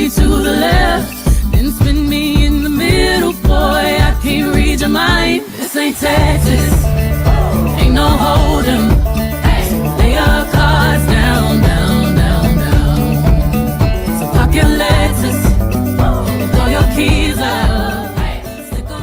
me to the left, then spin me in the middle. Boy, I can't read your mind. This ain't Texas, ain't no hold'em. Lay your cards down, down, down, down. So park your Lexus, throw your keys up, stick 'em.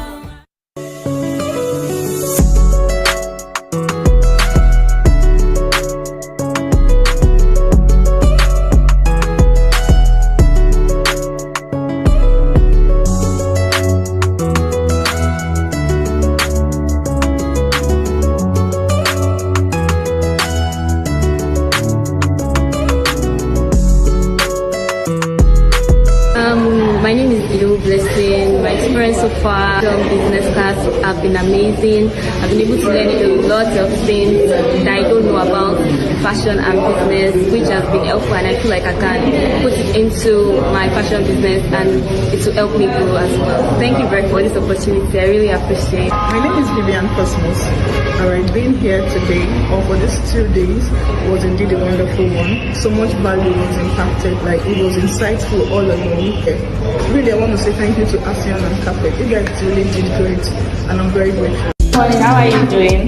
My name is Ido Blessing. My experience so far on business class have been amazing. I've been able to learn a lot of things that I don't know about fashion and business, which has been helpful, and I feel like I can put it into my fashion business and it will help me grow as well. Thank you very much for this opportunity. I really appreciate it. My name is Vivian Cosmos. Alright, being here today or for these 2 days was indeed a wonderful one. So much value was impacted, like it was insightful all along. Really, I want to say thank you to ASEAN and Carpet. You guys really did great, and I'm very grateful. Morning, how are you doing?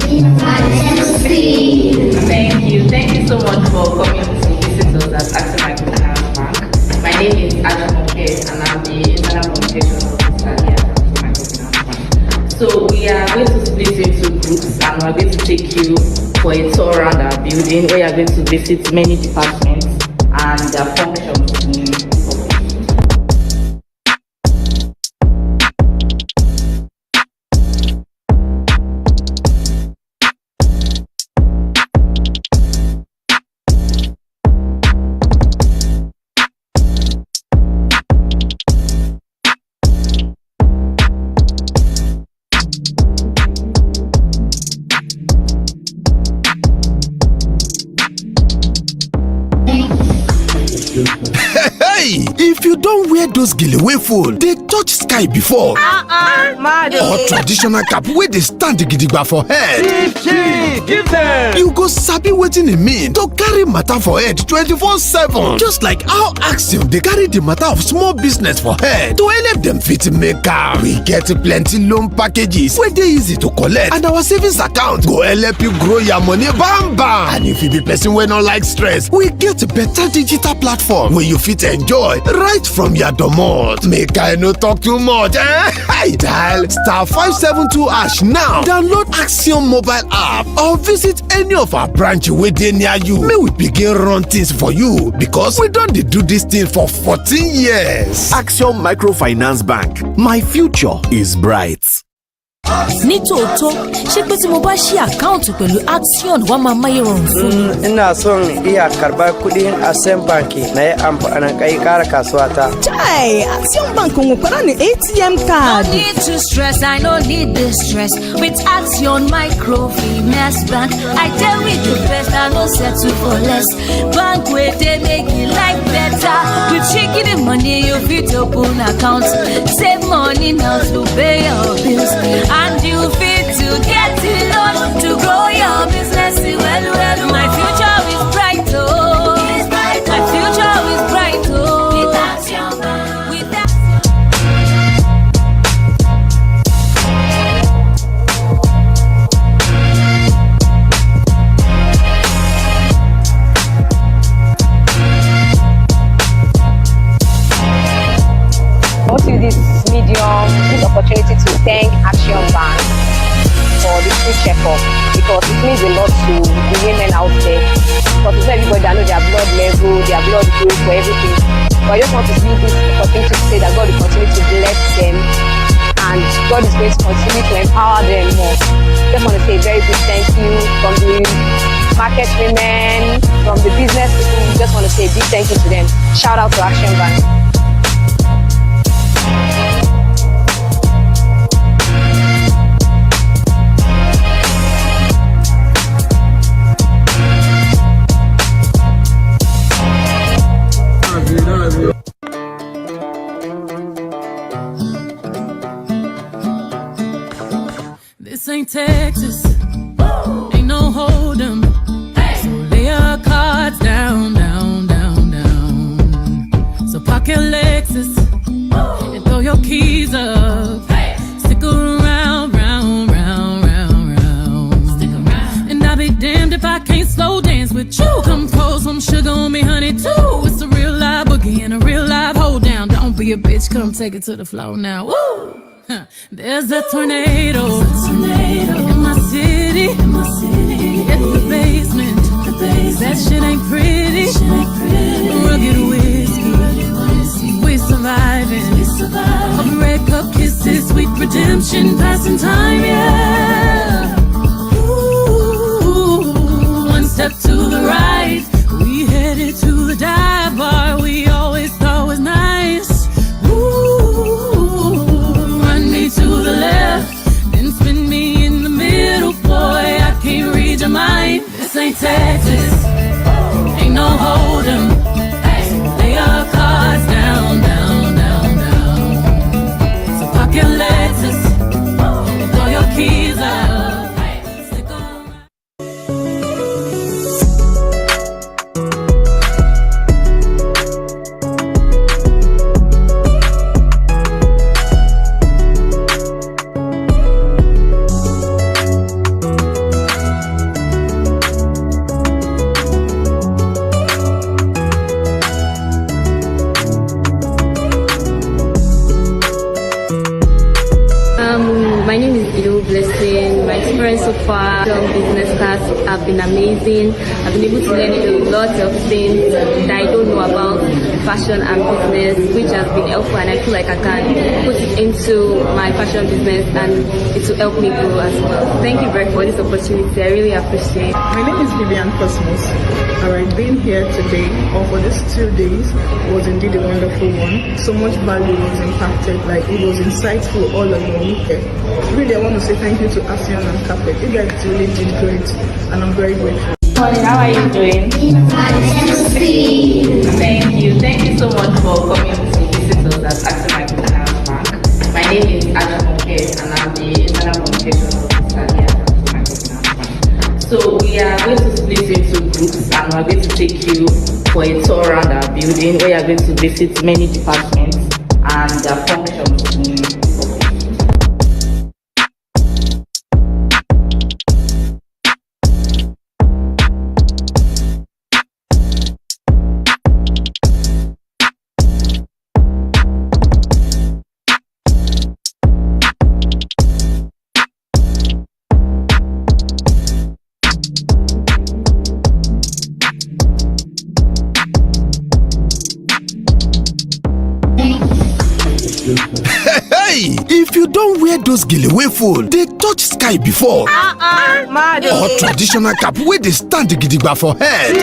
Thank you so much for coming to visit us at Action Microfinance Bank. My name is Adam Moke, and I'm the Internal Communications Officer here at Microfinance Bank. So we are going to split into groups, and we're going to take you for a tour around our building, where you're going to visit many departments and their functions. Hey, if you don't wear those gele full, they touch sky before. Or traditional cap where they stand gidigba for head. Give them. You go sabi wetin e mean to carry matter for head 24/7. Just like how Axiom they carry the matter of small business for head to help them fit make am. We get plenty loan packages where they easy to collect, and our savings account go help you grow your money bam bam. And if you be person wey no like stress, we get better digital platform where you fit enjoy right from your domot. Make I no talk too much. Dial *572# now. Download Axiom mobile app or visit any of our branch wey dey near you. May we begin run things for you, because we don dey do this thing for 14 years. Axiom Microfinance Bank. My future is bright. Nítòótọ́ ṣé pé tí mo bá ṣí àkáǹtì pẹ̀lú Axiom wá máa máyé rọrùn fún mi. Ina son iya karbar kudin Axiom Bank na yi amfani kai kara kasuwa ta. Chai, Axiom Bank mo fara ni ATM card. No need to stress, I no need the stress. With Axiom Microfinance Bank, I tell with the best, I no settle for less. Bank where they make it like better. With shaking the money, you fit open account. Save money now to pay your bills. And you fit to get a loan to grow your business. Well, my future is bright, oh. My future is bright, oh. With Axiom Bank. With I want to use this opportunity to thank Axiom Bank for the free checkup, because it means a lot to the women out there. Because it's not everybody that knows their blood level, their blood group, for everything. But I just want to use this opportunity to say that God will continue to bless them, and God is going to continue to empower them more. Just want to say a very big thank you from the market women, from the business people. Just want to say a big thank you to them. Shout out to Axiom Bank. This ain't Texas, ain't no hold'em. So lay your cards down, down, down, down. So pocket your Lexus and throw your keys up. Stick around, round, round, round, round. Stick around. And I'll be damned if I can't slow dance with you. Come pour some sugar on me, honey, too. It's a real live boogie and a real live hold down. Don't be a bitch, come take it to the floor now. Woo! There's a tornado in my city. It's the basement. That shit ain't pretty. Rugged whiskey. We surviving. Red cup kisses, sweet redemption, passing time, yeah. Ooh, one step to the right. We headed to the dive bar we always thought was nice. To the left, then spin me in the middle, boy, I can't read your mind. This ain't Texas, ain't no hold'em. Lay your cards down, down, down, down. So park your Lexus, throw your keys up. Stick around. My name is Ido Blessing. My experience so far on business class have been amazing. I've been able to learn a lot of things that I don't know about fashion and business, which has been helpful, and I feel like I can put it into my fashion business and it will help me grow as well. Thank you very much for this opportunity. I really appreciate it. My name is Vivian Cosmos. Alright, being here today or for these 2 days was indeed a wonderful one. So much value was impacted, like it was insightful all along. Really, I want to say thank you to Action and Carpet. You guys really did great, and I'm very grateful. Morning, how are you doing? Thank you so much for coming to visit us at Access Microfinance Bank. My name is Action Monkes, and I'm the internal communication officer here at Microfinance Bank. So we are going to split into groups, and we're going to take you for a tour around our building, where you're going to visit many departments and their functions in office. Hey, if you don't wear those gilly full, they touch sky before. Or traditional cap where they stand gidigba for head.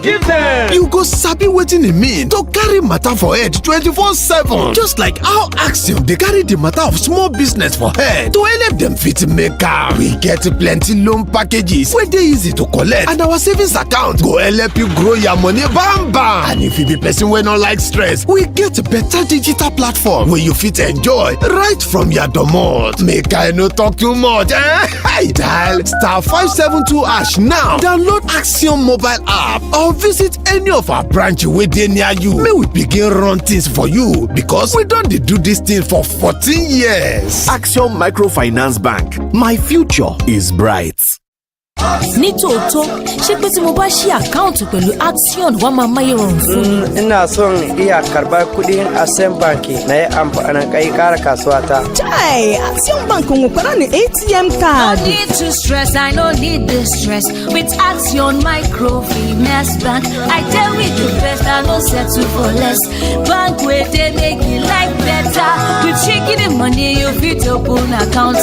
Give them. You go sabi wetin e mean to carry matter for head 24/7. Just like how Axiom they carry the matter of small business for head to help them fit make am. We get plenty loan packages where they easy to collect, and our savings account go help you grow your money bam bam. And if you be person wey no like stress, we get better digital platform where you fit enjoy right from your domot. Make I no talk too much. Hey, dial *572# now. Download Axiom mobile app or visit any of our branches wey dey near you. May we begin run things for you, because we don dey do this thing for 14 years. Action Microfinance Bank. My future is bright. ní tòótọ́ ṣé pé tí mo bá ṣí àkáǹtì pẹ̀lú Action wá máa máyé rọrùn fún mi. Ina son iya karbar kudin Access Bank na yi amfani kai kara kasuwa ta. Chai, Action Bank ń fara ní ATM card. No need to stress, I no need the stress. With Action Microfinance Bank, I tell with the best, I no settle for less. Bank where they make it like better. With shaking the money, you fit open account.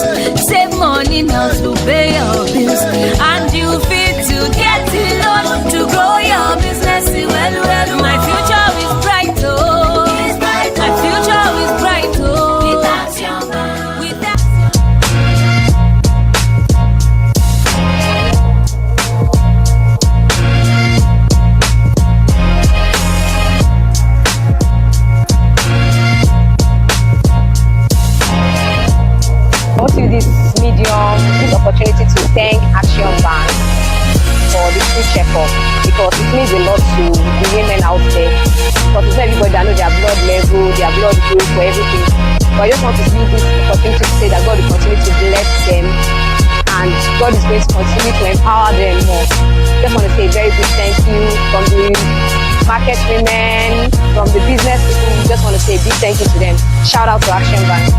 Save money now to pay your bills. And you fit to get a loan to grow your business well. My future is bright, oh. My future is bright, oh. With Action Bank. With I want to use this medium, this opportunity to thank Action Bank for the free checkup, because it means a lot to the women out there. Because it's not everybody that know their blood level, their blood group, for everything. But I just want to use this opportunity to say that God will continue to bless them and God is going to continue to empower them more. Just want to say a very big thank you from the market women, from the business people. Just want to say a big thank you to them. Shout out to Action Bank.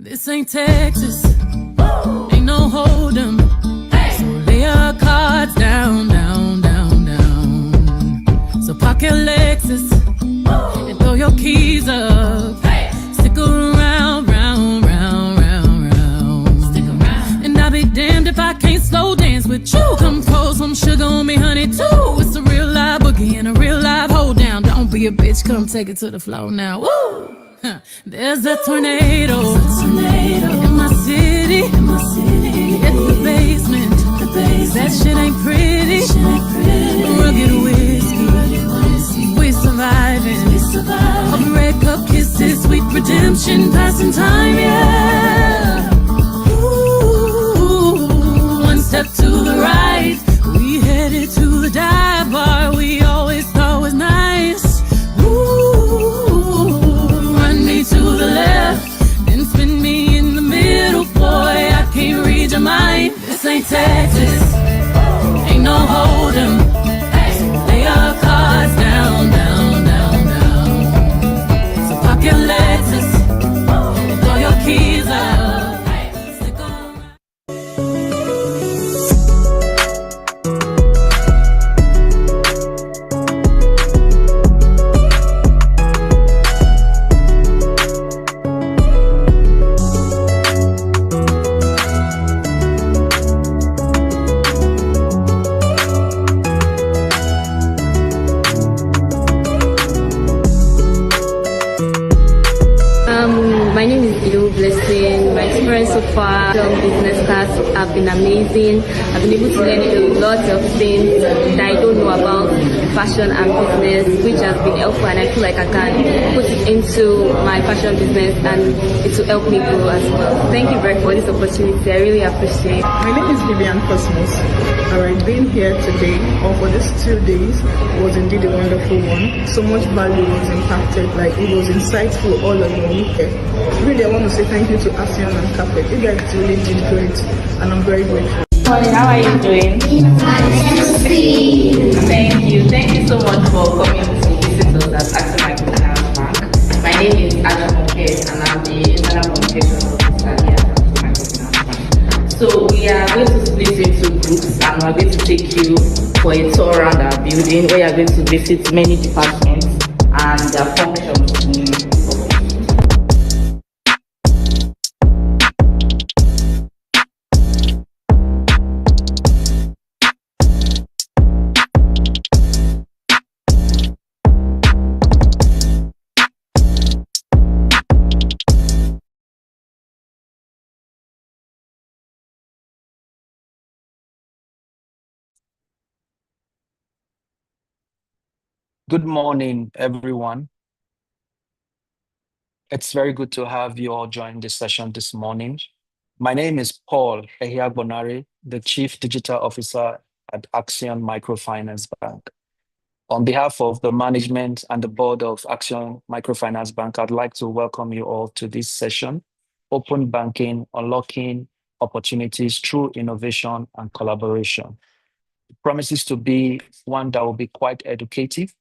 This ain't Texas, ain't no hold'em. So lay your cards down, down, down, down. So park your Lexus and throw your keys up. Stick around, round, round, round, round. Stick around. And I'll be damned if I can't slow dance with you. Come pour some sugar on me, honey, too. It's a real live boogie and a real live hold down. Don't be a bitch, come take it to the floor now. Woo! There's a tornado in my city. It's the basement. That shit ain't pretty. Rugged whiskey. We surviving. Open red cup kisses, sweet redemption, passing time, yeah. Ooh, one step to the right. We headed to the dive bar we always thought was nice. To the left, then spin me in the middle, boy, I can't read your mind. This ain't Texas, ain't no hold'em. Lay your cards down, down, down, down. So park your Lexus, throw your keys up. Stick around. My name is Ido Blessing. My experience so far on business class have been amazing. I've been able to learn a lot of things that I don't know about fashion and business, which has been helpful, and I feel like I can put it into my fashion business and it will help me grow as well. Thank you very much for this opportunity. I really appreciate it. My name is Vivian Cosmos. Alright, being here today or for these 2 days was indeed a wonderful one. So much value was impacted, like it was insightful all along weekend. Really, I want to say thank you to Action and Carpet. You guys really did great, and I'm very grateful. Morning, how are you doing? Thank you so much for coming to visit us at Action Microfinance Bank. My name is Action Moped and I'm the internal communication officer here at Microfinance Bank. So we are going to split into groups and we're going to take you for a tour around our building where you're going to visit many departments and their functions in the office. Good morning, everyone. It's very good to have you all join this session this morning. My name is Paul Ehiagbonari, the Chief Digital Officer at Action Microfinance Bank. On behalf of the management and the board of Action Microfinance Bank, I'd like to welcome you all to this session, Open Banking, Unlocking Opportunities Through Innovation and Collaboration. It promises to be one that will be quite educative,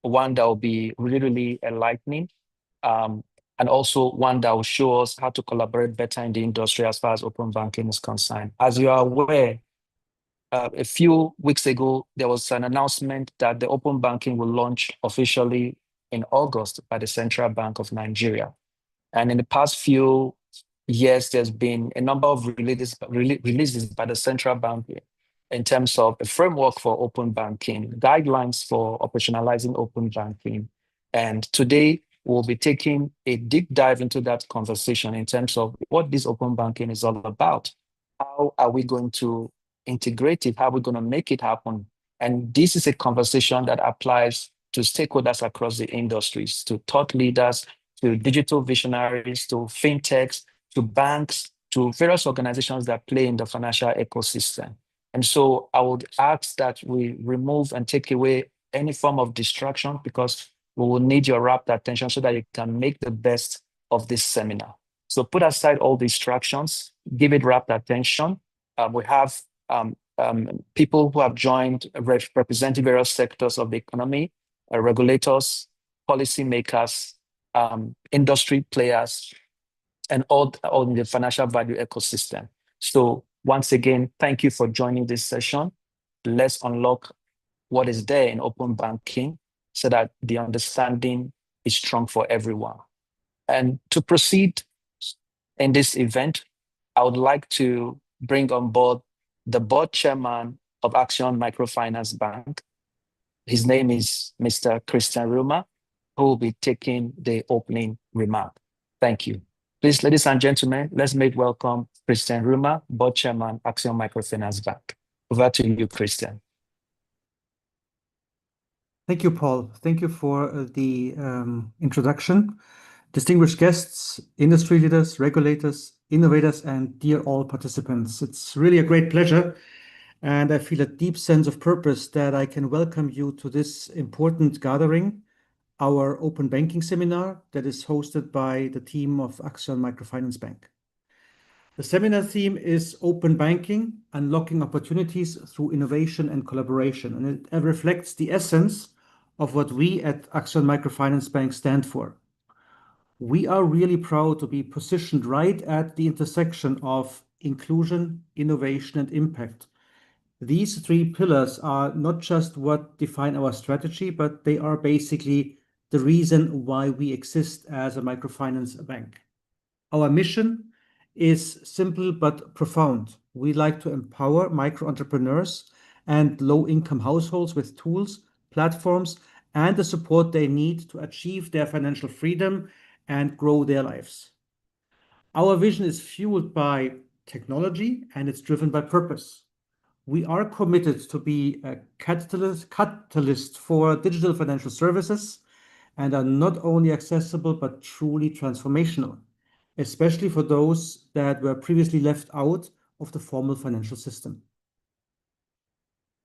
one that will be really, really enlightening, and also one that will show us how to collaborate better in the industry as far as open banking is concerned. As you are aware, a few weeks ago, there was an announcement that the open banking will launch officially in August by the Central Bank of Nigeria. And in the past few years, there's been a number of releases by the Central Bank in terms of a framework for open banking, guidelines for operationalizing open banking. And today, we'll be taking a deep dive into that conversation in terms of what this open banking is all about. How are we going to integrate it? How are we going to make it happen? And this is a conversation that applies to stakeholders across the industries, to thought leaders, to digital visionaries, to fintechs, to banks, to various organizations that play in the financial ecosystem. And so I would ask that we remove and take away any form of distraction, because we will need your rapt attention so that you can make the best of this seminar. So put aside all distractions, give it rapt attention. We have people who have joined representing various sectors of the economy, regulators, policymakers, industry players, and all in the financial value ecosystem. So once again, thank you for joining this session. Let's unlock what is there in open banking so that the understanding is strong for everyone. And to proceed in this event, I would like to bring on board the board chairman of Action Microfinance Bank. His name is Mr. Christian Ruma, who will be taking the opening remark. Thank you. Please, ladies and gentlemen, let's make welcome Christian Ruma, board chairman, Action Microfinance Bank. Over to you, Christian. Thank you, Paul. Thank you for the introduction. Distinguished guests, industry leaders, regulators, innovators, and dear all participants. It's really a great pleasure, and I feel a deep sense of purpose that I can welcome you to this important gathering, our open banking seminar that is hosted by the team of Action Microfinance Bank. The seminar theme is Open Banking, Unlocking Opportunities Through Innovation and Collaboration, and it reflects the essence of what we at Action Microfinance Bank stand for. We are really proud to be positioned right at the intersection of inclusion, innovation, and impact. These three pillars are not just what define our strategy, but they are basically the reason why we exist as a microfinance bank. Our mission is simple but profound. We like to empower micro entrepreneurs and low-income households with tools, platforms, and the support they need to achieve their financial freedom and grow their lives. Our vision is fueled by technology and it's driven by purpose. We are committed to be a catalyst for digital financial services and are not only accessible but truly transformational, especially for those that were previously left out of the formal financial system.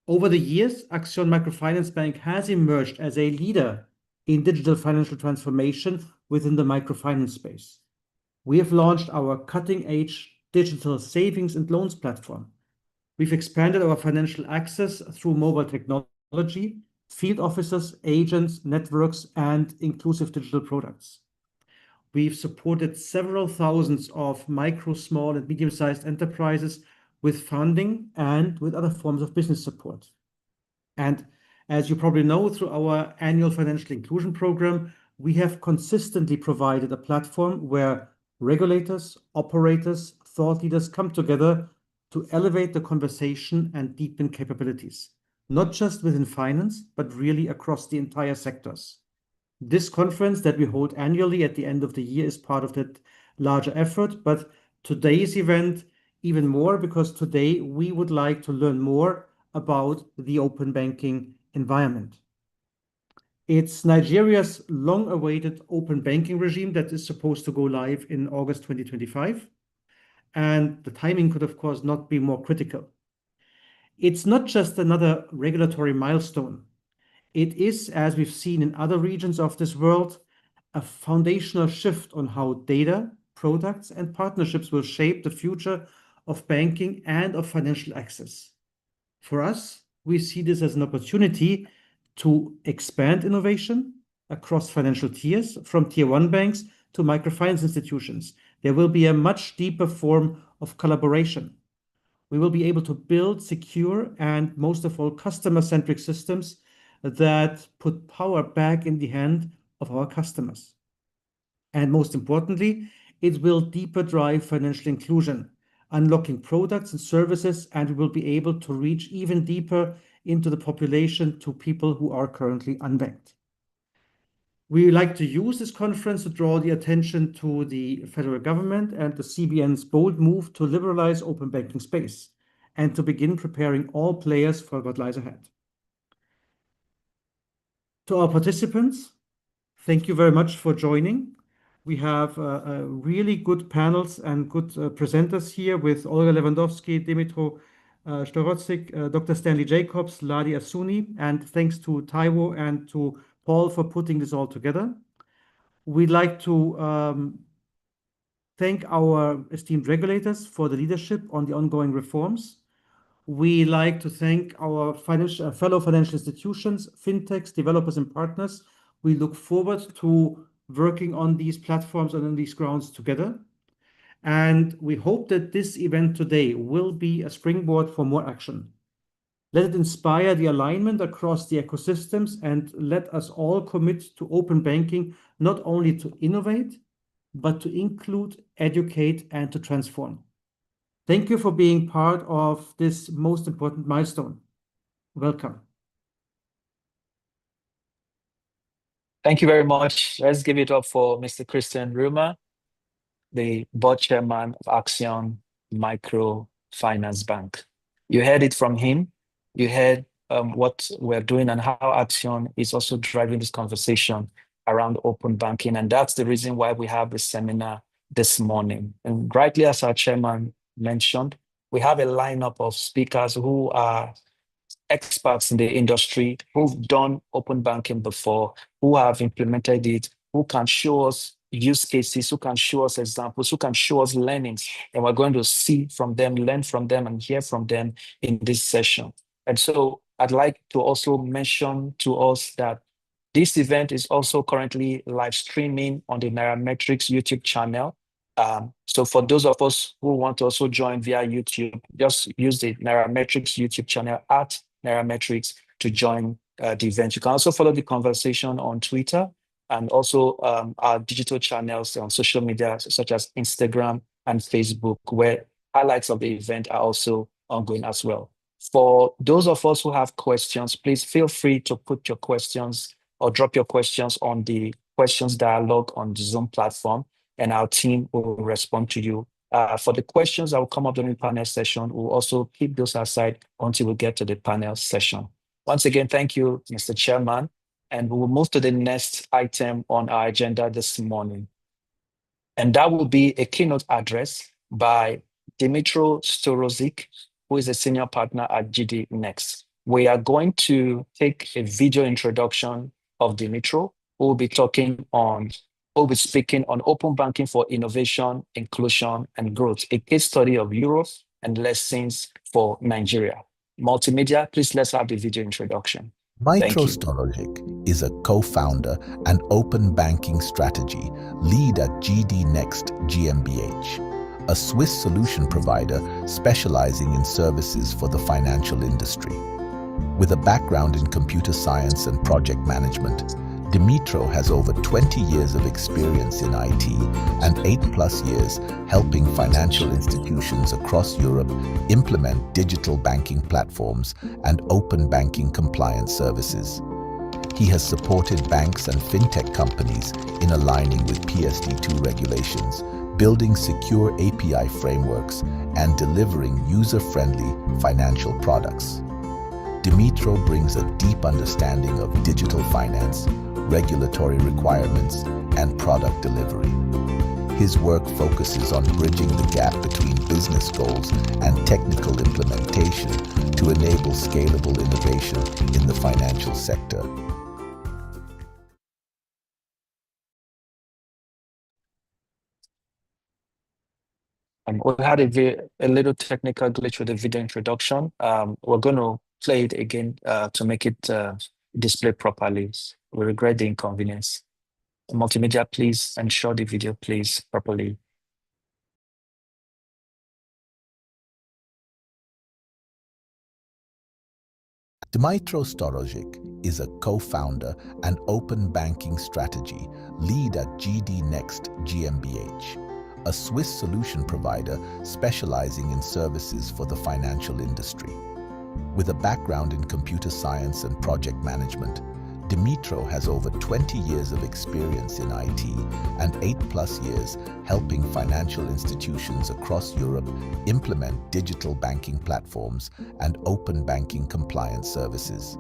Over the years, Action Microfinance Bank has emerged as a leader in digital financial transformation within the microfinance space. We have launched our cutting-edge digital savings and loans platform. We've expanded our financial access through mobile technology, field officers, agents, networks, and inclusive digital products. We've supported several thousands of micro, small, and medium-sized enterprises with funding and with other forms of business support. And as you probably know, through our annual financial inclusion program, we have consistently provided a platform where regulators, operators, thought leaders come together to elevate the conversation and deepen capabilities, not just within finance, but really across the entire sectors. This conference that we hold annually at the end of the year is part of that larger effort, but today's event even more, because today we would like to learn more about the open banking environment. It's Nigeria's long-awaited open banking regime that is supposed to go live in August 2025. And the timing could, of course, not be more critical. It's not just another regulatory milestone. It is, as we've seen in other regions of this world, a foundational shift on how data, products, and partnerships will shape the future of banking and of financial access. For us, we see this as an opportunity to expand innovation across financial tiers, from tier 1 banks to microfinance institutions. There will be a much deeper form of collaboration. We will be able to build secure and, most of all, customer-centric systems that put power back in the hand of our customers. And most importantly, it will deeper drive financial inclusion, unlocking products and services, and we will be able to reach even deeper into the population to people who are currently unbanked. We like to use this conference to draw the attention to the federal government and the CBN's bold move to liberalize open banking space and to begin preparing all players for what lies ahead. To our participants, thank you very much for joining. We have really good panels and good presenters here with Olga Lewandowski, Dimitro Storozzik, Dr. Stanley Jacobs, Ladi Asuni, and thanks to Taiwo and to Paul for putting this all together. We'd like to thank our esteemed regulators for the leadership on the ongoing reforms. We like to thank our fellow financial institutions, fintechs, developers, and partners. We look forward to working on these platforms and on these grounds together. And we hope that this event today will be a springboard for more action. Let it inspire the alignment across the ecosystems and let us all commit to open banking, not only to innovate, but to include, educate, and to transform. Thank you for being part of this most important milestone. Welcome. Thank you very much. Let's give it up for Mr. Christian Rumer, the board chairman of Axion Microfinance Bank. You heard it from him. You heard what we're doing and how Axion is also driving this conversation around open banking. And that's the reason why we have this seminar this morning. And rightly, as our chairman mentioned, we have a lineup of speakers who are experts in the industry, who've done open banking before, who have implemented it, who can show us use cases, who can show us examples, who can show us learnings. And we're going to see from them, learn from them, and hear from them in this session. And so I'd like to also mention to us that this event is also currently live streaming on the Nairametrics YouTube channel. So for those of us who want to also join via YouTube, just use the Nairametrics YouTube channel at Nairametrics to join the event. You can also follow the conversation on Twitter and also our digital channels on social media, such as Instagram and Facebook, where highlights of the event are also ongoing as well. For those of us who have questions, please feel free to put your questions or drop your questions on the questions dialogue on the Zoom platform, and our team will respond to you. For the questions that will come up during the panel session, we'll also keep those aside until we get to the panel session. Once again, thank you, Mr. Chairman, and we will move to the next item on our agenda this morning. And that will be a keynote address by Dimitro Storozzik, who is a senior partner at GD Next. We are going to take a video introduction of Dimitro, who will be speaking on open banking for innovation, inclusion, and growth, a case study of Europe and lessons for Nigeria. Multimedia, please let's have the video introduction. Dimitro Storozzik is a co-founder and open banking strategy lead at GD Next GmbH, a Swiss solution provider specializing in services for the financial industry. With a background in computer science and project management, Dimitro has over 20 years of experience in IT and 8+ years helping financial institutions across Europe implement digital banking platforms and open banking compliance services. He has supported banks and fintech companies in aligning with PSD2 regulations, building secure API frameworks, and delivering user-friendly financial products. Dimitro brings a deep understanding of digital finance, regulatory requirements, and product delivery. His work focuses on bridging the gap between business goals and technical implementation to enable scalable innovation in the financial sector. We had a little technical glitch with the video introduction. We're going to play it again to make it display properly. We regret the inconvenience. Multimedia, please ensure the video plays properly. Dimitro Storozzik is a co-founder and open banking strategy lead at GD Next GmbH, a Swiss solution provider specializing in services for the financial industry. With a background in computer science and project management, Dimitro has over 20 years of experience in IT and 8+ years helping financial institutions across Europe implement digital banking platforms and open banking compliance services.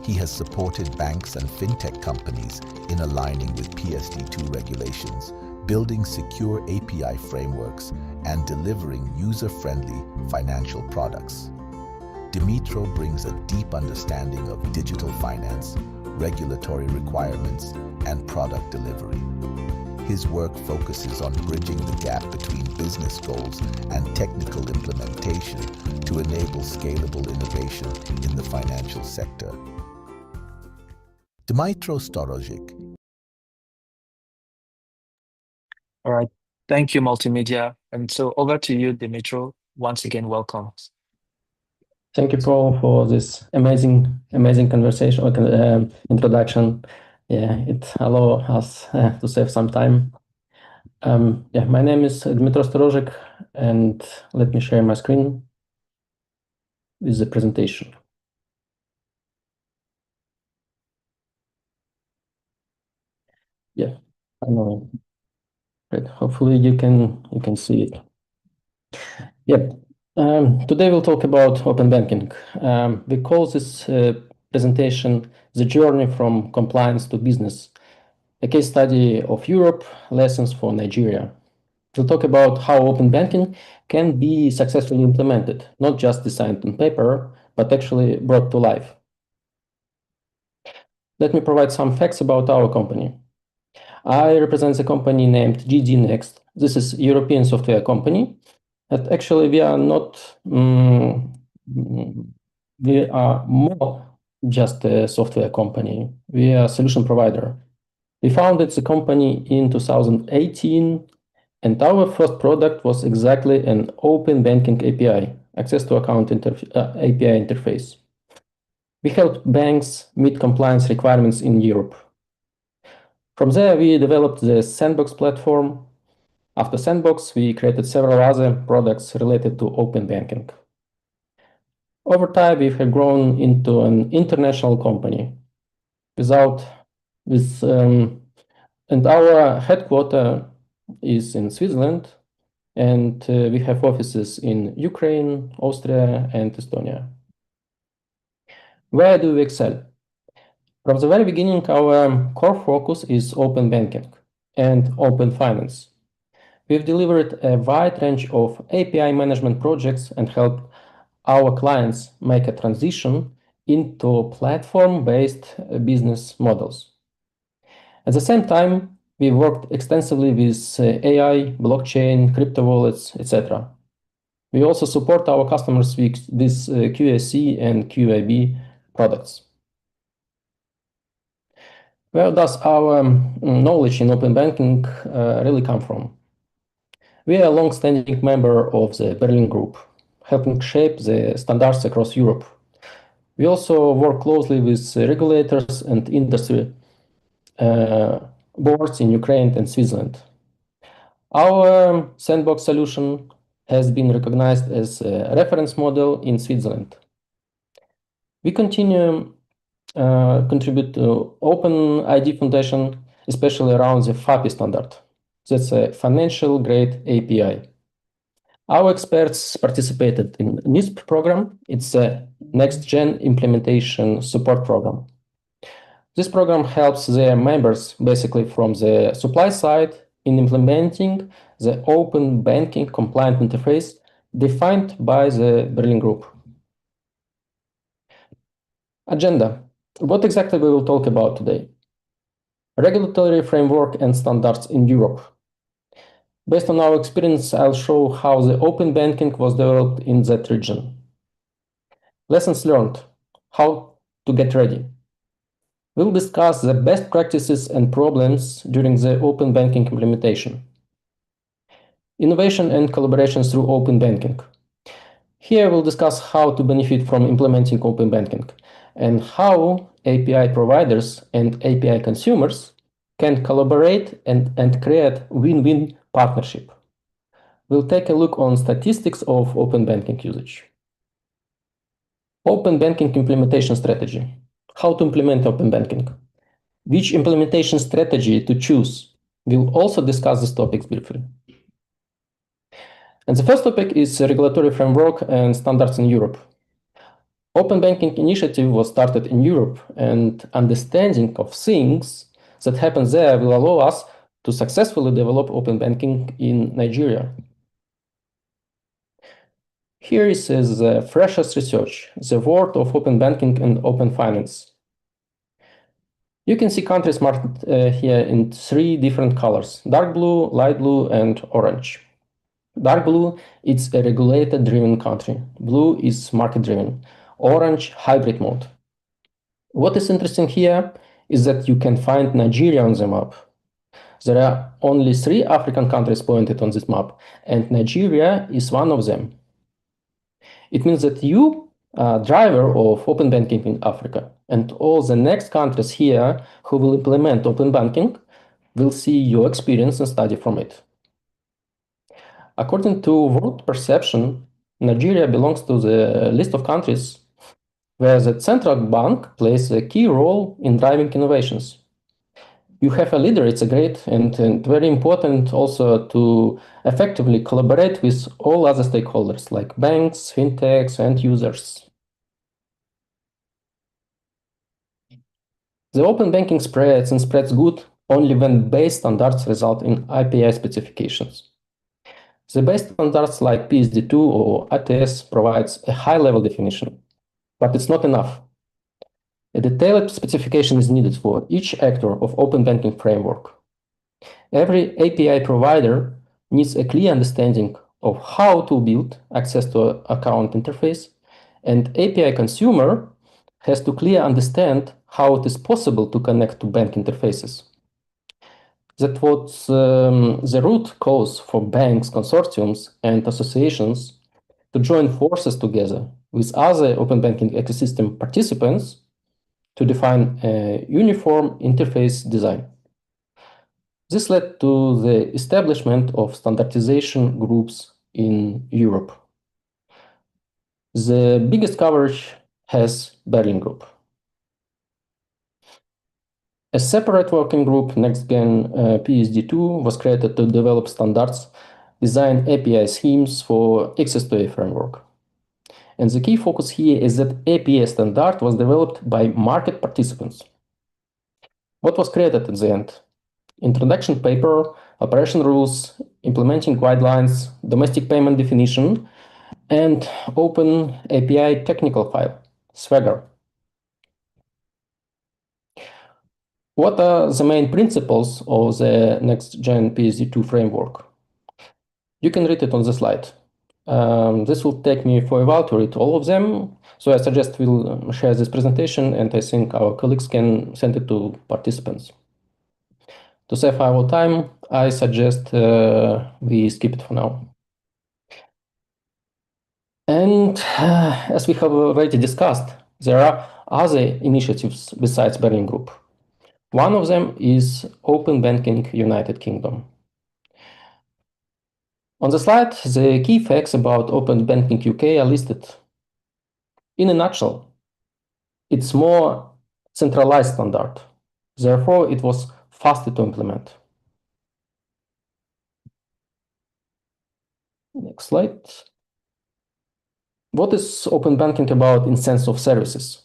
He has supported banks and fintech companies in aligning with PSD2 regulations, building secure API frameworks, and delivering user-friendly financial products. Dimitro brings a deep understanding of digital finance, regulatory requirements, and product delivery. His work focuses on bridging the gap between business goals and technical implementation to enable scalable innovation in the financial sector. Dimitro Storojic. All right. Thank you, Multimedia. And so over to you, Dimitro. Once again, welcome. Thank you, Paul, for this amazing conversation, introduction. Yeah, it allows us to save some time. My name is Dimitro Storojic, and let me share my screen with the presentation. Yeah, I know. Great. Hopefully you can see it. Yeah. Today we'll talk about open banking. We call this presentation "The Journey from Compliance to Business," a case study of Europe, lessons for Nigeria. We'll talk about how open banking can be successfully implemented, not just designed on paper, but actually brought to life. Let me provide some facts about our company. I represent a company named GD Next. This is a European software company. But actually, we are not, we are more just a software company. We are a solution provider. We founded the company in 2018, and our first product was exactly an open banking API, access to account API interface. We help banks meet compliance requirements in Europe. From there, we developed the Sandbox platform. After Sandbox, we created several other products related to open banking. Over time, we have grown into an international company. And our headquarters is in Switzerland, and we have offices in Ukraine, Austria, and Estonia. Where do we excel? From the very beginning, our core focus is open banking and open finance. We've delivered a wide range of API management projects and helped our clients make a transition into platform-based business models. At the same time, we worked extensively with AI, blockchain, crypto wallets, etc. We also support our customers with QAC and QAB products. Where does our knowledge in open banking really come from? We are a long-standing member of the Berlin Group, helping shape the standards across Europe. We also work closely with regulators and industry boards in Ukraine and Switzerland. Our Sandbox solution has been recognized as a reference model in Switzerland. We continue contribute to Open ID Foundation, especially around the FAPI standard. That's a financial grade API. Our experts participated in NISP program. It's a next-gen implementation support program. This program helps their members, basically from the supply side, in implementing the open banking compliant interface defined by the Berlin Group. Agenda. What exactly we will talk about today? Regulatory framework and standards in Europe. Based on our experience, I'll show how the open banking was developed in that region. Lessons learned. How to get ready. We'll discuss the best practices and problems during the open banking implementation. Innovation and collaboration through open banking. Here we'll discuss how to benefit from implementing open banking and how API providers and API consumers can collaborate and create win-win partnership. We'll take a look on statistics of open banking usage. Open banking implementation strategy. how to implement open banking, which implementation strategy to choose. We'll also discuss these topics briefly. And the first topic is regulatory framework and standards in Europe. Open banking initiative was started in Europe, and understanding of things that happen there will allow us to successfully develop open banking in Nigeria. Here is the freshest research, the world of open banking and open finance. You can see countries marked here in 3 different colors: dark blue, light blue, and orange. Dark blue, it's a regulator-driven country. Blue is market-driven. Orange, hybrid mode. What is interesting here is that you can find Nigeria on the map. There are only 3 African countries pointed on this map, and Nigeria is one of them. It means that you are driver of open banking in Africa, and all the next countries here who will implement open banking will see your experience and study from it. According to World Perception, Nigeria belongs to the list of countries where the central bank plays a key role in driving innovations. You have a leader, it's a great and very important also to effectively collaborate with all other stakeholders like banks, fintechs, and users. The open banking spreads and spreads good only when base standards result in API specifications. The base standards like PSD2 or ATS provides a high-level definition, but it's not enough. A detailed specification is needed for each actor of open banking framework. Every API provider needs a clear understanding of how to build access to an account interface, and API consumer has to clearly understand how it is possible to connect to bank interfaces. That was the root cause for banks, consortiums, and associations to join forces together with other open banking ecosystem participants to define a uniform interface design. This led to the establishment of standardization groups in Europe. The biggest coverage has Berlin Group. A separate working group, NextGen PSD2, was created to develop standards, design API schemes for XS2A framework. And the key focus here is that API standard was developed by market participants. What was created at the end? Introduction paper, operation rules, implementing guidelines, domestic payment definition, and open API technical file, Swagger. What are the main principles of the NextGen PSD2 framework? You can read it on the slide. This will take me for a while to read all of them, so I suggest we'll share this presentation, and I think our colleagues can send it to participants. To save our time, I suggest we skip it for now. And as we have already discussed, there are other initiatives besides Berlin Group. One of them is Open Banking United Kingdom. On the slide, the key facts about Open Banking UK are listed. In a nutshell, it's more centralized standard. Therefore, it was faster to implement. Next slide. What is Open Banking about in sense of services?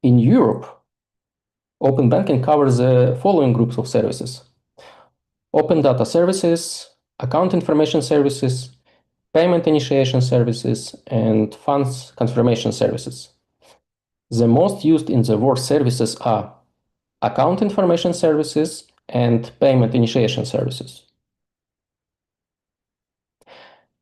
In Europe, Open Banking covers the following groups of services: Open Data Services, Account Information Services, Payment Initiation Services, and Funds Confirmation Services. The most used in the word services are Account Information Services and Payment Initiation Services.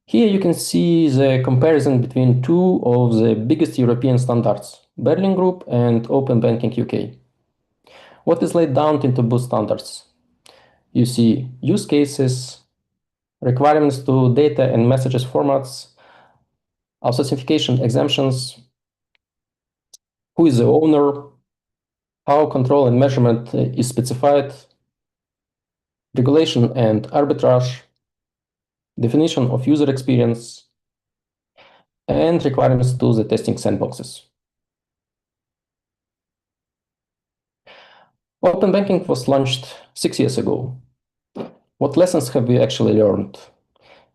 Here you can see the comparison between 2 of the biggest European standards, Berlin Group and Open Banking UK. What is laid down into both standards? You see use cases, requirements to data and messages formats, authentication exemptions, who is the owner, how control and measurement is specified, regulation and arbitrage, definition of user experience, and requirements to the testing sandboxes. Open banking was launched 6 years ago. What lessons have we actually learned?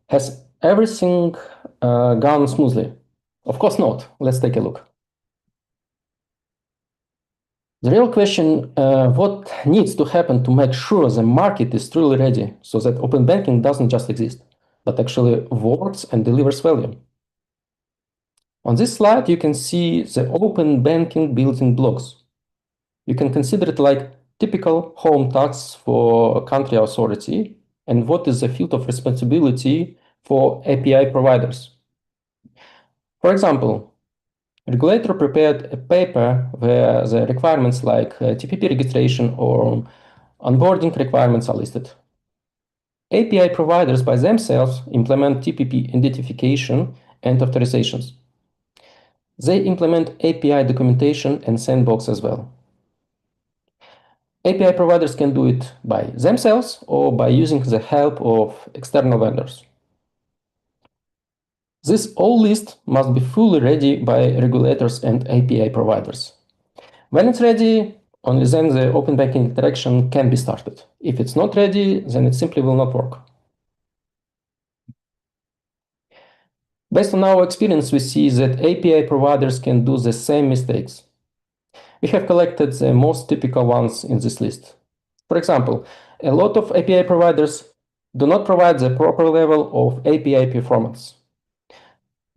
Has everything gone smoothly? Of course not. Let's take a look. The real question, what needs to happen to make sure the market is truly ready so that open banking doesn't just exist, but actually works and delivers value? On this slide, you can see the open banking building blocks. You can consider it like typical home tax for a country authority and what is the field of responsibility for API providers. For example, regulator prepared a paper where the requirements like TPP registration or onboarding requirements are listed. API providers by themselves implement TPP identification and authorizations. They implement API documentation and sandbox as well. API providers can do it by themselves or by using the help of external vendors. This all list must be fully ready by regulators and API providers. When it's ready, only then the open banking interaction can be started. If it's not ready, then it simply will not work. Based on our experience, we see that API providers can do the same mistakes. We have collected the most typical ones in this list. For example, a lot of API providers do not provide the proper level of API performance,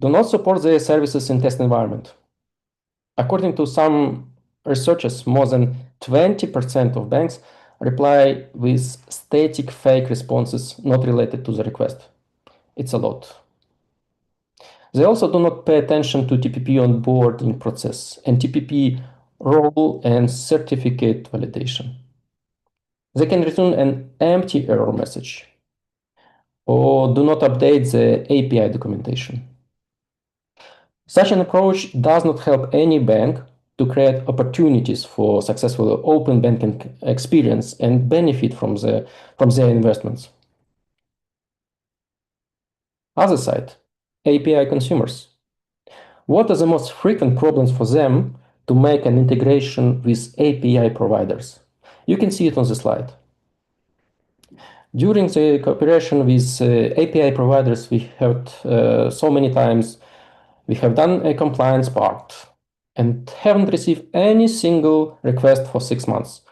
do not support their services in test environment. According to some researchers, more than 20% of banks reply with static fake responses not related to the request. It's a lot. They also do not pay attention to TPP onboarding process and TPP role and certificate validation. They can return an empty error message or do not update the API documentation. Such an approach does not help any bank to create opportunities for successful open banking experience and benefit from their investments. Other side, API consumers. What are the most frequent problems for them to make an integration with API providers? You can see it on the slide. During the cooperation with API providers, we heard so many times, we have done a compliance part and haven't received any single request for 6 months.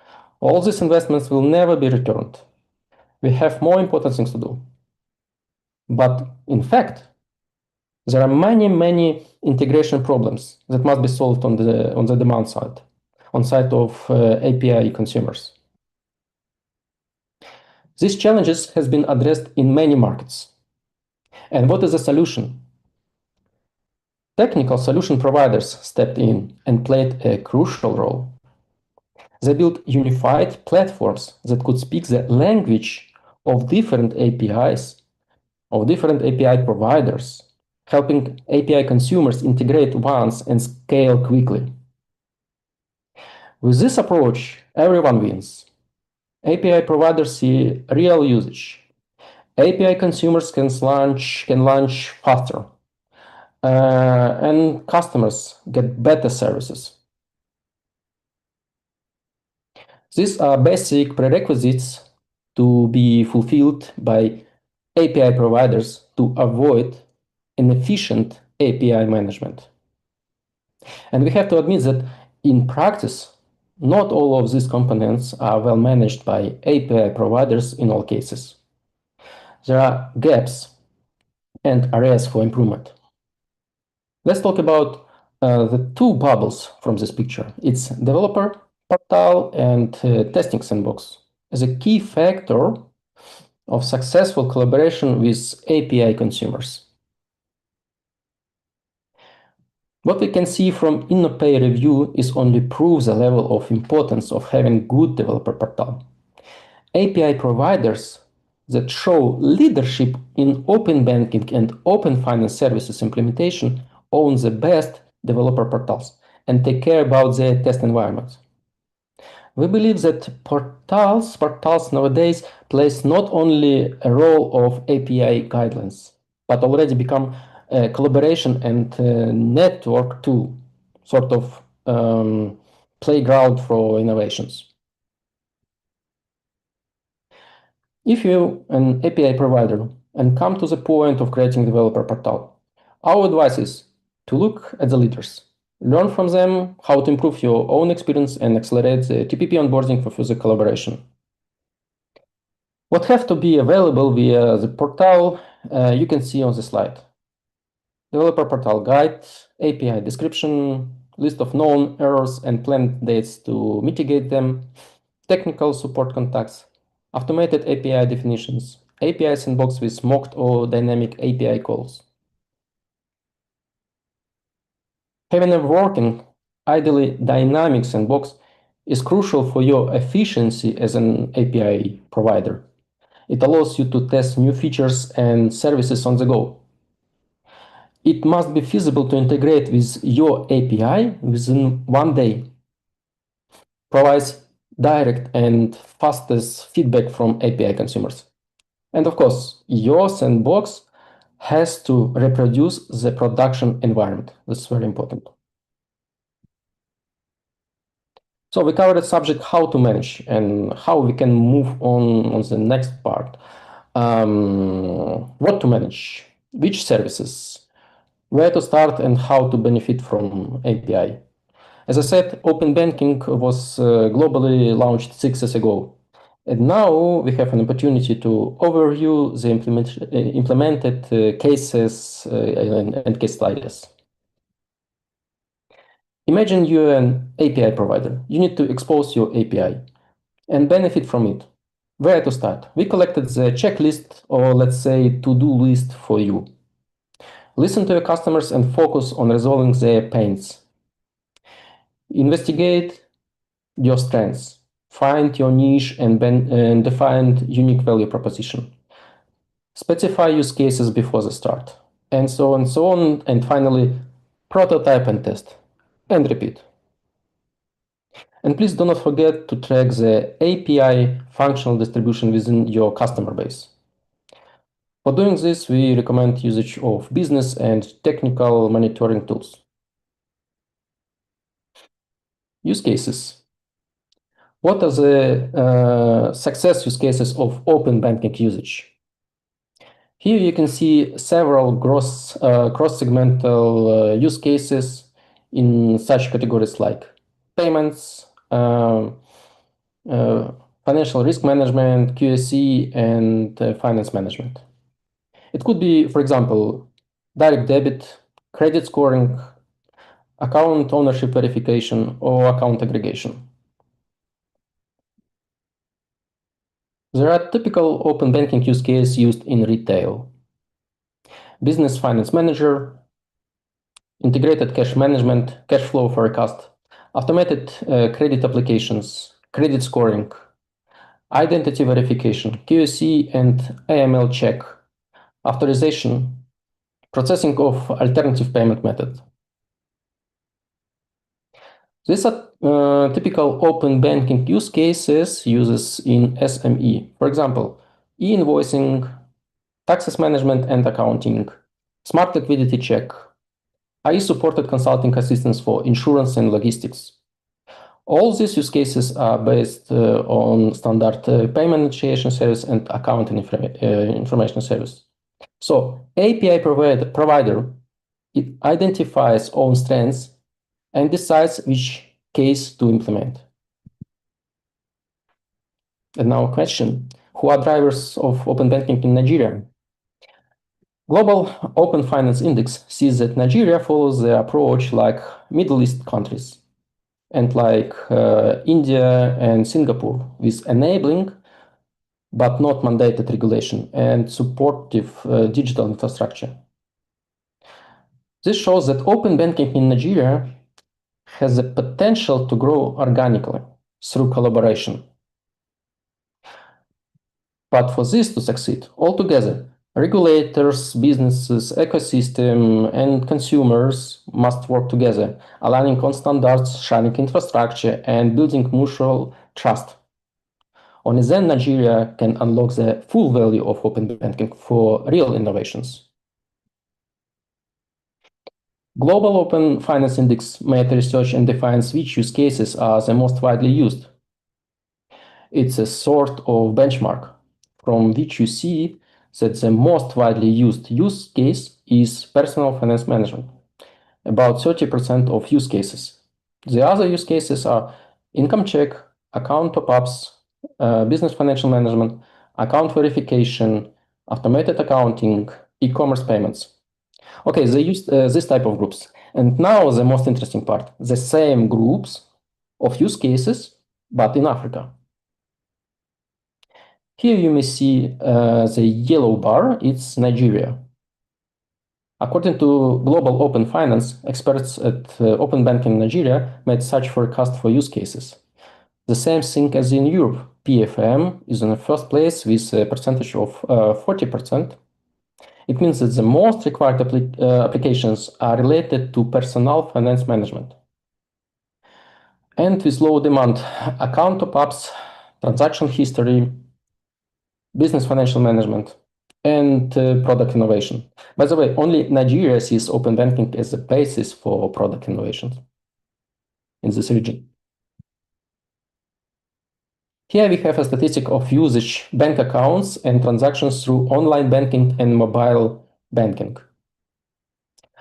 All these investments will never be returned. We have more important things to do. But in fact, there are many integration problems that must be solved on the demand side, on side of API consumers. These challenges has been addressed in many markets. And what is the solution? Technical solution providers stepped in and played a crucial role. They built unified platforms that could speak the language of different APIs, of different API providers, helping API consumers integrate once and scale quickly. With this approach, everyone wins. API providers see real usage. API consumers can launch faster. And customers get better services. These are basic prerequisites to be fulfilled by API providers to avoid inefficient API management. And we have to admit that in practice, not all of these components are well managed by API providers in all cases. There are gaps and areas for improvement. Let's talk about the two bubbles from this picture. It's developer portal and testing sandbox as a key factor of successful collaboration with API consumers. What we can see from InnoPay review is only proves the level of importance of having good developer portal. API providers that show leadership in open banking and open finance services implementation own the best developer portals and take care about their test environments. We believe that portals nowadays plays not only a role of API guidelines, but already become a collaboration and network tool, sort of playground for innovations. If you're an API provider and come to the point of creating developer portal, our advice is to look at the leaders, learn from them how to improve your own experience and accelerate the TPP onboarding for further collaboration. What have to be available via the portal you can see on the slide. Developer portal guide, API description, list of known errors and planned dates to mitigate them, technical support contacts, automated API definitions, API sandbox with mocked or dynamic API calls. Having a working, ideally dynamic sandbox is crucial for your efficiency as an API provider. It allows you to test new features and services on the go. It must be feasible to integrate with your API within 1 day. Provides direct and fastest feedback from API consumers. And of course, your sandbox has to reproduce the production environment. That's very important. So we covered the subject how to manage and how we can move on the next part. What to manage, which services, where to start and how to benefit from API. As I said, open banking was globally launched 6 years ago. And now we have an opportunity to overview the implemented cases and case studies. Imagine you're an API provider. You need to expose your API and benefit from it. Where to start? We collected the checklist, or let's say to-do list for you. Listen to your customers and focus on resolving their pains. Investigate your strengths. Find your niche and define unique value proposition. Specify use cases before the start. And so on and so on. And finally, prototype and test. And repeat. And please do not forget to track the API functional distribution within your customer base. For doing this, we recommend usage of business and technical monitoring tools. Use cases. What are the success use cases of open banking usage? Here you can see several cross-segmental use cases in such categories like payments, financial risk management, QSE, and finance management. It could be, for example, direct debit, credit scoring, account ownership verification, or account aggregation. There are typical open banking use cases used in retail. Business finance manager, integrated cash management, cash flow forecast, automated credit applications, credit scoring, identity verification, QSE and AML check, authorization, processing of alternative payment method. These are typical open banking use cases uses in SME. For example, e-invoicing, taxes management and accounting, smart liquidity check, AI-supported consulting assistance for insurance and logistics. All these use cases are based on standard payment initiation service and account information service. So API provider, it identifies own strengths and decides which case to implement. And now a question, who are drivers of open banking in Nigeria? Global Open Finance Index sees that Nigeria follows the approach like Middle East countries and like India and Singapore with enabling but not mandated regulation and supportive digital infrastructure. This shows that open banking in Nigeria has the potential to grow organically through collaboration. But for this to succeed altogether, regulators, businesses, ecosystem, and consumers must work together, aligning on standards, sharing infrastructure, and building mutual trust. Only then Nigeria can unlock the full value of open banking for real innovations. Global Open Finance Index made research and defines which use cases are the most widely used. It's a sort of benchmark. from which you see that the most widely used use case is personal finance management, about 30% of use cases. The other use cases are income check, account top-ups, business financial management, account verification, automated accounting, e-commerce payments. Okay, they used this type of groups. And now the most interesting part, the same groups of use cases, but in Africa. Here you may see the yellow bar, it's Nigeria. According to Global Open Finance, experts at Open Banking in Nigeria made such forecast for use cases. The same thing as in Europe. PFM is in the first place with a percentage of 40%. It means that the most required applications are related to personal finance management. And with low demand, account top-ups, transaction history, business financial management, and product innovation. By the way, only Nigeria sees open banking as a basis for product innovation in this region. Here we have a statistic of usage bank accounts and transactions through online banking and mobile banking.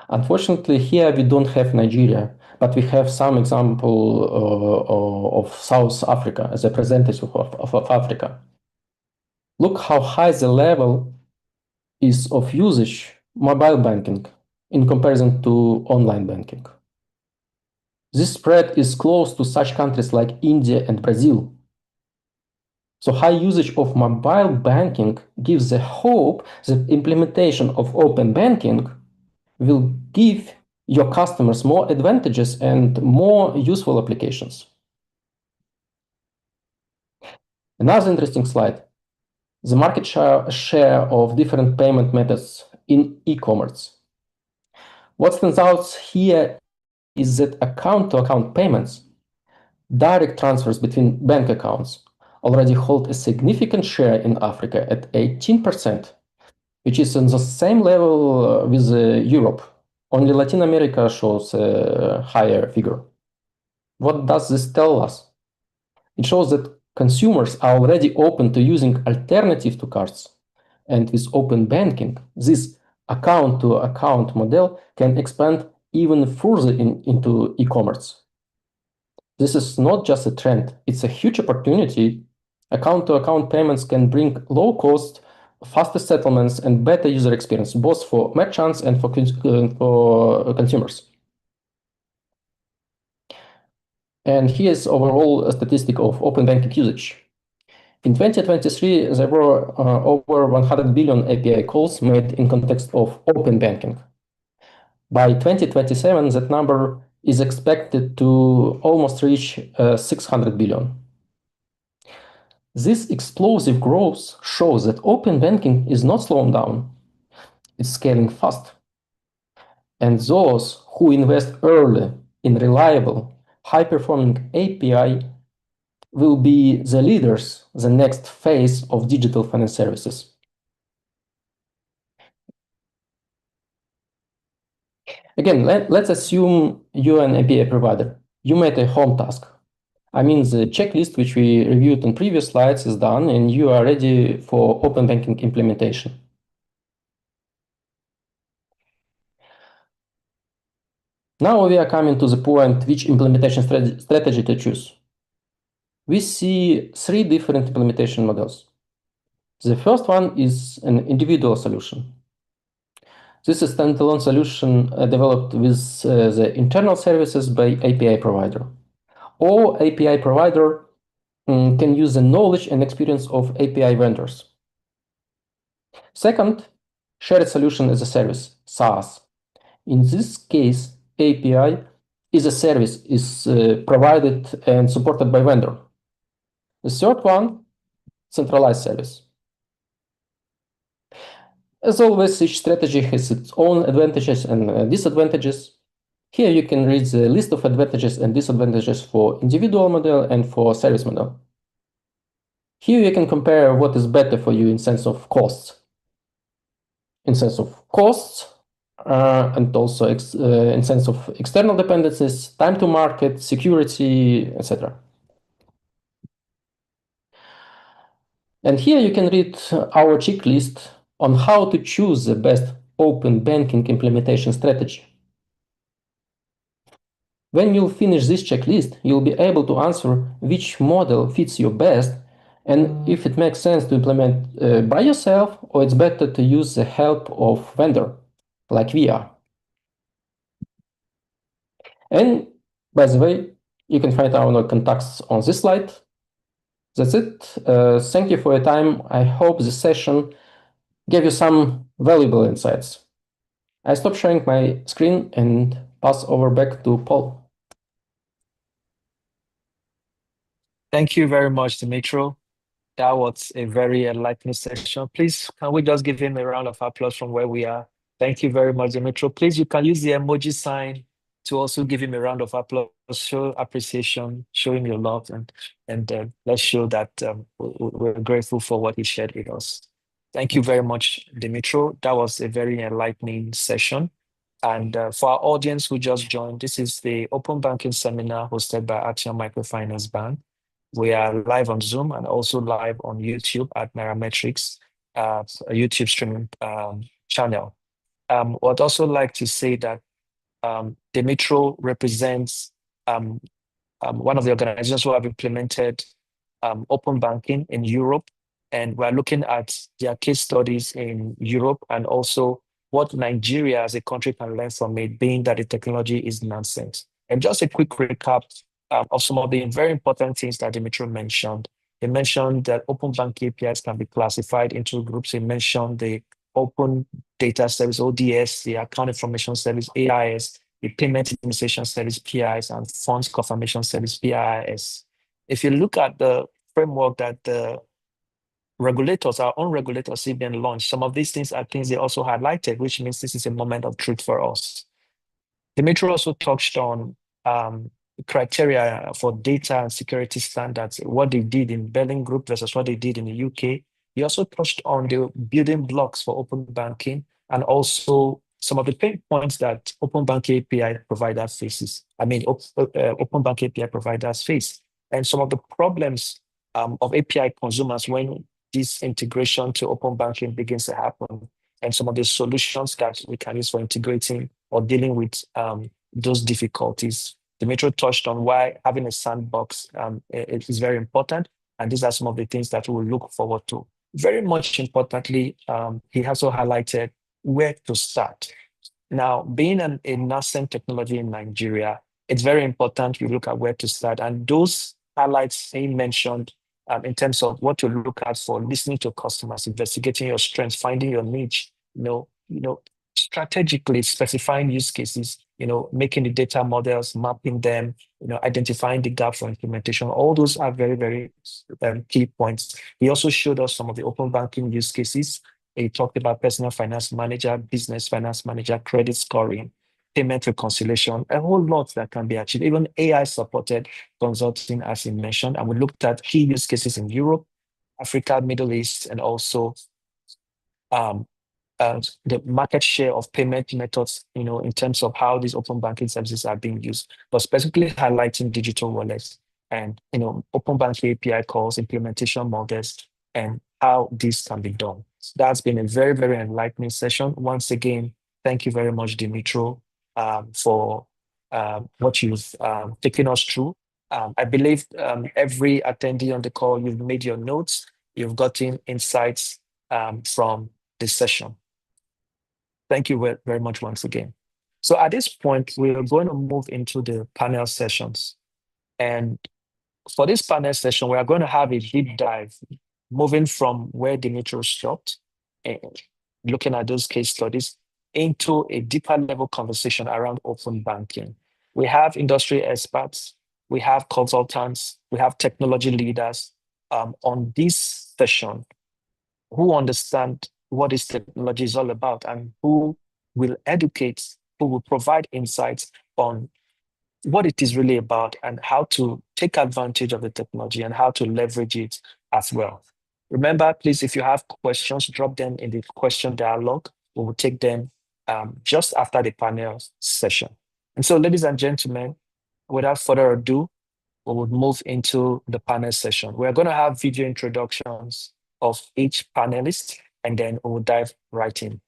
Unfortunately, here we don't have Nigeria, but we have some example of South Africa as a representative of Africa. Look how high the level is of usage mobile banking in comparison to online banking. This spread is close to such countries like India and Brazil. So high usage of mobile banking gives the hope that implementation of open banking will give your customers more advantages and more useful applications. Another interesting slide. The market share of different payment methods in e-commerce. What stands out here is that account-to-account payments, direct transfers between bank accounts, already hold a significant share in Africa at 18%, which is on the same level with Europe. Only Latin America shows a higher figure. What does this tell us? It shows that consumers are already open to using alternatives to cards. And with open banking, this account-to-account model can expand even further into e-commerce. This is not just a trend, it's a huge opportunity. Account-to-account payments can bring low-cost, faster settlements, and better user experience, both for merchants and for consumers. And here's overall a statistic of open banking usage. In 2023, there were over 100 billion API calls made in context of open banking. By 2027, that number is expected to almost reach 600 billion. This explosive growth shows that open banking is not slowing down, it's scaling fast. And those who invest early in reliable, high-performing API will be the leaders, the next phase of digital finance services. Again, let's assume you're an API provider. You made a home task. I mean, the checklist which we reviewed in previous slides is done and you are ready for open banking implementation. Now we are coming to the point which implementation strategy to choose. We see three different implementation models. The first one is an individual solution. This is a standalone solution developed with the internal services by API provider. Or API provider can use the knowledge and experience of API vendors. Second, shared solution as a service, SaaS. In this case, API is a service, is provided and supported by vendor. The third one, centralized service. As always, each strategy has its own advantages and disadvantages. Here you can read the list of advantages and disadvantages for individual model and for service model. Here you can compare what is better for you in sense of costs. In sense of costs, and also in sense of external dependencies, time to market, security, etc. And here you can read our checklist on how to choose the best open banking implementation strategy. When you finish this checklist, you'll be able to answer which model fits you best and if it makes sense to implement by yourself or it's better to use the help of vendor like we are. And by the way, you can find our contacts on this slide. That's it. Thank you for your time. I hope this session gave you some valuable insights. I stop sharing my screen and pass over back to Paul. Thank you very much, Dimitro. That was a very enlightening session. Please, can we just give him a round of applause from where we are? Thank you very much, Dimitro. Please, you can use the emoji sign to also give him a round of applause, show appreciation, show him your love, and let's show that we're grateful for what he shared with us. Thank you very much, Dimitro. That was a very enlightening session. And for our audience who just joined, this is the Open Banking Seminar hosted by Axiom Microfinance Bank. We are live on Zoom and also live on YouTube at Nairametrics, a YouTube streaming channel. I'd also like to say that Dimitro represents one of the organizations who have implemented open banking in Europe, and we're looking at their case studies in Europe and also what Nigeria as a country can learn from it, being that the technology is nascent. And just a quick recap of some of the very important things that Dimitro mentioned. He mentioned that open bank APIs can be classified into groups. He mentioned the Open Data Service, ODS, the Account Information Service, AIS, the Payment Administration Service, PIS, and Funds Confirmation Service, PIS. If you look at the framework that the regulators, our own regulators, have been launched, some of these things are things they also highlighted, which means this is a moment of truth for us. Dimitro also touched on criteria for data and security standards, what they did in Berlin Group versus what they did in the UK. He also touched on the building blocks for open banking and also some of the pain points that open bank API providers faces. Open bank API providers face, and some of the problems of API consumers when this integration to open banking begins to happen, and some of the solutions that we can use for integrating or dealing with those difficulties. Dimitro touched on why having a sandbox is very important, and these are some of the things that we will look forward to. Very much importantly, he also highlighted where to start. Now, being a nascent technology in Nigeria, it's very important you look at where to start, and those highlights he mentioned in terms of what to look at for listening to customers, investigating your strengths, finding your niche, strategically specifying use cases, making the data models, mapping them, identifying the gap for implementation. All those are very, very key points. He also showed us some of the open banking use cases. He talked about personal finance manager, business finance manager, credit scoring, payment reconciliation, a whole lot that can be achieved, even AI-supported consulting, as he mentioned. And we looked at key use cases in Europe, Africa, Middle East, and also the market share of payment methods, in terms of how these open banking services are being used, but specifically highlighting digital wallets and, open banking API calls, implementation models, and how this can be done. So that's been a very, very enlightening session. Once again, thank you very much, Dimitro, for what you've taken us through. I believe every attendee on the call, you've made your notes, you've gotten insights from this session. Thank you very much once again. So at this point, we are going to move into the panel sessions. And for this panel session, we are going to have a deep dive, moving from where Dimitro stopped, and looking at those case studies, into a deeper level conversation around open banking. We have industry experts, we have consultants, we have technology leaders on this session who understand what this technology is all about and who will educate, who will provide insights on what it is really about and how to take advantage of the technology and how to leverage it as well. Remember, please, if you have questions, drop them in the question dialogue. We will take them just after the panel session. And so, ladies and gentlemen, without further ado, we will move into the panel session. We're going to have video introductions of each panelist, and then we'll dive right in.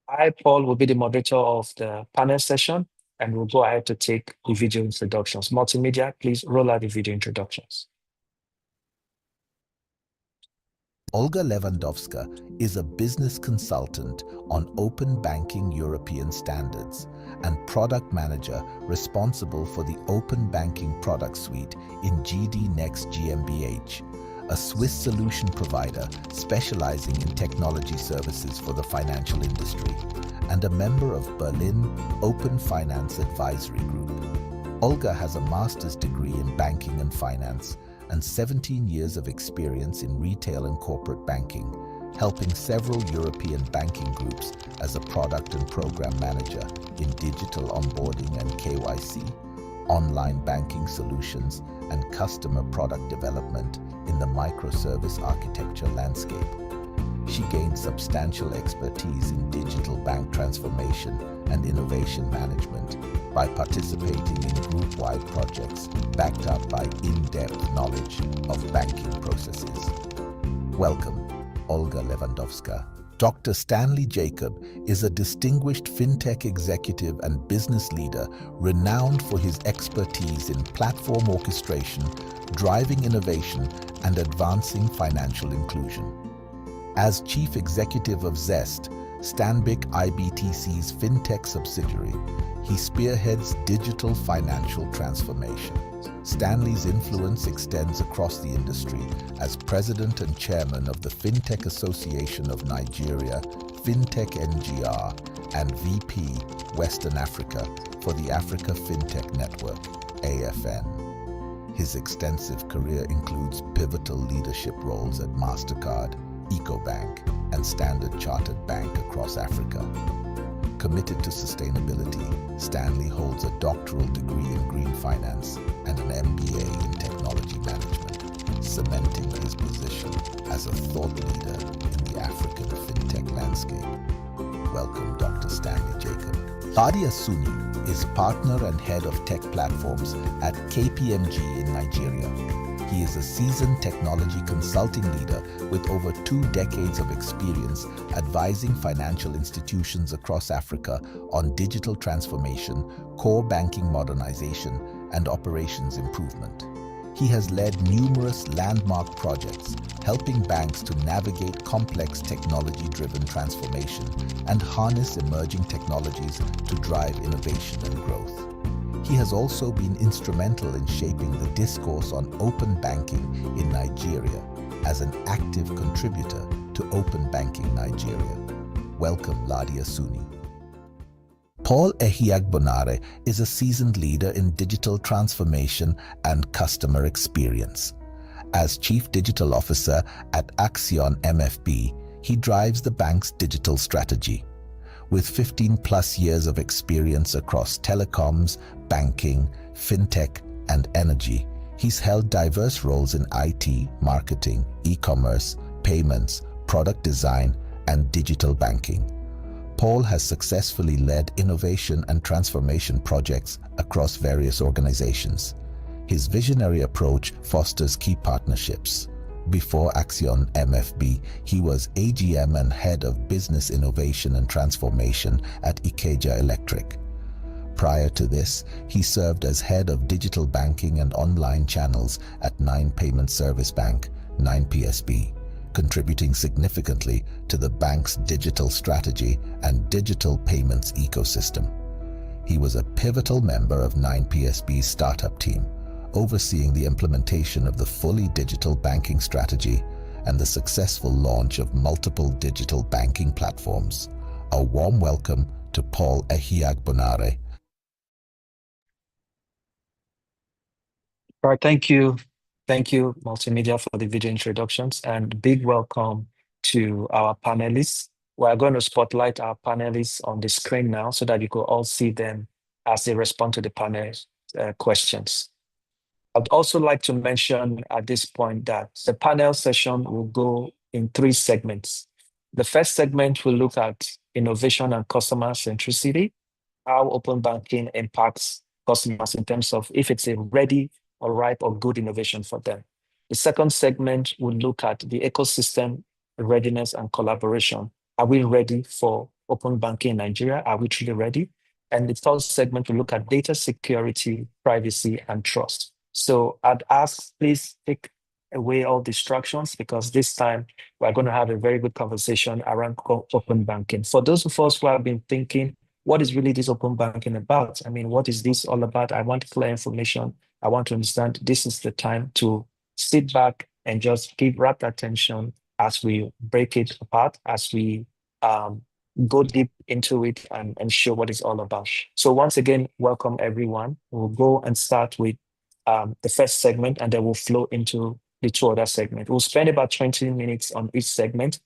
I, Paul, will be the moderator of the panel session, and we'll go ahead to take the video introductions. Multimedia, please roll out the video introductions. Olga Lewandowska is a business consultant on open banking European standards and product manager responsible for the open banking product suite in GD Next GmbH, a Swiss solution provider specializing in technology services for the financial industry, and a member of Berlin Open Finance Advisory Group. Olga has a master's degree in banking and finance and 17 years of experience in retail and corporate banking, helping several European banking groups as a product and program manager in digital onboarding and KYC, online banking solutions, and customer product development in the microservice architecture landscape. She gained substantial expertise in digital bank transformation and innovation management by participating in group-wide projects backed up by in-depth knowledge of banking processes. Welcome, Olga Lewandowska. Dr. Stanley Jacob is a distinguished fintech executive and business leader renowned for his expertise in platform orchestration, driving innovation, and advancing financial inclusion. As Chief Executive of Zest, Stanbic IBTC's fintech subsidiary, he spearheads digital financial transformation. Stanley's influence extends across the industry as President and Chairman of the Fintech Association of Nigeria, Fintech NGR, and VP Western Africa for the Africa Fintech Network, AFN. His extensive career includes pivotal leadership roles at MasterCard, EcoBank, and Standard Chartered Bank across Africa. Committed to sustainability, Stanley holds a doctoral degree in green finance and an MBA in technology management, cementing his position as a thought leader in the African fintech landscape. Welcome, Dr. Stanley Jacob. Ladia Suni is partner and head of tech platforms at KPMG in Nigeria. He is a seasoned technology consulting leader with over 2 decades of experience advising financial institutions across Africa on digital transformation, core banking modernization, and operations improvement. He has led numerous landmark projects, helping banks to navigate complex technology-driven transformation and harness emerging technologies to drive innovation and growth. He has also been instrumental in shaping the discourse on open banking in Nigeria as an active contributor to Open Banking Nigeria. Welcome, Ladia Suni. Paul Ehiagbonare is a seasoned leader in digital transformation and customer experience. As Chief Digital Officer at Axion MFB, he drives the bank's digital strategy. With 15+ years of experience across telecoms, banking, fintech, and energy, he's held diverse roles in IT, marketing, e-commerce, payments, product design, and digital banking. Paul has successfully led innovation and transformation projects across various organizations. His visionary approach fosters key partnerships. Before Axion MFB, he was AGM and Head of Business Innovation and Transformation at Ikeja Electric. Prior to this, he served as Head of Digital Banking and Online Channels at Nine Payment Service Bank, 9PSB, contributing significantly to the bank's digital strategy and digital payments ecosystem. He was a pivotal member of 9PSB's startup team, overseeing the implementation of the fully digital banking strategy and the successful launch of multiple digital banking platforms. A warm welcome to Paul Ehiagbonare. All right, thank you. Thank you, Multimedia, for the video introductions, and big welcome to our panelists. We are going to spotlight our panelists on the screen now so that you can all see them as they respond to the panel questions. I'd also like to mention at this point that the panel session will go in 3 segments. The first segment will look at innovation and customer centricity, how open banking impacts customers in terms of if it's a ready or ripe or good innovation for them. The second segment will look at the ecosystem readiness, and collaboration. Are we ready for open banking in Nigeria? Are we truly ready? And the third segment, we look at data security, privacy, and trust. So I'd ask, please take away all distractions, because this time we're going to have a very good conversation around open banking. For those of us who have been thinking, what is really this open banking about? I mean, what is this all about? I want clear information. I want to understand. This is the time to sit back and just give rapt attention as we break it apart, as we go deep into it and show what it's all about. So once again, welcome everyone. We'll go and start with the first segment, and then we'll flow into the two other segments. We'll spend about 20 minutes on each segment,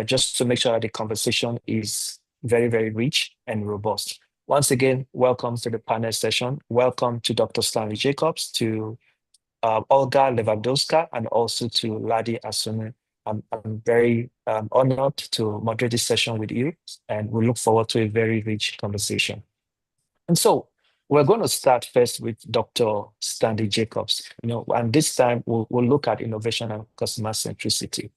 just to make sure that the conversation is very, very rich and robust. Once again, welcome to the panel session. Welcome to Dr. Stanley Jacobs, to Olga Lewandowska, and also to Ladi Asunu. I'm very honored to moderate this session with you, and we look forward to a very rich conversation. And so we're going to start first with Dr. Stanley Jacobs, and this time we'll look at innovation and customer centricity.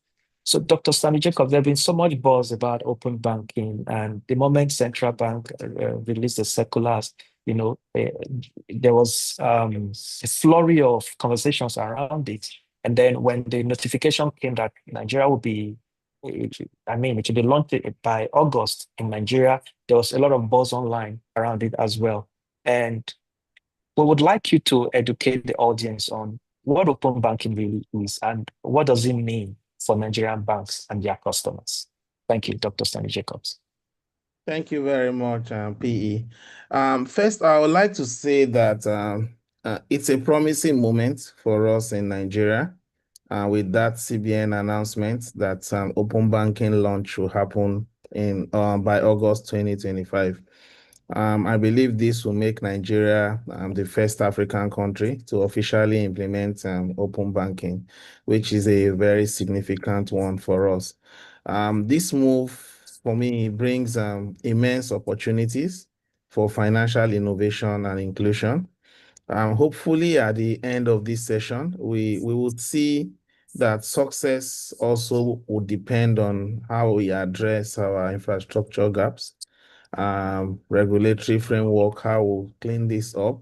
So Dr. Stanley Jacobs, there's been so much buzz about open banking, and the moment Central Bank released the circulars, there was a flurry of conversations around it. And then when the notification came that Nigeria will be, it will be launched by August in Nigeria, there was a lot of buzz online around it as well. And we would like you to educate the audience on what open banking really is and what does it mean for Nigerian banks and their customers. Thank you, Dr. Stanley Jacobs. Thank you very much, PE. First, I would like to say that it's a promising moment for us in Nigeria with that CBN announcement that open banking launch will happen by August 2025. I believe this will make Nigeria the first African country to officially implement open banking, which is a very significant one for us. This move, for me, brings immense opportunities for financial innovation and inclusion. Hopefully, at the end of this session, we would see that success also would depend on how we address our infrastructure gaps, regulatory framework, how we'll clean this up,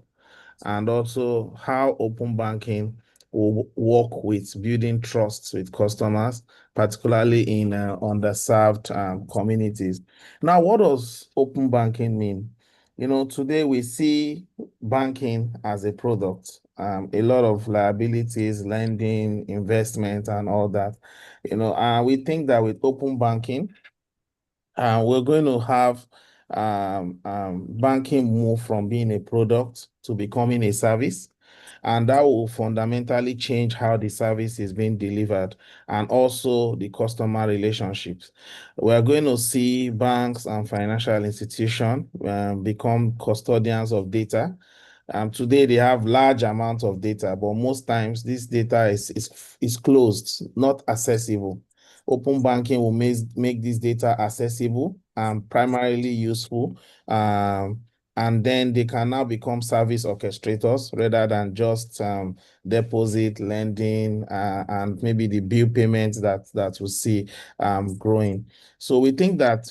and also how open banking will work with building trust with customers, particularly in underserved communities. Now, what does open banking mean? Today we see banking as a product, a lot of liabilities, lending, investment, and all that. We think that with open banking, we're going to have banking move from being a product to becoming a service, and that will fundamentally change how the service is being delivered and also the customer relationships. We're going to see banks and financial institutions become custodians of data. Today they have large amounts of data, but most times this data is closed, not accessible. Open banking will make this data accessible and primarily useful. And then they can now become service orchestrators rather than just deposit, lending, and maybe the bill payments that we see growing. So we think that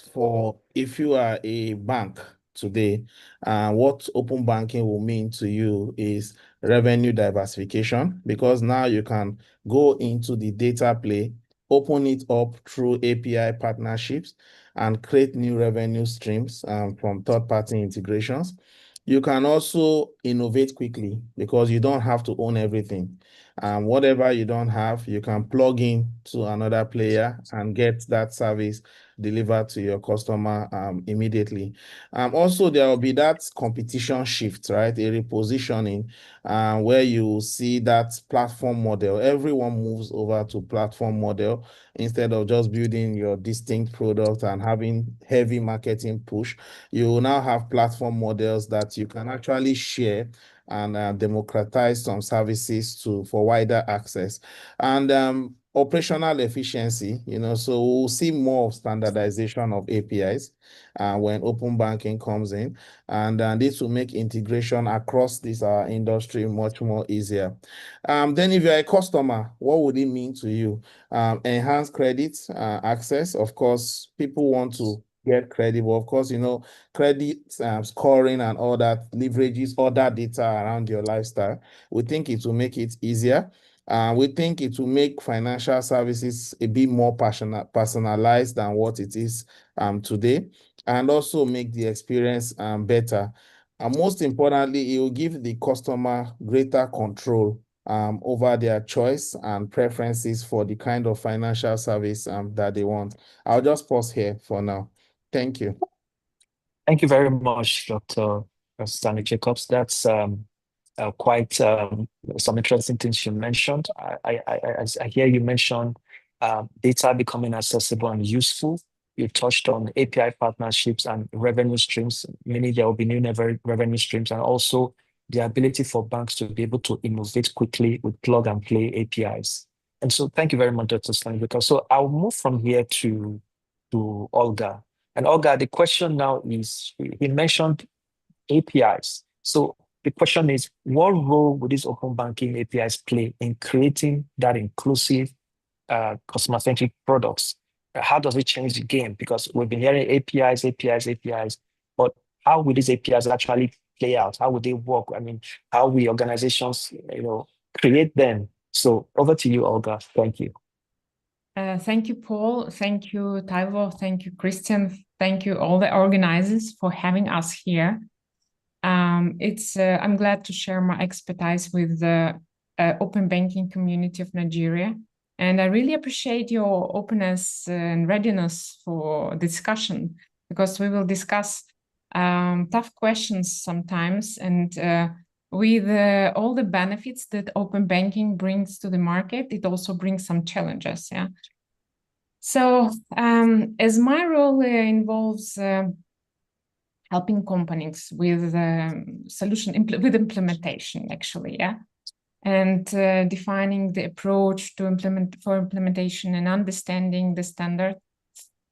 if you are a bank today, what open banking will mean to you is revenue diversification, because now you can go into the data play, open it up through API partnerships, and create new revenue streams from third-party integrations. You can also innovate quickly because you don't have to own everything. Whatever you don't have, you can plug in to another player and get that service delivered to your customer immediately. Also, there will be that competition shift, right? A repositioning where you see that platform model. Everyone moves over to platform model instead of just building your distinct product and having heavy marketing push. You will now have platform models that you can actually share and democratize some services for wider access. And operational efficiency, so we'll see more of standardization of APIs when open banking comes in, and this will make integration across this industry much more easier. Then if you're a customer, what would it mean to you? Enhanced credit access. Of course, people want to get credit, but of course, credit scoring and all that leverages other data around your lifestyle. We think it will make it easier. We think it will make financial services a bit more personalized than what it is today, and also make the experience better. And most importantly, it will give the customer greater control over their choice and preferences for the kind of financial service that they want. I'll just pause here for now. Thank you. Thank you very much, Dr. Stanley Jacobs. That's quite some interesting things you mentioned. I hear you mention data becoming accessible and useful. You touched on API partnerships and revenue streams, meaning there will be new revenue streams, and also the ability for banks to be able to innovate quickly with plug and play APIs. And so thank you very much, Dr. Stanley. So I'll move from here to Olga. And Olga, the question now is, he mentioned APIs. So the question is, what role would these open banking APIs play in creating that inclusive, customer-centric products? How does it change the game? Because we've been hearing APIs, but how will these APIs actually play out? How would they work? I mean, how will organizations, create them? So over to you, Olga. Thank you. Thank you, Paul. Thank you, Taiwo. Thank you, Christian. Thank you, all the organizers, for having us here. I'm glad to share my expertise with the open banking community of Nigeria. And I really appreciate your openness and readiness for discussion, because we will discuss tough questions sometimes, and with all the benefits that open banking brings to the market, it also brings some challenges. Yeah. So as my role involves helping companies with with implementation, actually, yeah, and defining the approach to implementation and understanding the standard,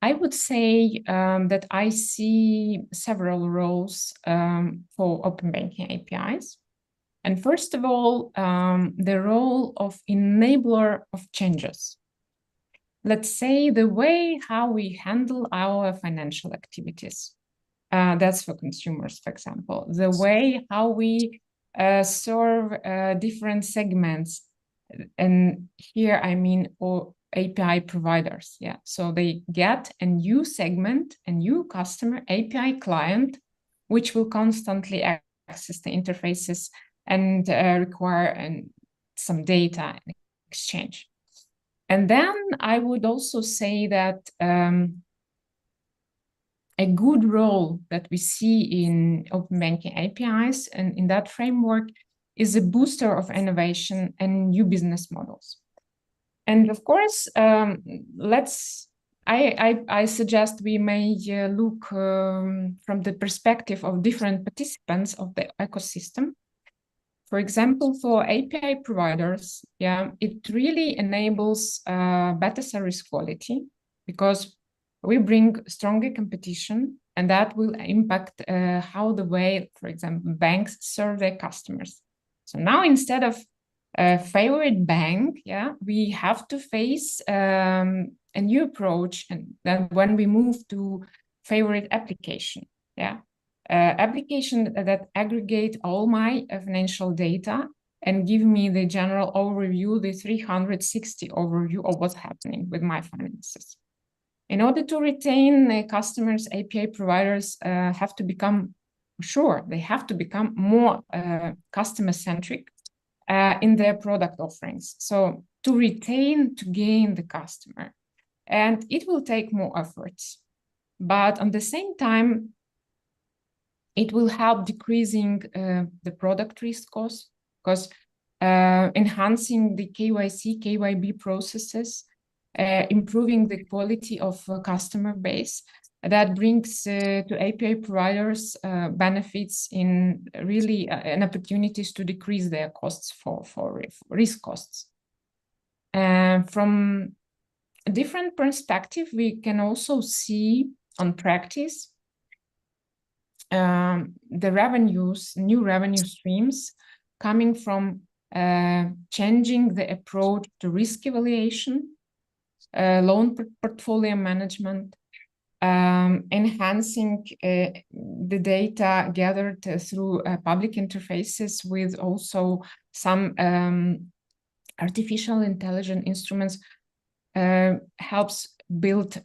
I would say that I see several roles for open banking APIs. And first of all, the role of enabler of changes. Let's say the way how we handle our financial activities. That's for consumers, for example. The way how we serve different segments. And here I mean API providers. Yeah, so they get a new segment, a new customer, API client, which will constantly access the interfaces and require some data exchange. And then I would also say that a good role that we see in open banking APIs and in that framework is a booster of innovation and new business models. And of course, I suggest we may look from the perspective of different participants of the ecosystem. For example, for API providers, yeah, it really enables better service quality, because we bring stronger competition, and that will impact how the way, for example, banks serve their customers. So now instead of a favorite bank, yeah, we have to face a new approach, and then when we move to favorite application, yeah, application that aggregate all my financial data and give me the general overview, the 360 overview of what's happening with my finances. In order to retain customers, API providers have to become more customer-centric in their product offerings. So to gain the customer, and it will take more efforts. But at the same time, it will help decreasing the product risk cost, because enhancing the KYC, KYB processes, improving the quality of customer base, that brings to API providers benefits in really and opportunities to decrease their costs for risk costs. From a different perspective, we can also see on practice the revenues, new revenue streams coming from changing the approach to risk evaluation, loan portfolio management, enhancing the data gathered through public interfaces with also some artificial intelligence instruments, helps build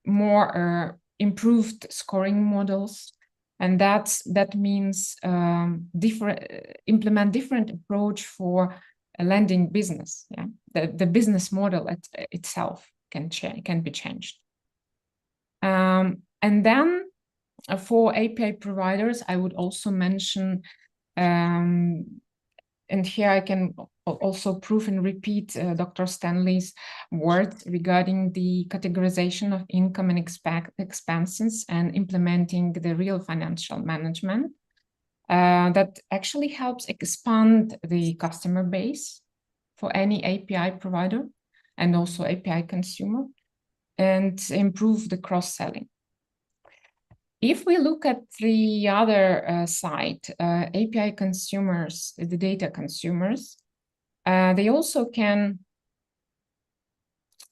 more improved scoring models, and that means implement different approach for a lending business. Yeah, the business model itself can be changed. And then for API providers, I would also mention, and here I can also prove and repeat Dr. Stanley's words regarding the categorization of income and expenses and implementing the real financial management that actually helps expand the customer base for any API provider and also API consumer, and improve the cross-selling. If we look at the other side, API consumers, the data consumers, they also can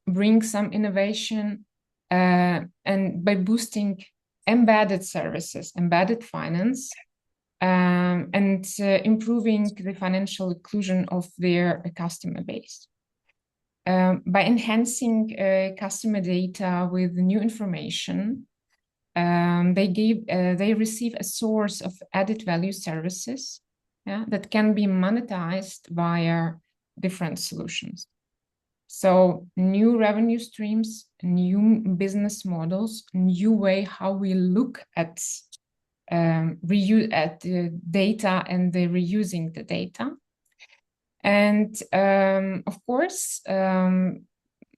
bring some innovation and by boosting embedded services, embedded finance, and improving the financial inclusion of their customer base. By enhancing customer data with new information, they receive a source of added value services, yeah, that can be monetized via different solutions. So new revenue streams, new business models, new way how we look at the data and the reusing the data. And of course,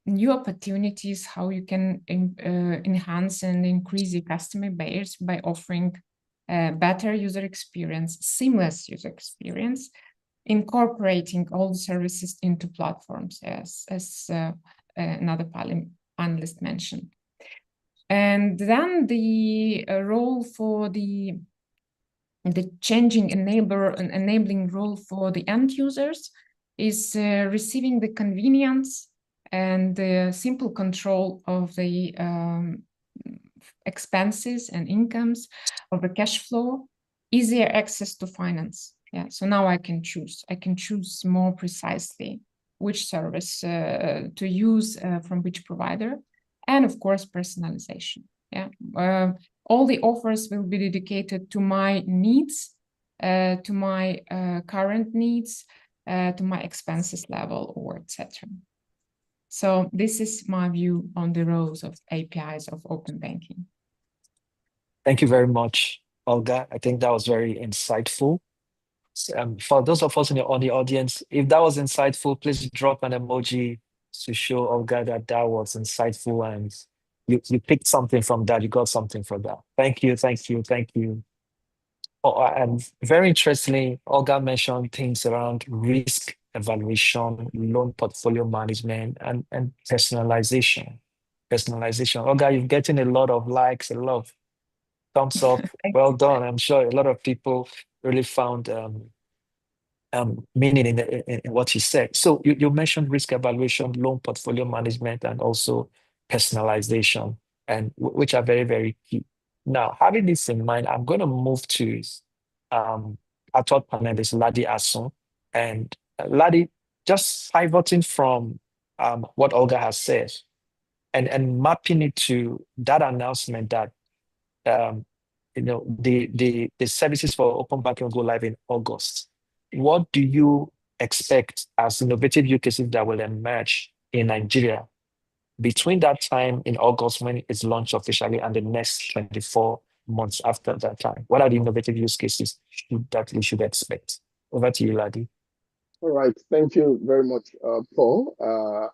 new opportunities, how you can enhance and increase your customer base by offering better user experience, seamless user experience, incorporating all the services into platforms, as another panelist mentioned. And then the role for the changing enabling role for the end users is receiving the convenience and the simple control of the expenses and incomes of the cash flow, easier access to finance. Yeah, so now I can choose more precisely which service to use from which provider, and of course personalization. Yeah, all the offers will be dedicated to my needs, to my current needs, to my expenses level, or etc. So this is my view on the roles of APIs of open banking. Thank you very much, Olga. I think that was very insightful. For those of us on the audience, if that was insightful, please drop an emoji to show Olga that that was insightful and you picked something from that, you got something from that. Thank you, thank you, thank you. Oh, and very interestingly, Olga mentioned things around risk evaluation, loan portfolio management, and personalization. Olga, you're getting a lot of likes, a lot of thumbs up. Well done. I'm sure a lot of people really found meaning in what you said. So you mentioned risk evaluation, loan portfolio management, and also personalization, and which are very, very key. Now, having this in mind, I'm going to move to our third panelist, Ladi Asun. And Ladi, just pivoting from what Olga has said and mapping it to that announcement that the services for open banking will go live in August. What do you expect as innovative use cases that will emerge in Nigeria between that time in August when it's launched officially and the next 24 months after that time? What are the innovative use cases that we should expect? Over to you, Ladi. All right, thank you very much, Paul.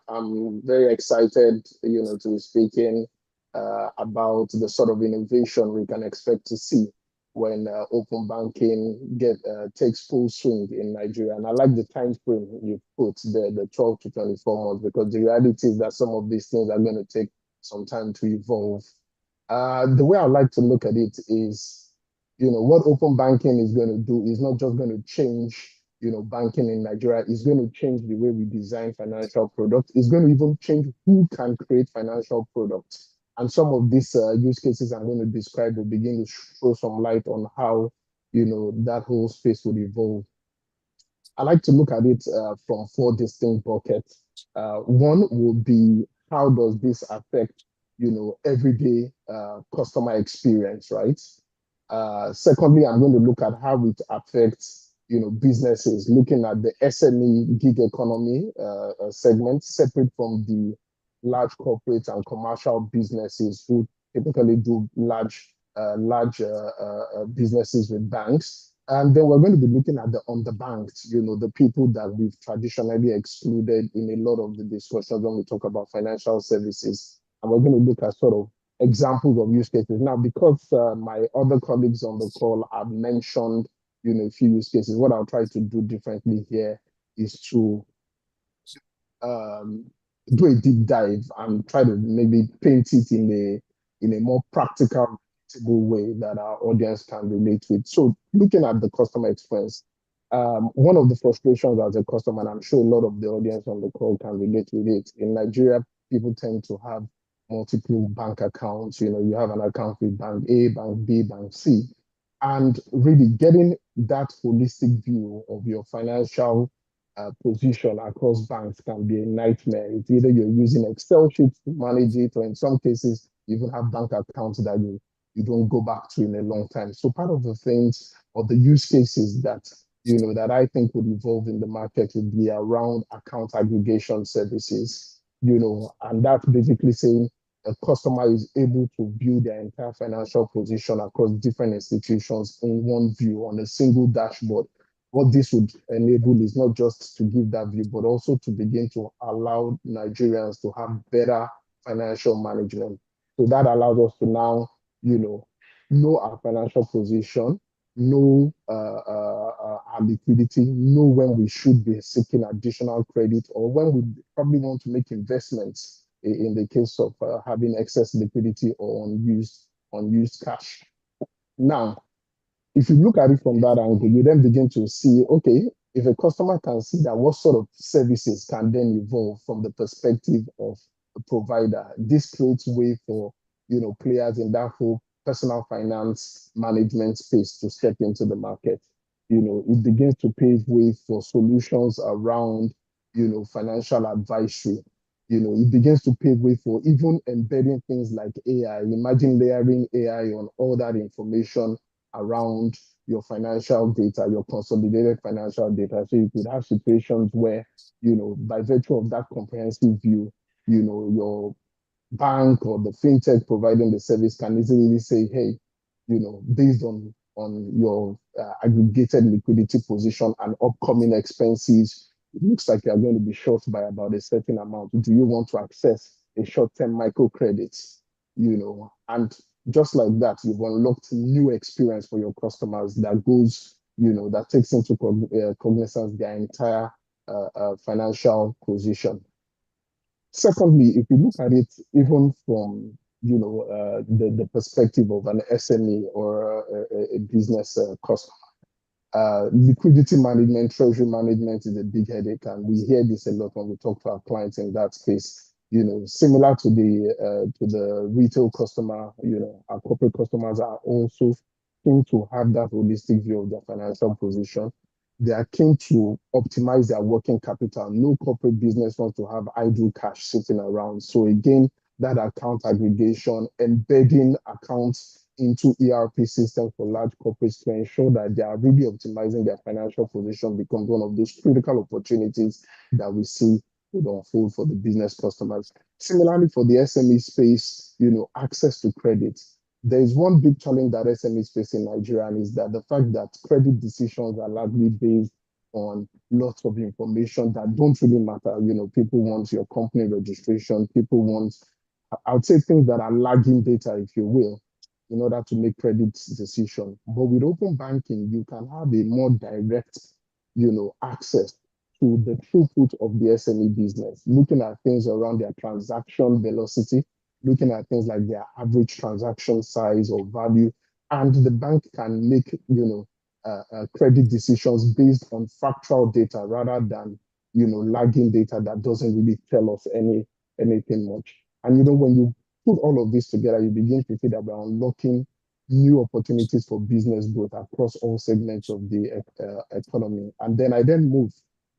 I'm very excited, to be speaking about the sort of innovation we can expect to see when open banking takes full swing in Nigeria. And I like the time frame you put there, the 12 to 24 months, because the reality is that some of these things are going to take some time to evolve. The way I like to look at it is, what open banking is going to do is not just going to change, banking in Nigeria. It's going to change the way we design financial products. It's going to even change who can create financial products. And some of these use cases I'm going to describe will begin to throw some light on how, that whole space will evolve. I like to look at it from 4 distinct buckets. One will be, how does this affect, everyday customer experience, right? Secondly, I'm going to look at how it affects, businesses, looking at the SME gig economy segment, separate from the large corporates and commercial businesses who typically do large businesses with banks. And then we're going to be looking at the underbanked, the people that we've traditionally excluded in a lot of the discussions when we talk about financial services. And we're going to look at sort of examples of use cases. Now, because my other colleagues on the call have mentioned, a few use cases, what I'll try to do differently here is to do a deep dive and try to maybe paint it in a more practical way that our audience can relate with. So looking at the customer experience, one of the frustrations as a customer, and I'm sure a lot of the audience on the call can relate with it, in Nigeria, people tend to have multiple bank accounts. You have an account with bank A, bank B, bank C. And really getting that holistic view of your financial position across banks can be a nightmare. It's either you're using Excel sheets to manage it, or in some cases, you even have bank accounts that you don't go back to in a long time. So part of the things or the use cases that, that I think would evolve in the market would be around account aggregation services, and that's basically saying a customer is able to view their entire financial position across different institutions in one view on a single dashboard. What this would enable is not just to give that view, but also to begin to allow Nigerians to have better financial management. So that allows us to now, know our financial position, know our liquidity, know when we should be seeking additional credit, or when we probably want to make investments in the case of having excess liquidity or unused cash. Now, if you look at it from that angle, you then begin to see, okay, if a customer can see that, what sort of services can then evolve from the perspective of a provider? This creates way for, players in that whole personal finance management space to step into the market. It begins to pave way for solutions around, financial advisory. It begins to pave way for even embedding things like AI. Imagine layering AI on all that information around your financial data, your consolidated financial data. So you could have situations where, by virtue of that comprehensive view, your bank or the fintech providing the service can easily say, hey, based on your aggregated liquidity position and upcoming expenses, it looks like you're going to be short by about a certain amount. Do you want to access a short-term microcredits? And just like that, you've unlocked new experience for your customers that goes, that takes into cognizance their entire financial position. Secondly, if you look at it even from, the perspective of an SME or a business customer, liquidity management, treasury management is a big headache, and we hear this a lot when we talk to our clients in that space. Similar to the retail customer, our corporate customers are also keen to have that holistic view of their financial position. They are keen to optimize their working capital. No corporate business wants to have idle cash sitting around. So again, that account aggregation, embedding accounts into ERP systems for large corporates to ensure that they are really optimizing their financial position becomes one of those critical opportunities that we see would unfold for the business customers. Similarly, for the SME space, access to credit. There is one big challenge that SMEs face in Nigeria, and is that the fact that credit decisions are largely based on lots of information that don't really matter. People want your company registration, people want, I would say, things that are lagging data, if you will. in order to make credit decision. But with open banking, you can have a more direct, access to the throughput of the SME business, looking at things around their transaction velocity, looking at things like their average transaction size or value, and the bank can make, credit decisions based on factual data rather than, lagging data that doesn't really tell us anything much. And, when you put all of this together, you begin to see that we're unlocking new opportunities for business growth across all segments of the economy. And then I move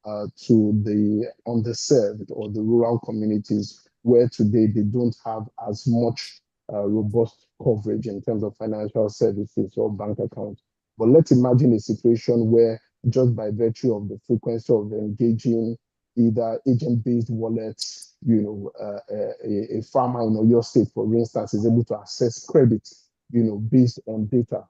to the underserved or the rural communities where today they don't have as much robust coverage in terms of financial services or bank accounts. But let's imagine a situation where just by virtue of the frequency of engaging either agent-based wallets, a farmer in your state, for instance, is able to access credit, based on data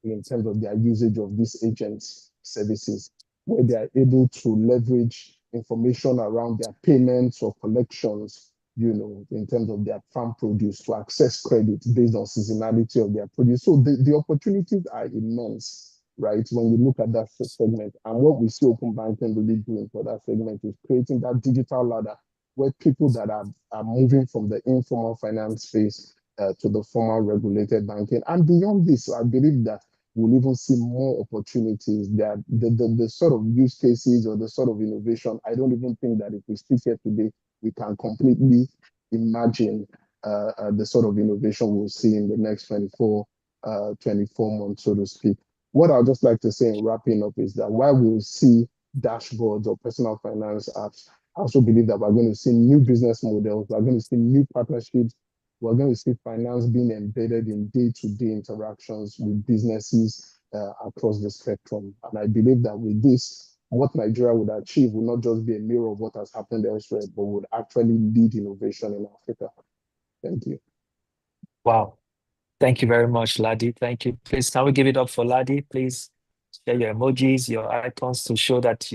in terms of their usage of these agents' services, where they are able to leverage information around their payments or collections, in terms of their farm produce to access credit based on seasonality of their produce. So the opportunities are immense, right? When you look at that segment, and what we see open banking really doing for that segment is creating that digital ladder where people that are moving from the informal finance space to the formal regulated banking. And beyond this, I believe that we'll even see more opportunities, that the sort of use cases or the sort of innovation, I don't even think that if we speak here today, we can completely imagine the sort of innovation we'll see in the next 24 months, so to speak. What I'd just like to say in wrapping up is that while we'll see dashboards or personal finance apps, I also believe that we're going to see new business models, we're going to see new partnerships, we're going to see finance being embedded in day-to-day interactions with businesses across the spectrum. And I believe that with this, what Nigeria would achieve will not just be a mirror of what has happened elsewhere, but would actually lead innovation in Africa. Thank you. Wow. Thank you very much, Ladi. Thank you. Please, can we give it up for Ladi? Please share your emojis, your icons to show that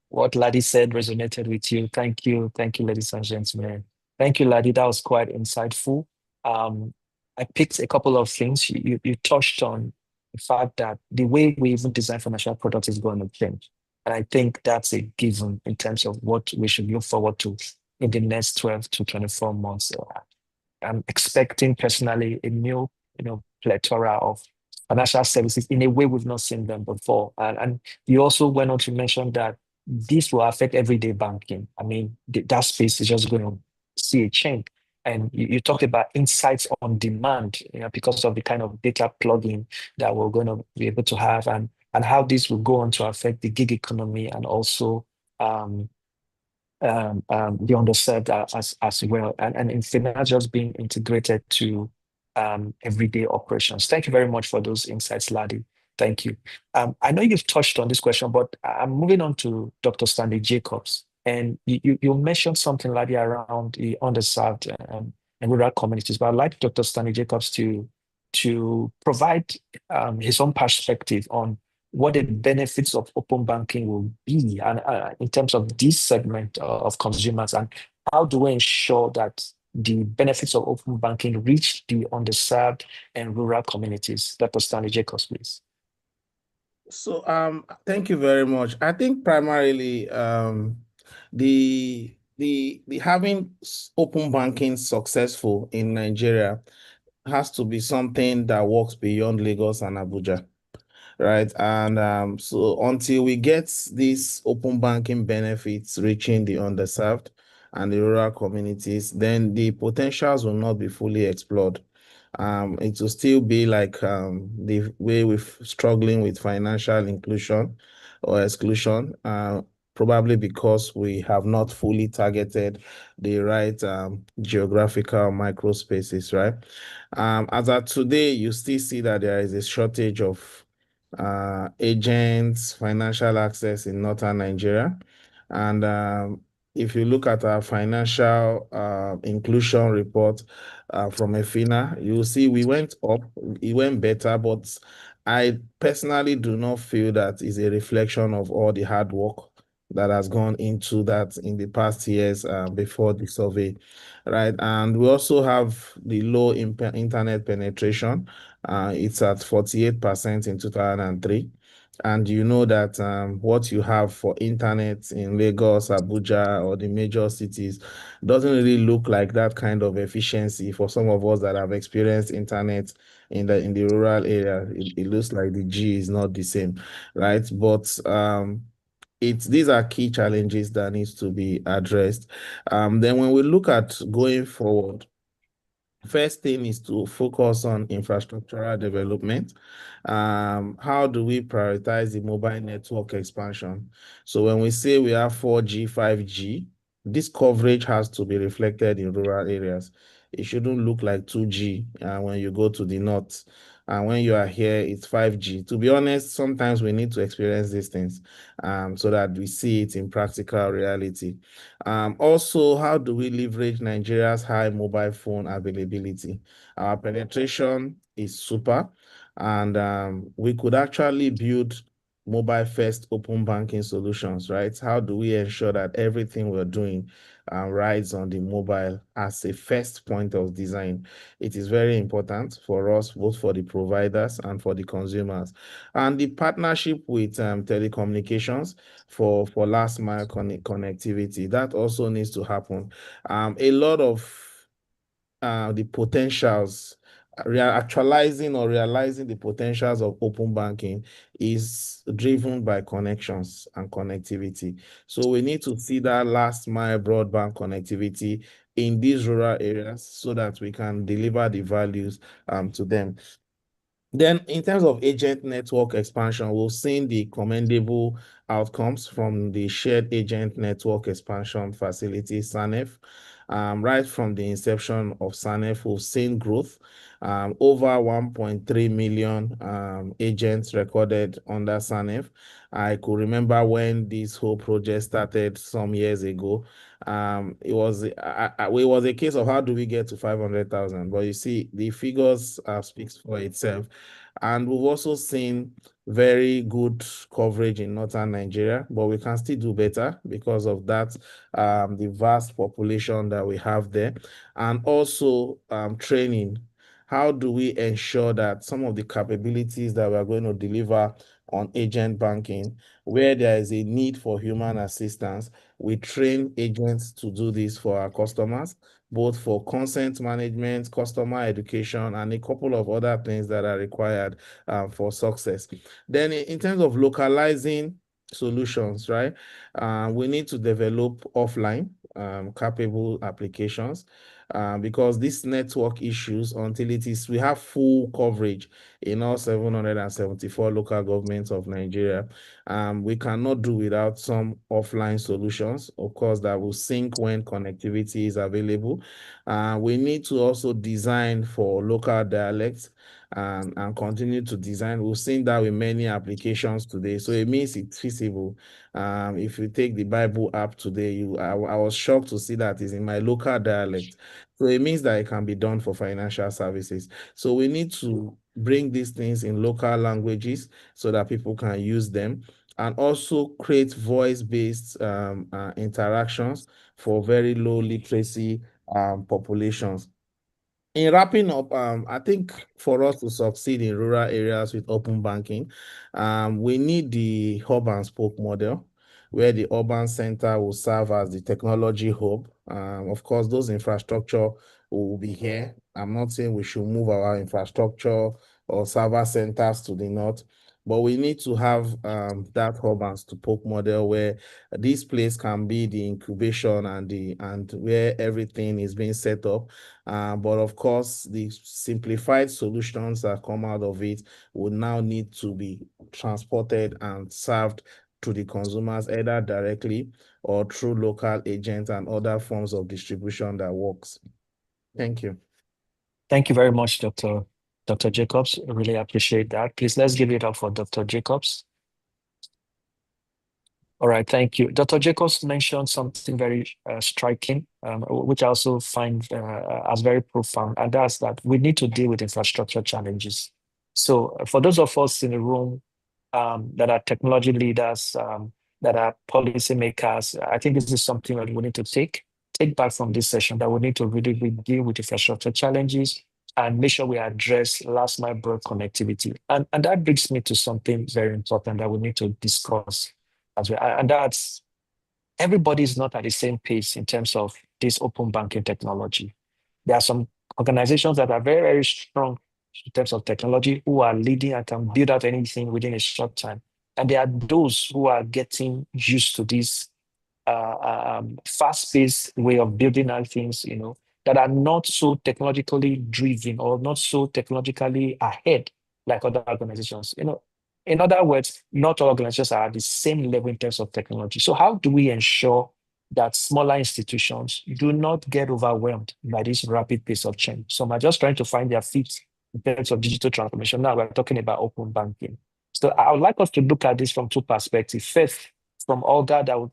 what Ladi said resonated with you. Thank you. Thank you, ladies and gentlemen. Thank you, Ladi. That was quite insightful. I picked a couple of things. You touched on the fact that the way we even design financial products is going to change. And I think that's a given in terms of what we should look forward to in the next 12 to 24 months. I'm expecting personally a new, plethora of financial services in a way we've not seen them before. And you also went on to mention that this will affect everyday banking. I mean, that space is just going to see a change. And you talked about insights on demand, because of the kind of data plugging that we're going to be able to have, and how this will go on to affect the gig economy and also the underserved as well, and in finance just being integrated to everyday operations. Thank you very much for those insights, Ladi. Thank you. I know you've touched on this question, but I'm moving on to Dr. Stanley Jacobs. And you mentioned something, Ladi, around the underserved and rural communities, but I'd like Dr. Stanley Jacobs to provide his own perspective on what the benefits of open banking will be and in terms of this segment of consumers, and how do we ensure that the benefits of open banking reach the underserved and rural communities? Dr. Stanley Jacobs, please. So thank you very much. I think primarily the having open banking successful in Nigeria has to be something that works beyond Lagos and Abuja, right? And so until we get these open banking benefits reaching the underserved and the rural communities, then the potentials will not be fully explored. It will still be like the way we're struggling with financial inclusion or exclusion, probably because we have not fully targeted the right geographical micro spaces, right? As of today, you still see that there is a shortage of agents, financial access in northern Nigeria. And if you look at our financial inclusion report from EFINA, you'll see we went up, it went better, but I personally do not feel that is a reflection of all the hard work that has gone into that in the past years before the survey, right? And we also have the low internet penetration It's at 48% in 2003. And you know that what you have for internet in Lagos, Abuja, or the major cities doesn't really look like that kind of efficiency for some of us that have experienced internet in the rural area. It looks like the G is not the same, right? But these are key challenges that needs to be addressed. Then when we look at going forward, first thing is to focus on infrastructural development. How do we prioritize the mobile network expansion? So when we say we have 4G, 5G, this coverage has to be reflected in rural areas. It shouldn't look like 2G when you go to the north. And when you are here, it's 5G. To be honest, sometimes we need to experience these things so that we see it in practical reality. Also, how do we leverage Nigeria's high mobile phone availability? Our penetration is super, and we could actually build mobile first open banking solutions, right? How do we ensure that everything we're doing rides on the mobile as a first point of design? It is very important for us, both for the providers and for the consumers. And the partnership with telecommunications for last mile connectivity, that also needs to happen. A lot of the potentials, actualizing or realizing the potentials of open banking is driven by connections and connectivity. So we need to see that last mile broadband connectivity in these rural areas so that we can deliver the values to them. Then in terms of agent network expansion, we've seen the commendable outcomes from the shared agent network expansion facility, SANEF. Right from the inception of SANEF, we've seen growth. Over 1.3 million agents recorded under SANEF. I could remember when this whole project started some years ago. It was a case of how do we get to 500,000, but you see the figures speaks for itself. And we've also seen very good coverage in northern Nigeria, but we can still do better because of that, the vast population that we have there. And also training. How do we ensure that some of the capabilities that we're going to deliver on agent banking, where there is a need for human assistance, we train agents to do this for our customers, both for consent management, customer education, and a couple of other things that are required for success. Then in terms of localizing solutions, right? We need to develop offline capable applications because these network issues, until we have full coverage in all 774 local governments of Nigeria, we cannot do without some offline solutions, of course, that will sync when connectivity is available. We need to also design for local dialects and continue to design. We've seen that with many applications today, so it means it's feasible. If you take the Bible app today, I was shocked to see that it's in my local dialect. So it means that it can be done for financial services. So we need to bring these things in local languages so that people can use them, and also create voice-based interactions for very low literacy populations. In wrapping up, I think for us to succeed in rural areas with open banking, we need the hub and spoke model, where the urban center will serve as the technology hub. Of course, those infrastructure will be here. I'm not saying we should move our infrastructure or server centers to the north, but we need to have that hub and spoke model where this place can be the incubation and where everything is being set up. But of course, the simplified solutions that come out of it would now need to be transported and served to the consumers, either directly or through local agents and other forms of distribution that works. Thank you. Thank you very much, Dr. Jacobs. I really appreciate that. Please, let's give it up for Dr. Jacobs. All right, thank you. Dr. Jacobs mentioned something very striking, which I also find as very profound, and that's that we need to deal with infrastructure challenges. So for those of us in the room that are technology leaders, that are policymakers, I think this is something that we need to take back from this session, that we need to really deal with infrastructure challenges and make sure we address last mile broad connectivity. And that brings me to something very important that we need to discuss as well. And that's everybody is not at the same pace in terms of this open banking technology. There are some organizations that are very, very strong in terms of technology who are leading and can build out anything within a short time. And there are those who are getting used to this fast-paced way of building out things, that are not so technologically driven or not so technologically ahead like other organizations. In other words, not all organizations are at the same level in terms of technology. So how do we ensure that smaller institutions do not get overwhelmed by this rapid pace of change? Some are just trying to find their feet in terms of digital transformation. Now we're talking about open banking. So I would like us to look at this from two perspectives. First, from Olga, that would,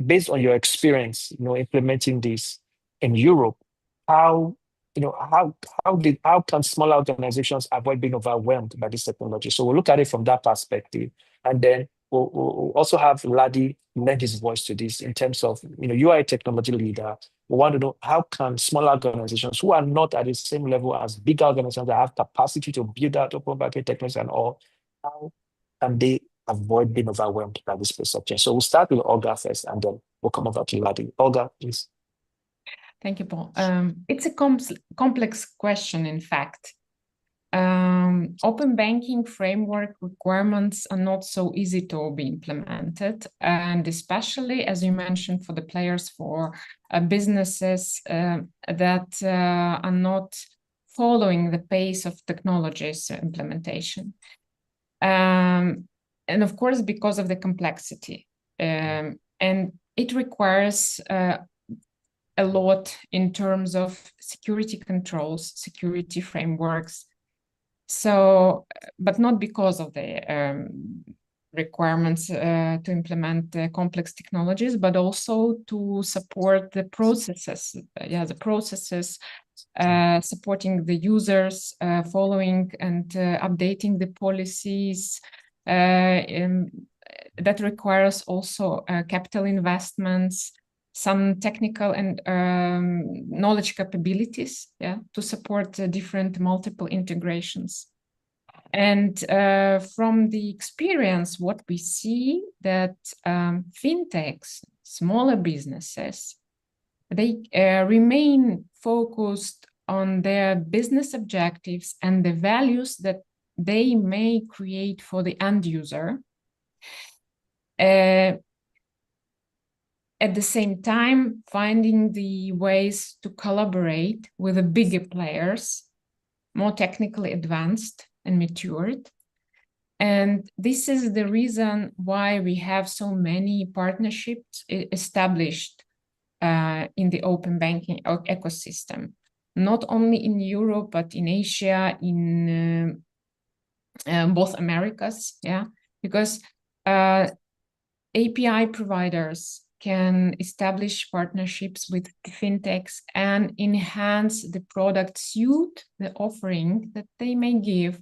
based on your experience, implementing this in Europe, how can smaller organizations avoid being overwhelmed by this technology? So we'll look at it from that perspective, and then we'll also have Ladi lend his voice to this in terms of, you are a technology leader. We want to know, how can smaller organizations who are not at the same level as bigger organizations that have capacity to build out open banking technology and all, how can they avoid being overwhelmed by this pace of change? So we'll start with Olga first, and then we'll come over to Ladi. Olga, please. Thank you, Paul. It's a complex question, in fact. Open banking framework requirements are not so easy to be implemented, and especially, as you mentioned, for the players, for businesses that are not following the pace of technologies implementation. And of course, because of the complexity. And it requires a lot in terms of security controls, security frameworks. So, but not because of the requirements to implement complex technologies, but also to support the processes. Supporting the users, following and updating the policies. That requires also capital investments, some technical and knowledge capabilities, to support different multiple integrations. And from the experience, what we see that fintechs, smaller businesses, they remain focused on their business objectives and the values that they may create for the end user. At the same time, finding the ways to collaborate with the bigger players, more technically advanced and matured. And this is the reason why we have so many partnerships established in the open banking ecosystem, not only in Europe, but in Asia, in both Americas, because API providers can establish partnerships with the fintechs and enhance the product suite, the offering that they may give.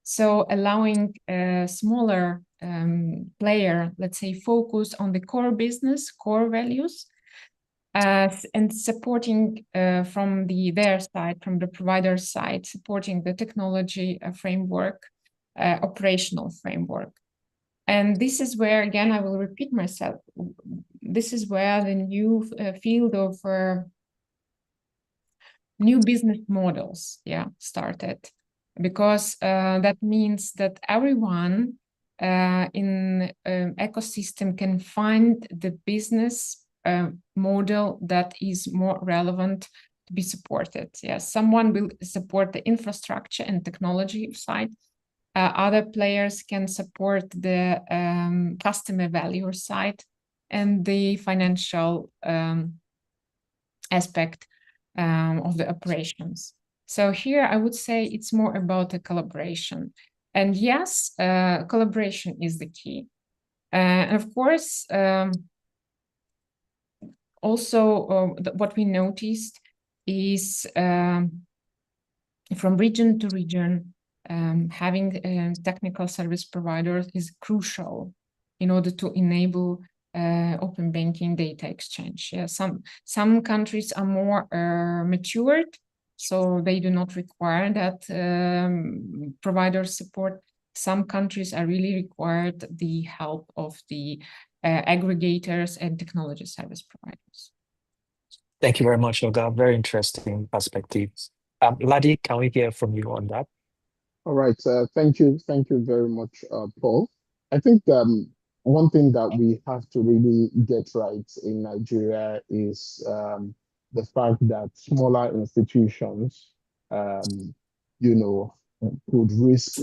So allowing a smaller player, let's say, focus on the core business, core values, and supporting from their side, from the provider side, supporting the technology framework, operational framework. And this is where, again, I will repeat myself, this is where the new field of new business models started. Because that means that everyone in ecosystem can find the business model that is more relevant to be supported. Someone will support the infrastructure and technology side. Other players can support the customer value side and the financial aspect of the operations. So here I would say it's more about a collaboration. And yes, collaboration is the key. And of course, also what we noticed is from region to region, having technical service providers is crucial in order to enable open banking data exchange. Some countries are more matured, so they do not require that provider support. Some countries are really required the help of the aggregators and technology service providers. Thank you very much, Olga. Very interesting perspectives. Ladi, can we hear from you on that? All right. Thank you very much, Paul. I think one thing that we have to really get right in Nigeria is the fact that smaller institutions, could risk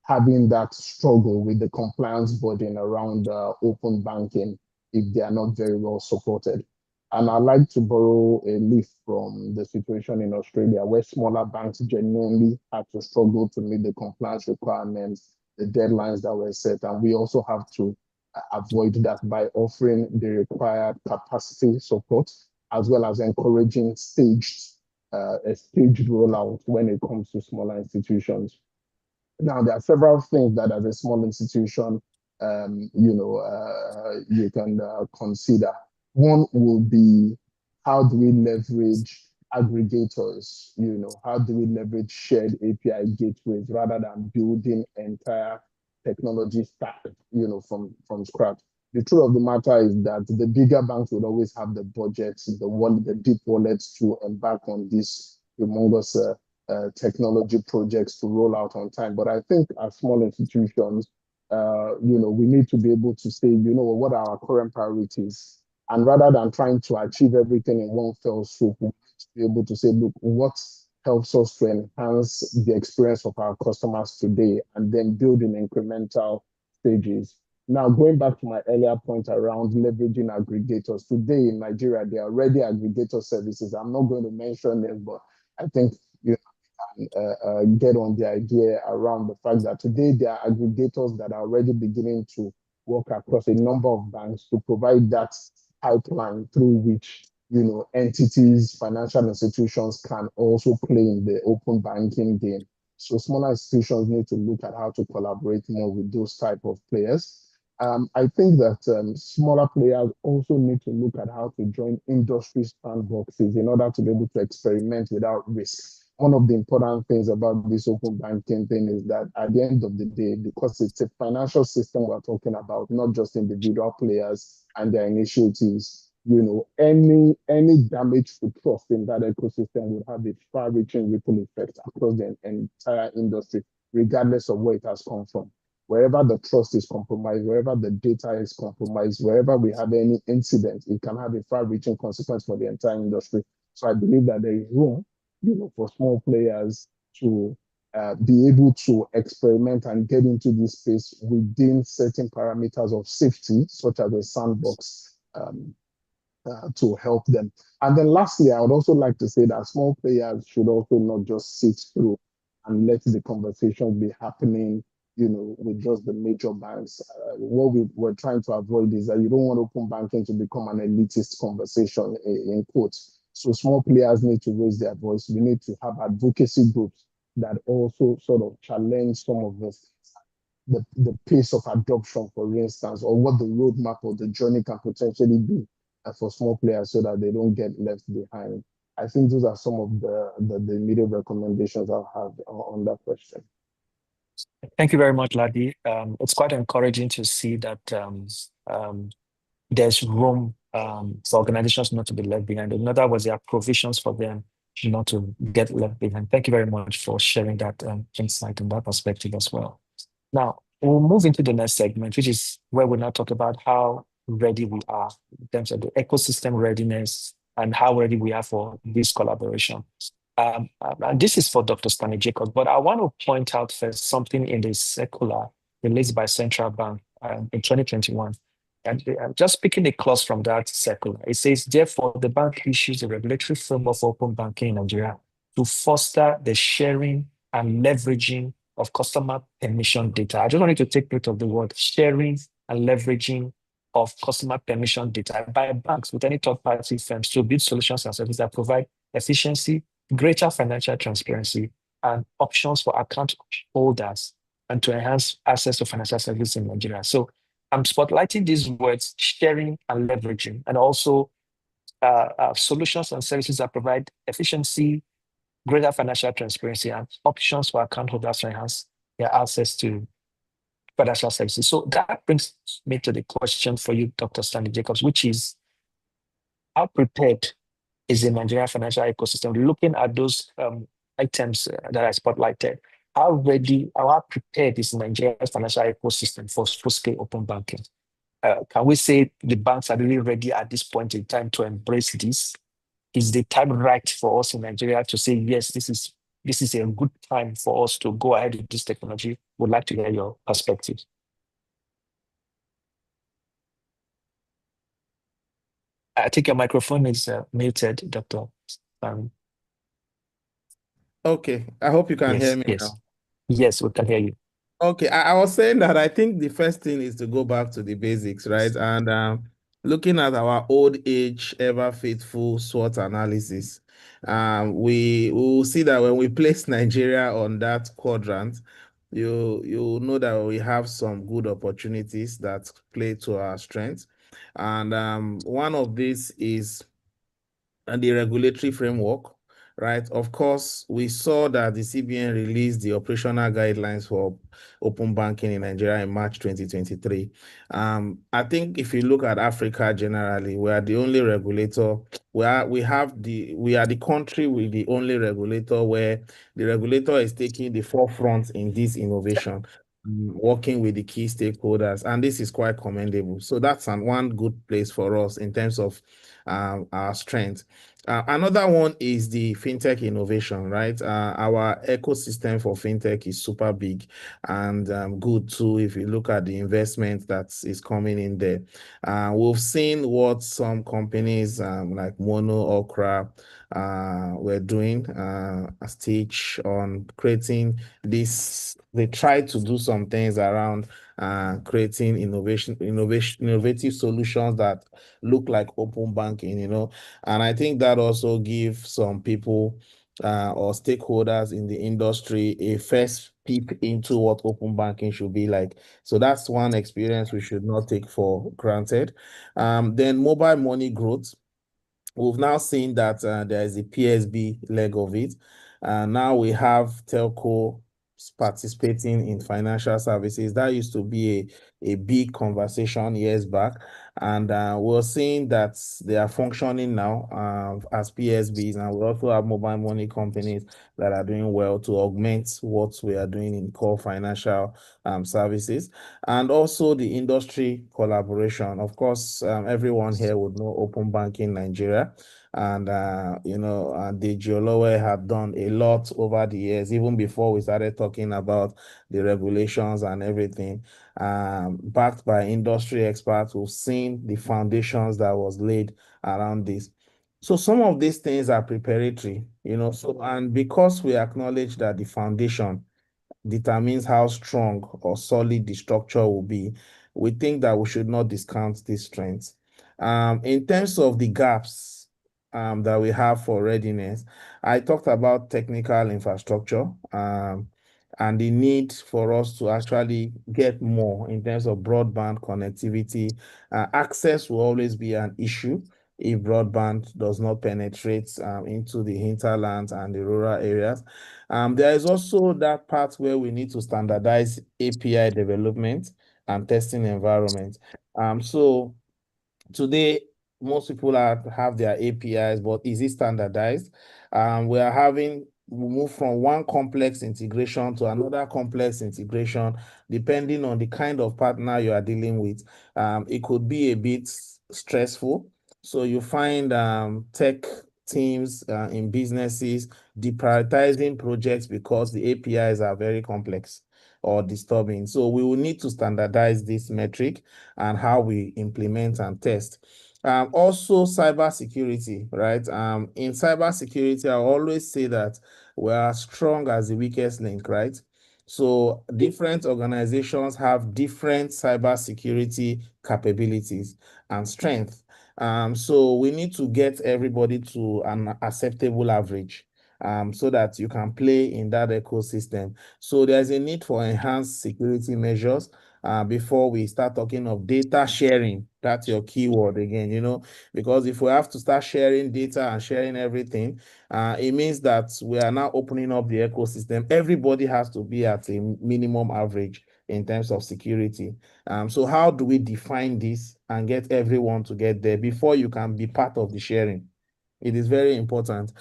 having that struggle with the compliance burden around open banking if they are not very well supported. And I'd like to borrow a leaf from the situation in Australia, where smaller banks genuinely had to struggle to meet the compliance requirements, the deadlines that were set. And we also have to avoid that by offering the required capacity support, as well as encouraging a staged rollout when it comes to smaller institutions. Now, there are several things that as a small institution, you can consider. One will be, how do we leverage aggregators? How do we leverage shared API gateways rather than building entire technology stack, from scratch? The truth of the matter is that the bigger banks would always have the budgets, the deep wallets to embark on these humongous technology projects to roll out on time. But I think as small institutions, we need to be able to say, what are our current priorities? And rather than trying to achieve everything in one fell swoop, we need to be able to say, look, what helps us to enhance the experience of our customers today, and then build in incremental stages. Now, going back to my earlier point around leveraging aggregators, today in Nigeria, there are already aggregator services. I'm not going to mention them, but I think you can get on the idea around the fact that today there are aggregators that are already beginning to work across a number of banks to provide that pipeline through which entities, financial institutions can also play in the open banking game. So smaller institutions need to look at how to collaborate more with those type of players. I think that smaller players also need to look at how to join industry sandboxes in order to be able to experiment without risk. One of the important things about this open banking thing is that at the end of the day, because it's a financial system we're talking about, not just individual players and their initiatives, any damage to trust in that ecosystem would have a far-reaching ripple effect across the entire industry, regardless of where it has come from. Wherever the trust is compromised, wherever the data is compromised, wherever we have any incident, it can have a far-reaching consequence for the entire industry. So I believe that there is room, for small players to be able to experiment and get into this space within certain parameters of safety, such as a sandbox, to help them. And then lastly, I would also like to say that small players should also not just sit through and let the conversations be happening, with just the major banks. What we're trying to avoid is that you don't want open banking to become an elitist conversation, in quotes. So small players need to raise their voice. We need to have advocacy groups that also sort of challenge some of the pace of adoption, for instance, or what the roadmap or the journey can potentially be for small players so that they don't get left behind. I think those are some of the immediate recommendations I'll have on that question. Thank you very much, Ladi. It's quite encouraging to see that there's room for organizations not to be left behind. In other words, there are provisions for them not to get left behind. Thank you very much for sharing that insight and that perspective as well. Now, we'll move into the next segment, which is where we'll now talk about how ready we are in terms of the ecosystem readiness and how ready we are for this collaboration. And this is for Dr. Stanley Jacobs, but I want to point out first something in the circular released by Central Bank in 2021. And just picking a clause from that circular, it says, therefore, the bank issues a regulatory framework for open banking in Nigeria to foster the sharing and leveraging of customer permission data. I just wanted to take note of the word sharing and leveraging of customer permission data by banks with any third-party firms to build solutions and services that provide efficiency, greater financial transparency, and options for account holders, and to enhance access to financial services in Nigeria. So I'm spotlighting these words, sharing and leveraging, and also solutions and services that provide efficiency, greater financial transparency, and options for account holders to enhance their access to financial services. So that brings me to the question for you, Dr. Stanley Jacobs, which is, how prepared is the Nigerian financial ecosystem? Looking at those items that I spotlighted, how ready, how prepared is Nigeria's financial ecosystem for full-scale open banking? Can we say the banks are really ready at this point in time to embrace this? Is the time right for us in Nigeria to say, yes, this is a good time for us to go ahead with this technology? Would like to hear your perspective. I think your microphone is muted, Dr. Okay, I hope you can hear me yes. now. Yes, we can hear you. Okay, I was saying that I think the first thing is to go back to the basics, right? And looking at our old age, ever faithful SWOT analysis, we will see that when we place Nigeria on that quadrant, you know that we have some good opportunities that play to our strengths. And one of these is the regulatory framework, right? Of course, we saw that the CBN released the operational guidelines for open banking in Nigeria in March 2023. I think if you look at Africa generally, we are the only regulator. We are the country with the only regulator where the regulator is taking the forefront in this innovation, working with the key stakeholders, and this is quite commendable. So that's one good place for us in terms of our strength. Another one is the fintech innovation, right? Our ecosystem for fintech is super big and good too. If you look at the investment that is coming in there, we've seen what some companies like Mono, Okra were doing a stage on creating this. They tried to do some things around creating innovative solutions that look like open banking, and I think that also gives some people or stakeholders in the industry a first peep into what open banking should be like. So that's one experience we should not take for granted. Then mobile money growth. We've now seen that there is a PSB leg of it. Now we have telco participating in financial services. That used to be a big conversation years back. And we're seeing that they are functioning now as PSBs. And we also have mobile money companies that are doing well to augment what we are doing in core financial services. And also the industry collaboration. Of course, everyone here would know Open Banking Nigeria. And, the Olowe have done a lot over the years, even before we started talking about the regulations and everything. Backed by industry experts who've seen the foundations that was laid around this. So some of these things are preparatory, and because we acknowledge that the foundation determines how strong or solid the structure will be, we think that we should not discount these strengths. In terms of the gaps that we have for readiness, I talked about technical infrastructure and the need for us to actually get more in terms of broadband connectivity. Access will always be an issue if broadband does not penetrate into the hinterlands and the rural areas. There is also that part where we need to standardize API development and testing environment. So today, most people have their APIs, but is it standardized? We move from one complex integration to another complex integration, depending on the kind of partner you are dealing with. It could be a bit stressful. So you find tech teams in businesses deprioritizing projects because the APIs are very complex or disturbing. So we will need to standardize this metric and how we implement and test. Also, cybersecurity, right? In cybersecurity, I always say that we are strong as the weakest link, right? So different organizations have different cybersecurity capabilities and strength. So we need to get everybody to an acceptable average. So that you can play in that ecosystem. So there's a need for enhanced security measures before we start talking of data sharing. That's your keyword again, you know, because if we have to start sharing data and sharing everything, it means that we are now opening up the ecosystem. Everybody has to be at a minimum average in terms of security. So how do we define this and get everyone to get there before you can be part of the sharing? It is very important.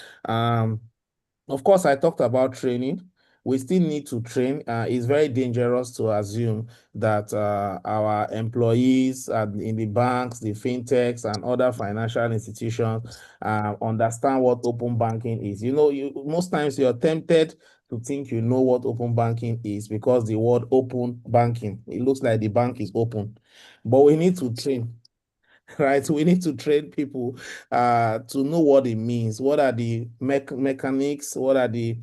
Of course, I talked about training. We still need to train. It's very dangerous to assume that our employees in the banks, the fintechs, and other financial institutions understand what open banking is. You know, most times you're tempted to think you know what open banking is because the word open banking, it looks like the bank is open. But we need to train. Right, we need to train people to know what it means. What are the mechanics? What are the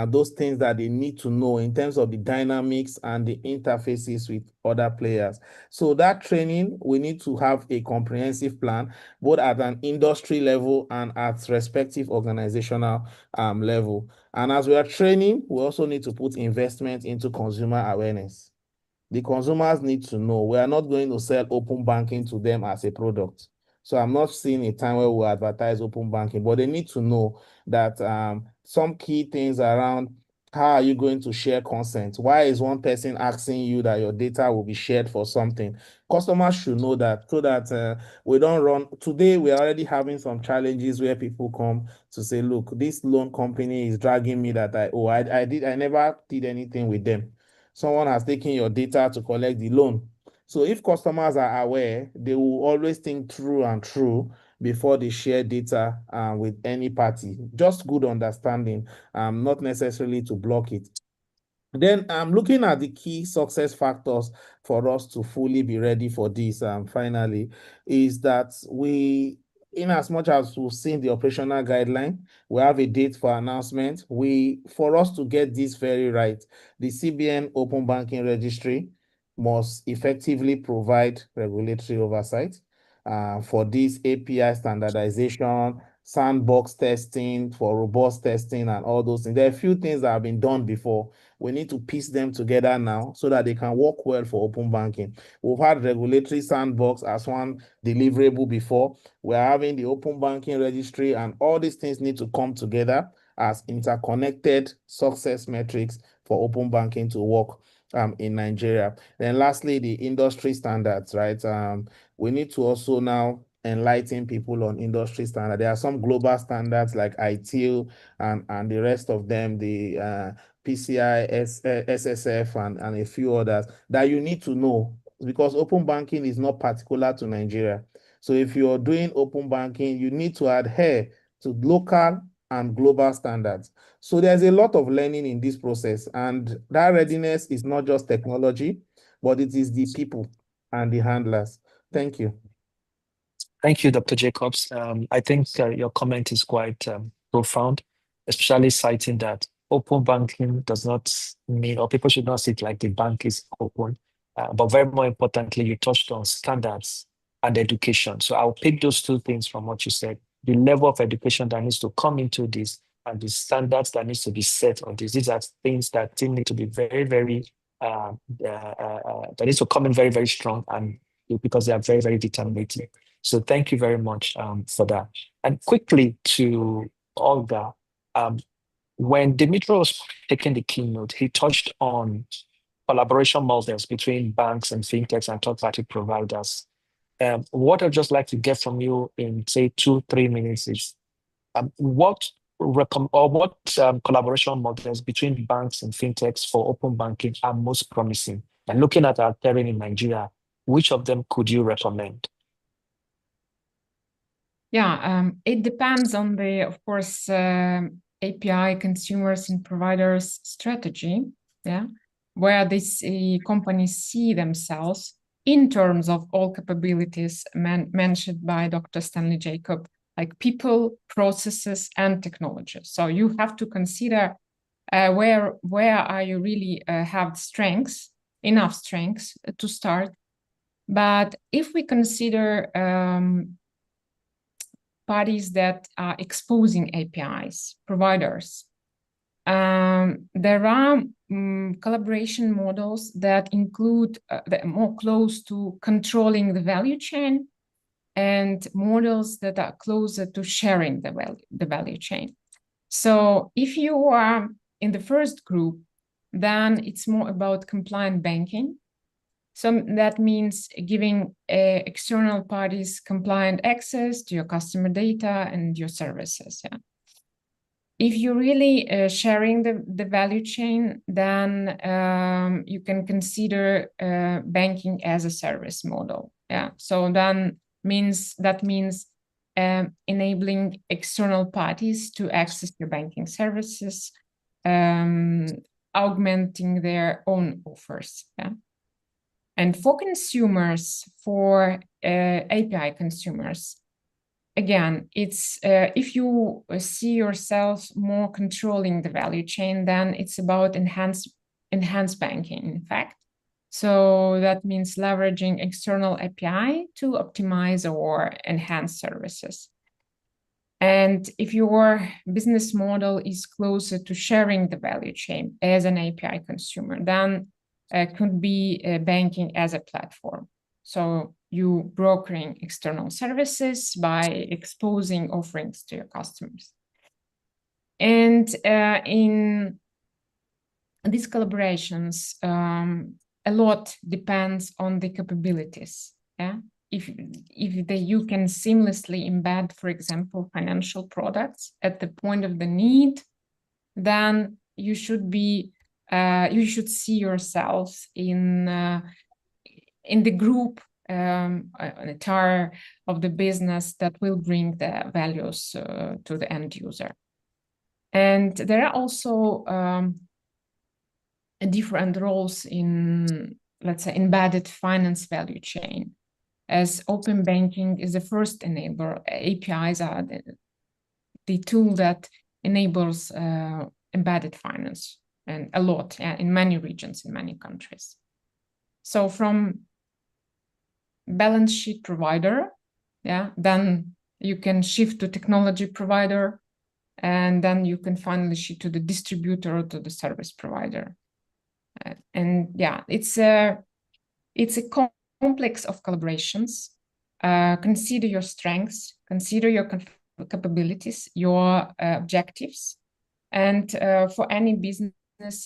those things that they need to know in terms of the dynamics and the interfaces with other players? So that training, we need to have a comprehensive plan, both at an industry level and at respective organizational level. And as we are training, we also need to put investment into consumer awareness. The consumers need to know we are not going to sell open banking to them as a product. So I'm not seeing a time where we advertise open banking, but they need to know that some key things around how are you going to share consent? Why is one person asking you that your data will be shared for something? Customers should know that so that we don't run. Today, we're already having some challenges where people come to say, look, this loan company is dragging me that I never did anything with them. Someone has taken your data to collect the loan. So if customers are aware, they will always think through and through before they share data with any party. Just good understanding, not necessarily to block it. Then I'm looking at the key success factors for us to fully be ready for this. Finally, is that in as much as we've seen the operational guideline, we have a date for announcement. For us to get this very right, the CBN Open Banking Registry must effectively provide regulatory oversight for this API standardization, sandbox testing, for robust testing, and all those things. There are a few things that have been done before. We need to piece them together now so that they can work well for open banking. We've had regulatory sandbox as one deliverable before. We're having the open banking registry, and all these things need to come together as interconnected success metrics for open banking to work in Nigeria. Then lastly, the industry standards, right? We need to also now enlighten people on industry standards. There are some global standards like ITIL and the rest of them, the PCI, SSF, and a few others that you need to know, because open banking is not particular to Nigeria. So if you're doing open banking, you need to adhere to local and global standards. So there's a lot of learning in this process, and that readiness is not just technology, but it is the people and the handlers. Thank you. Thank you, Dr. Jacobs. I think your comment is quite profound, especially citing that open banking does not mean, or people should not see it like the bank is open. But very more importantly, you touched on standards and education. So I'll pick those two things from what you said. The level of education that needs to come into this and the standards that needs to be set on this. These are things that still need to be very, very, that needs to come in very, very strong, and because they are very, very determinative. So thank you very much for that. And quickly to Olga, when Dimitri was taking the keynote, he touched on collaboration models between banks and fintechs and third-party providers. What I'd just like to get from you in, say, 2-3 minutes is what collaboration models between banks and fintechs for open banking are most promising? And looking at our terrain in Nigeria, which of them could you recommend? Yeah, it depends on the, of course, API consumers and providers strategy, yeah, where these companies see themselves in terms of all capabilities mentioned by Dr. Stanley Jacob, like people, processes, and technology. So you have to consider where are you really have strengths, enough strengths to start. But if we consider parties that are exposing APIs, providers, there are collaboration models that include that are more close to controlling the value chain, and models that are closer to sharing the value chain. So if you are in the first group, then it's more about compliant banking. So that means giving external parties compliant access to your customer data and your services. Yeah. If you're really sharing the value chain, then you can consider banking as a service model. Yeah. So then that means enabling external parties to access your banking services, augmenting their own offers. Yeah. And for consumers, for API consumers, again, it's if you see yourself more controlling the value chain, then it's about enhanced banking, in fact. So that means leveraging external API to optimize or enhance services. And if your business model is closer to sharing the value chain as an API consumer, then could be banking as a platform. So you brokering external services by exposing offerings to your customers. And in these collaborations, a lot depends on the capabilities. Yeah, if you can seamlessly embed, for example, financial products at the point of the need, then you should be you should see yourself in the group, an entire of the business that will bring the values to the end user. And there are also different roles in, let's say, embedded finance value chain, as open banking is the first enabler. APIs are the tool that enables embedded finance, and a lot in many regions, in many countries. So from balance sheet provider, then you can shift to technology provider, and then you can finally shift to the distributor or to the service provider. And it's a complex of collaborations. Consider your strengths, consider your capabilities, your objectives, and for any business,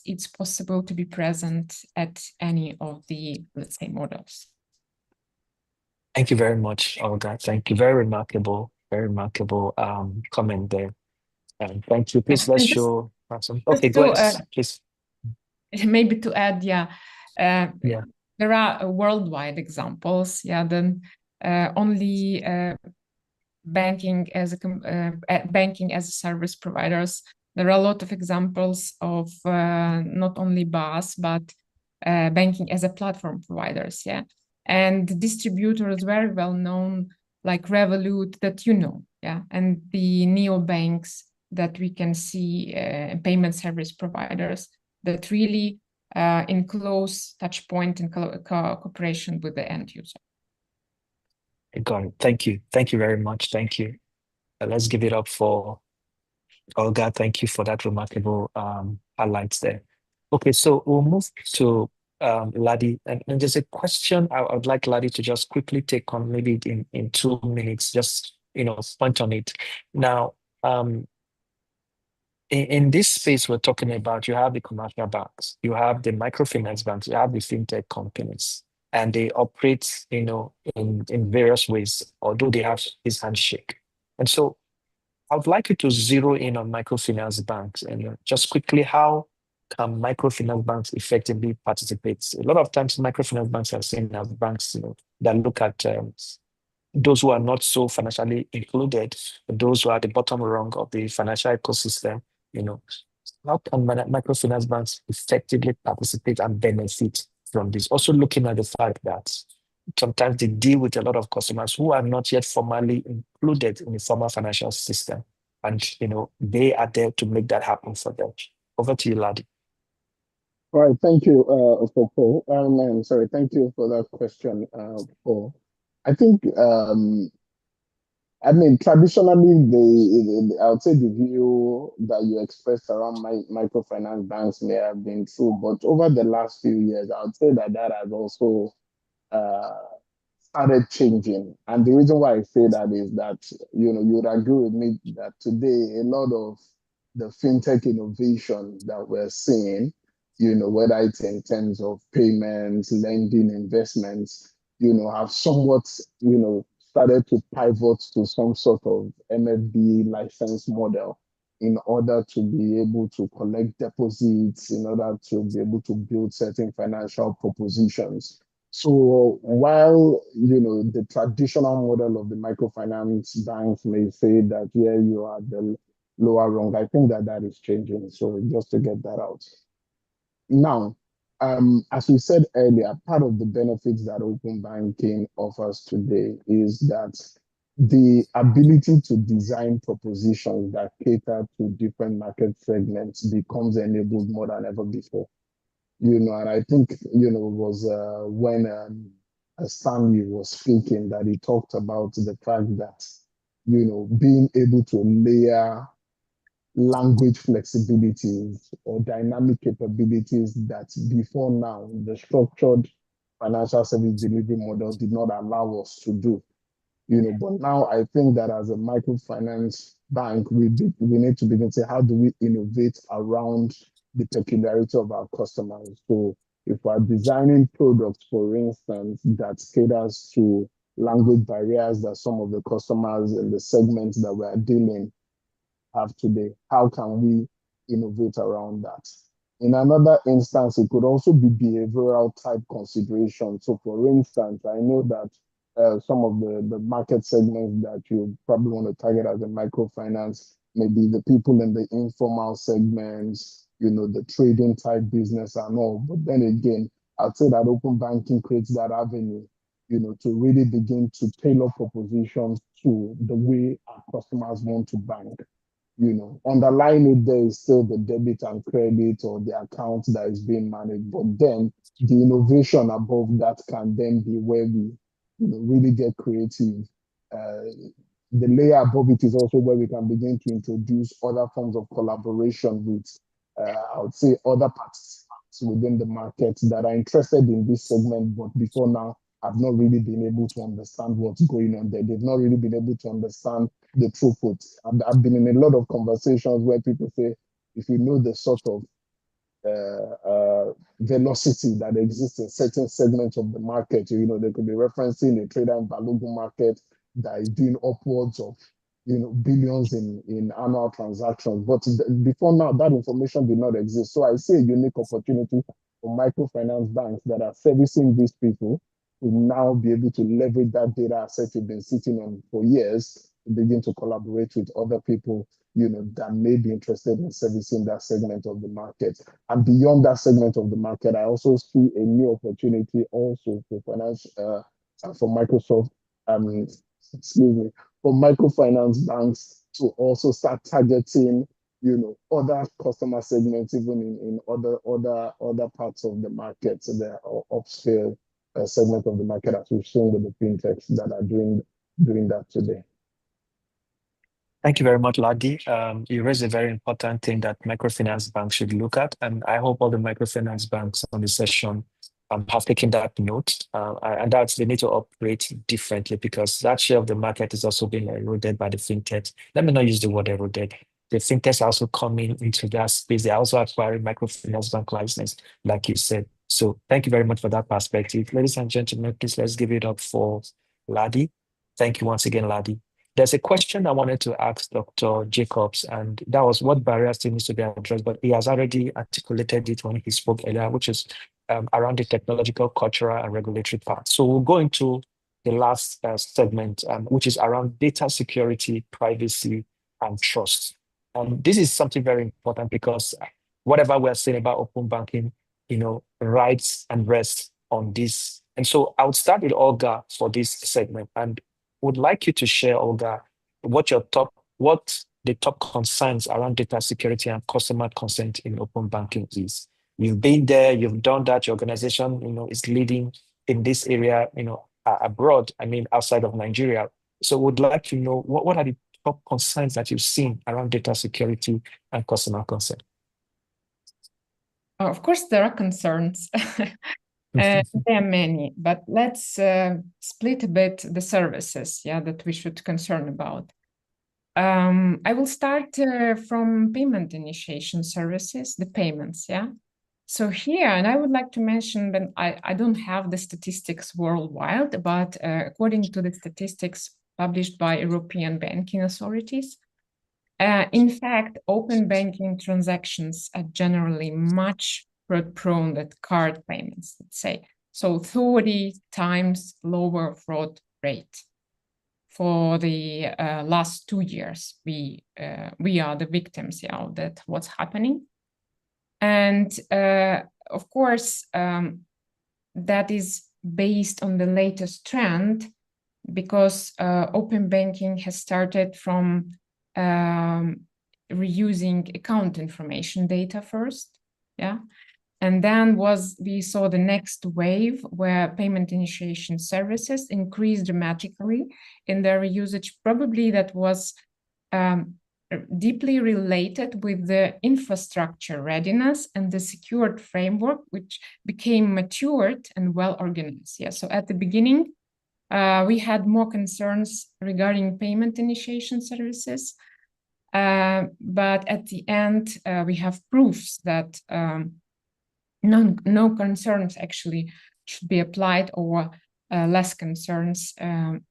it's possible to be present at any of the, let's say, models. Thank you very much, Olga. Thank you. Very remarkable comment there. And thank you. Please, let's show some. Okay, go ahead, please. Maybe to add, there are worldwide examples. Then only banking as a service providers. There are a lot of examples of not only BaaS, but banking as a platform providers. And distributors very well known, like Revolut, that and the neobanks that we can see, payment service providers that really in close touch point and cooperation with the end user. Got it. Thank you. Thank you very much. Thank you. Let's give it up for Olga. Thank you for that remarkable highlights there. Okay, so we'll move to Ladi, and there's a question I would like Ladi to just quickly take on, maybe in 2 minutes, just point on it. Now, in this space we're talking about, you have the commercial banks, you have the microfinance banks, you have the fintech companies, and they operate, in various ways, although they have this handshake. And so I would like you to zero in on microfinance banks and just quickly, how can microfinance banks effectively participate? A lot of times microfinance banks are seen as banks that look at those who are not so financially included, those who are at the bottom rung of the financial ecosystem. How can microfinance banks effectively participate and benefit from this? Also looking at the fact that sometimes they deal with a lot of customers who are not yet formally included in the formal financial system. And, they are there to make that happen for them. Over to you, Ladi. All right, thank you for Paul. Thank you for that question, Paul. I think I mean, traditionally, I would say the view that you expressed around microfinance banks may have been true, but over the last few years, I would say that has also uh, started changing. And the reason why I say that is that, you know, you would agree with me that today a lot of the fintech innovation that we're seeing, you know, whether it's in terms of payments, lending, investments, you know, have somewhat, you know, started to pivot to some sort of MFB license model in order to be able to collect deposits, in order to be able to build certain financial propositions. So while, you know, the traditional model of the microfinance banks may say that, yeah, you are the lower rung, I think that is changing. So just to get that out. Now, as we said earlier, part of the benefits that open banking offers today is that the ability to design propositions that cater to different market segments becomes enabled more than ever before. You know, and I think, you know, it was when Stanley was speaking that he talked about the fact that, you know, being able to layer language flexibilities or dynamic capabilities that before now the structured financial service delivery model did not allow us to do. You know, but now I think that as a microfinance bank, we need to begin to say, how do we innovate around the peculiarity of our customers? So if we're designing products, for instance, that caters to language barriers that some of the customers in the segments that we're dealing have today, how can we innovate around that? In another instance, it could also be behavioral type consideration. So for instance, I know that some of the market segments that you probably want to target as a microfinance, maybe the people in the informal segments, you know, the trading type business and all. But then again, I'd say that open banking creates that avenue, you know, to really begin to tailor propositions to the way our customers want to bank. You know, underlying it, there is still the debit and credit or the account that is being managed. But then the innovation above that can then be where we, you know, really get creative. The layer above it is also where we can begin to introduce other forms of collaboration with, I would say, other participants within the market that are interested in this segment, but before now have not really been able to understand what's going on there. They've not really been able to understand the throughput. I've been in a lot of conversations where people say, if you know the sort of velocity that exists in certain segments of the market, you know, they could be referencing a trader in Balogun market that is doing upwards of, you know, billions in annual transactions. But before now, that information did not exist. So I see a unique opportunity for microfinance banks that are servicing these people to now be able to leverage that data asset you've been sitting on for years to begin to collaborate with other people, you know, that may be interested in servicing that segment of the market. And beyond that segment of the market, I also see a new opportunity also for for Microsoft, excuse me, for microfinance banks to also start targeting, you know, other customer segments, even in other parts of the market, so the upscale segment of the market, as we've seen with the fintechs that are doing that today. Thank you very much, Ladi. You raised a very important thing that microfinance banks should look at, and I hope all the microfinance banks on this session have taken that note, and that's they need to operate differently because that share of the market is also being eroded by the fintechs. Let me not use the word eroded. The fintechs are also coming into that space. They're also acquiring microfinance bank license, like you said. So thank you very much for that perspective. Ladies and gentlemen, please let's give it up for Ladi. Thank you once again, Ladi. There's a question I wanted to ask Dr. Jacobs, and that was what barriers still needs to be addressed, but he has already articulated it when he spoke earlier, which is around the technological, cultural, and regulatory part. So we'll go into the last segment, which is around data security, privacy, and trust. And this is something very important because whatever we're saying about open banking, you know, rights and rests on this. And so I would start with Olga for this segment and would like you to share, Olga, what the top concerns around data security and customer consent in open banking is. You've been there, you've done that, your organization, you know, is leading in this area, you know, abroad, I mean, outside of Nigeria. So would like to know what are the top concerns that you've seen around data security and customer consent? Of course, there are concerns. There are many, but let's split a bit the services, that we should concern about. I will start from payment initiation services, the payments, So here, and I would like to mention that I don't have the statistics worldwide, but according to the statistics published by European banking authorities, in fact, open banking transactions are generally much fraud prone than card payments, let's say. So 30 times lower fraud rate. For the last 2 years, we are the victims of that, what's happening. And of course, that is based on the latest trend, because open banking has started from reusing account information data first, and then we saw the next wave where payment initiation services increased dramatically in their usage. Probably that was deeply related with the infrastructure readiness and the secured framework, which became matured and well organized. So at the beginning, we had more concerns regarding payment initiation services, but at the end, we have proofs that no concerns actually should be applied, or less concerns,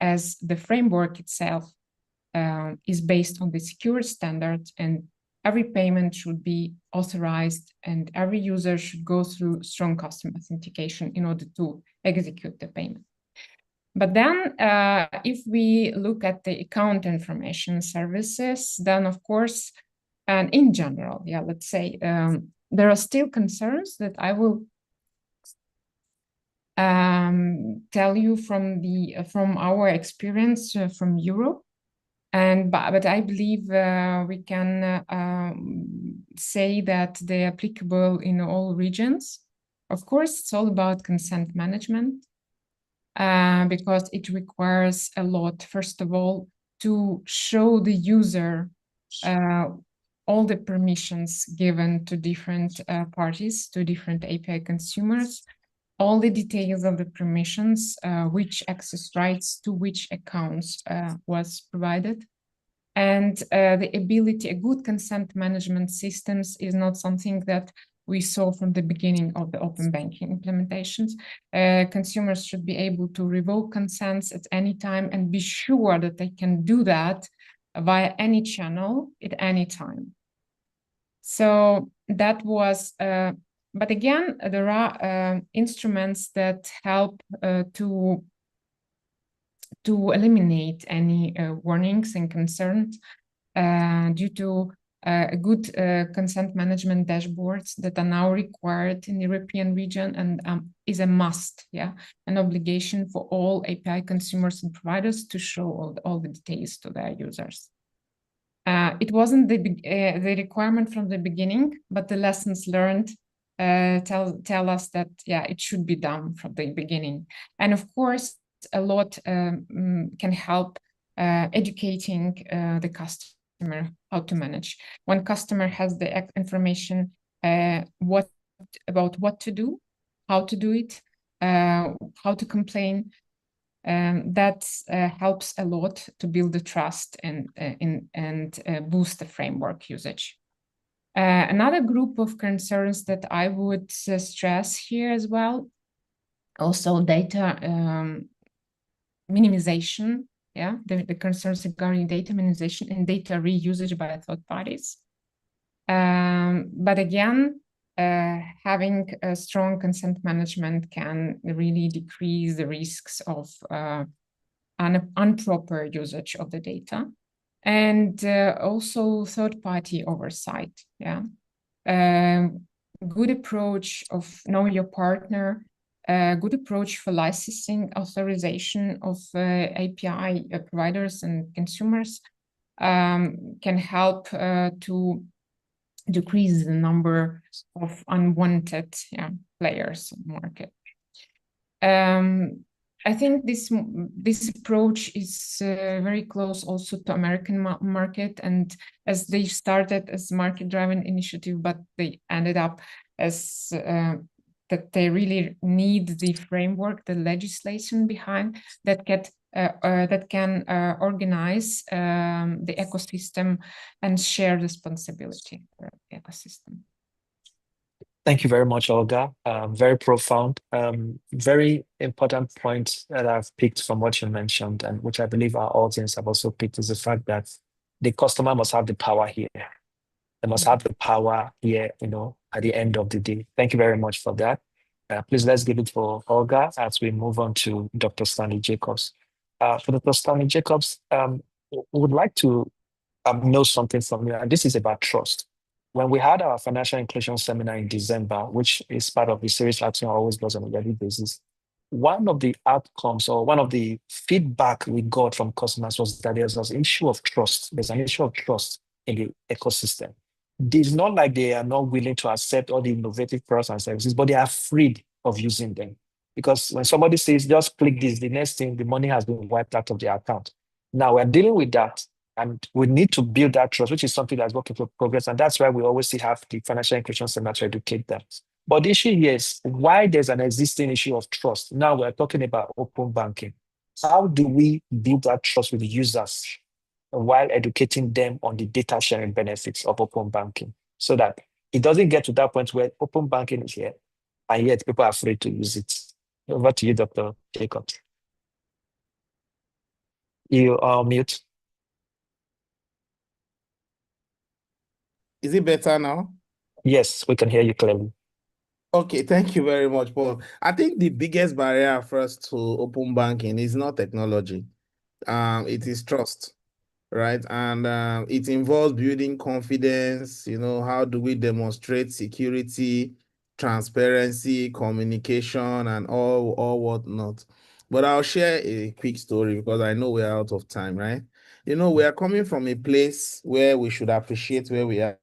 as the framework itself is based on the secure standards, and every payment should be authorized and every user should go through strong customer authentication in order to execute the payment. But then if we look at the account information services, then of course, and in general, let's say, there are still concerns that I will tell you from our experience from Europe. But I believe we can say that they're applicable in all regions. Of course, it's all about consent management, because it requires a lot, first of all, to show the user all the permissions given to different parties, to different API consumers, all the details of the permissions, which access rights to which accounts was provided. And the ability, a good consent management systems is not something that we saw from the beginning of the open banking implementations. Consumers should be able to revoke consents at any time and be sure that they can do that via any channel at any time. So that was, but again, there are instruments that help to eliminate any warnings and concerns due to a good consent management dashboards that are now required in the European region, and is a must, an obligation for all API consumers and providers to show all the details to their users. It wasn't the requirement from the beginning, but the lessons learned tell us that it should be done from the beginning. And of course, a lot can help educating the customer how to manage. When customer has the information about what to do, how to do it, how to complain, that helps a lot to build the trust and boost the framework usage. Another group of concerns that I would stress here as well, also data minimization, the concerns regarding data minimization and data reusage by third parties. But again, having a strong consent management can really decrease the risks of improper usage of the data. And also third-party oversight, good approach of know your partner, good approach for licensing authorization of API providers and consumers can help to decrease the number of unwanted players in the market. I think this approach is very close also to American market, and as they started as market-driven initiative, but they ended up as that they really need the framework, the legislation behind that can organize the ecosystem and share responsibility for the ecosystem. Thank you very much, Olga. Very profound, very important point that I've picked from what you mentioned, and which I believe our audience have also picked, is the fact that the customer must have the power here. They must have the power here, at the end of the day. Thank you very much for that. Please, let's give it for Olga as we move on to Dr. Stanley Jacobs. For Dr. Stanley Jacobs, we would like to know something from you, and this is about trust. When we had our financial inclusion seminar in December, which is part of the series Action always does on a yearly basis, one of the outcomes or one of the feedback we got from customers was that there's an issue of trust. There's an issue of trust in the ecosystem. It's not like they are not willing to accept all the innovative products and services, but they are afraid of using them. Because when somebody says, just click this, the next thing, the money has been wiped out of their account. Now we're dealing with that. And we need to build that trust, which is something that's working for progress. And that's why we always have the financial inclusion seminar to educate them. But the issue here is why there's an existing issue of trust. Now we're talking about open banking. How do we build that trust with the users while educating them on the data sharing benefits of open banking, so that it doesn't get to that point where open banking is here and yet people are afraid to use it? Over to you, Dr. Jacobs. You are mute. Is it better now? Yes, we can hear you clearly. Okay, thank you very much, Paul. I think the biggest barrier for us to open banking is not technology. It is trust, right? And it involves building confidence. How do we demonstrate security, transparency, communication, and all whatnot. But I'll share a quick story because I know we're out of time, right? We are coming from a place where we should appreciate where we are.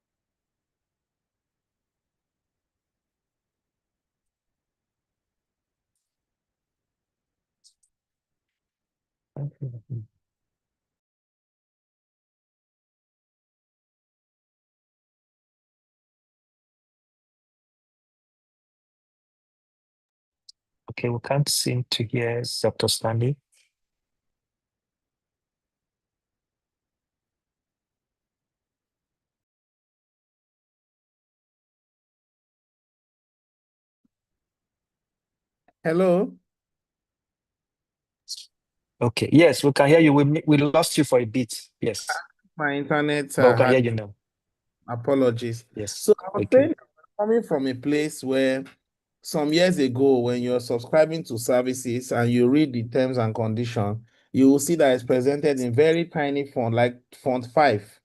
Okay, we can't seem to hear Dr. Stanley. Hello? Okay, yes, we can hear you. We lost you for a bit. Yes. My internet But we can hear you now. Apologies. Yes. So I was saying, coming from a place where some years ago, when you're subscribing to services and you read the terms and conditions, you will see that it's presented in very tiny font, like font 5.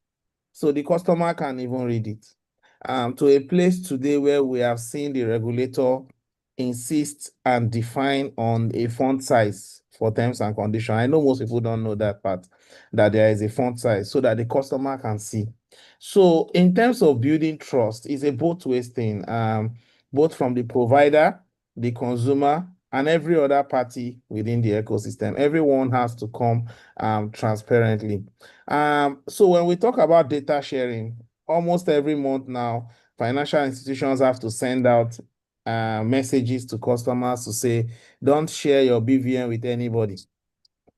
So the customer can even read it. To a place today where we have seen the regulator insist and define on a font size for terms and conditions. I know most people don't know that part, that there is a font size so that the customer can see. So in terms of building trust, it's a both-way thing, both from the provider, the consumer, and every other party within the ecosystem. Everyone has to come transparently. So when we talk about data sharing, almost every month now, financial institutions have to send out messages to customers to say, don't share your BVN with anybody.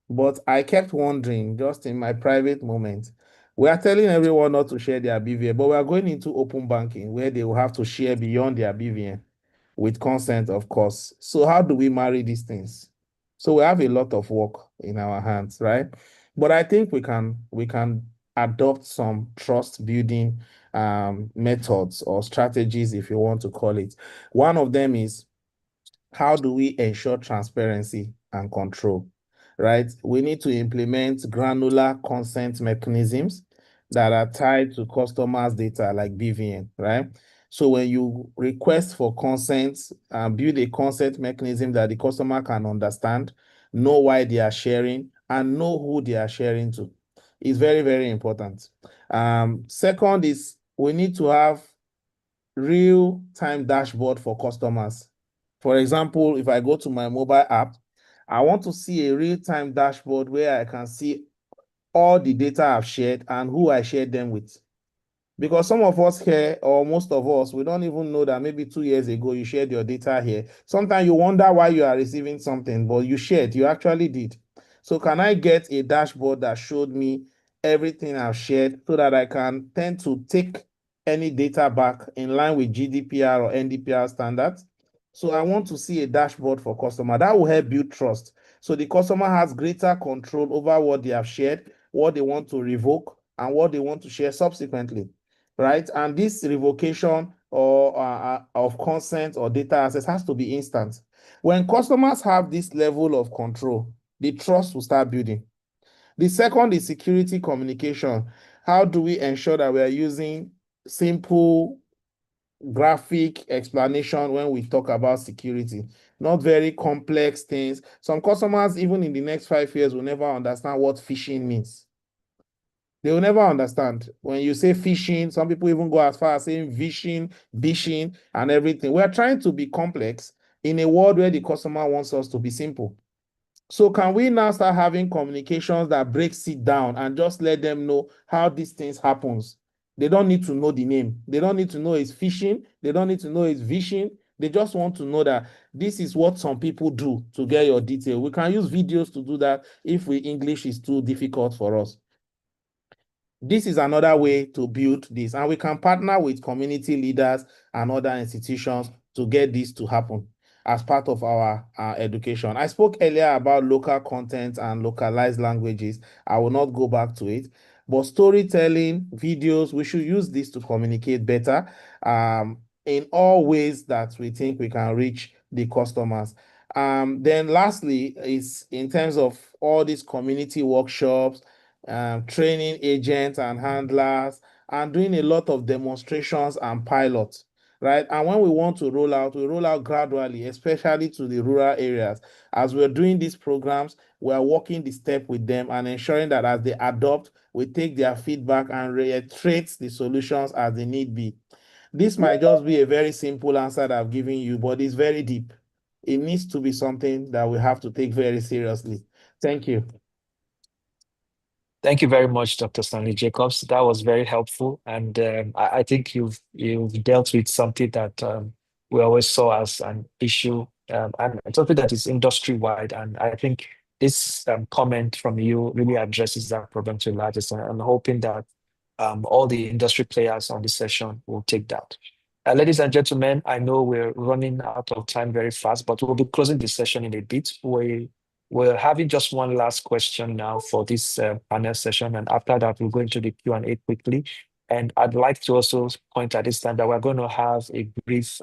But I kept wondering, just in my private moment, we are telling everyone not to share their BVN, but we are going into open banking where they will have to share beyond their BVN with consent, of course. So how do we marry these things? So we have a lot of work in our hands, right? But I think we can adopt some trust building methods or strategies, if you want to call it. One of them is, how do we ensure transparency and control, right? We need to implement granular consent mechanisms that are tied to customers' data like BVN, right? So when you request for consent, build a consent mechanism that the customer can understand, know why they are sharing, and know who they are sharing to. It's very, very important. Second is, we need to have real-time dashboard for customers. For example, if I go to my mobile app I want to see a real-time dashboard where I can see all the data I've shared and who I shared them with. Because some of us here, or most of us, we don't even know that maybe 2 years ago you shared your data here. Sometimes you wonder why you are receiving something, but you shared, you actually did. So can I get a dashboard that showed me everything I've shared so that I can tend to take any data back in line with GDPR or NDPR standards? So I want to see a dashboard for customer that will help build trust. So the customer has greater control over what they have shared, what they want to revoke, and what they want to share subsequently, right? And this revocation or of consent or data access has to be instant. When customers have this level of control, the trust will start building. The second is security communication. How do we ensure that we are using simple graphic explanation when we talk about security, not very complex things? Some customers, even in the next 5 years, will never understand what phishing means. They will never understand. When you say phishing, some people even go as far as saying vishing, bishing, and everything. We are trying to be complex in a world where the customer wants us to be simple. So can we now start having communications that breaks it down and just let them know how these things happens? They don't need to know the name. They don't need to know it's phishing. They don't need to know it's vishing. They just want to know that this is what some people do to get your detail. We can use videos to do that if English is too difficult for us. This is another way to build this, and we can partner with community leaders and other institutions to get this to happen as part of our education. I spoke earlier about local content and localized languages. I will not go back to it, but storytelling, videos, we should use this to communicate better in all ways that we think we can reach the customers. Then lastly is in terms of all these community workshops, training agents and handlers, and doing a lot of demonstrations and pilots, right? And when we want to roll out, we roll out gradually, especially to the rural areas. As we're doing these programs, we're walking the step with them and ensuring that as they adopt, we take their feedback and reiterate the solutions as they need be. This might just be a very simple answer that I've given you, but it's very deep. It needs to be something that we have to take very seriously. Thank you. Thank you very much, Dr. Stanley Jacobs. That was very helpful, and I think you've dealt with something that we always saw as an issue, and something that is industry-wide. And I think this comment from you really addresses that problem to a large extent. I'm hoping that all the industry players on this session will take that. Ladies and gentlemen, I know we're running out of time very fast, but we'll be closing this session in a bit. We're having just one last question now for this panel session, and after that, we'll go into the Q&A quickly. And I'd like to also point at this time that we're going to have a brief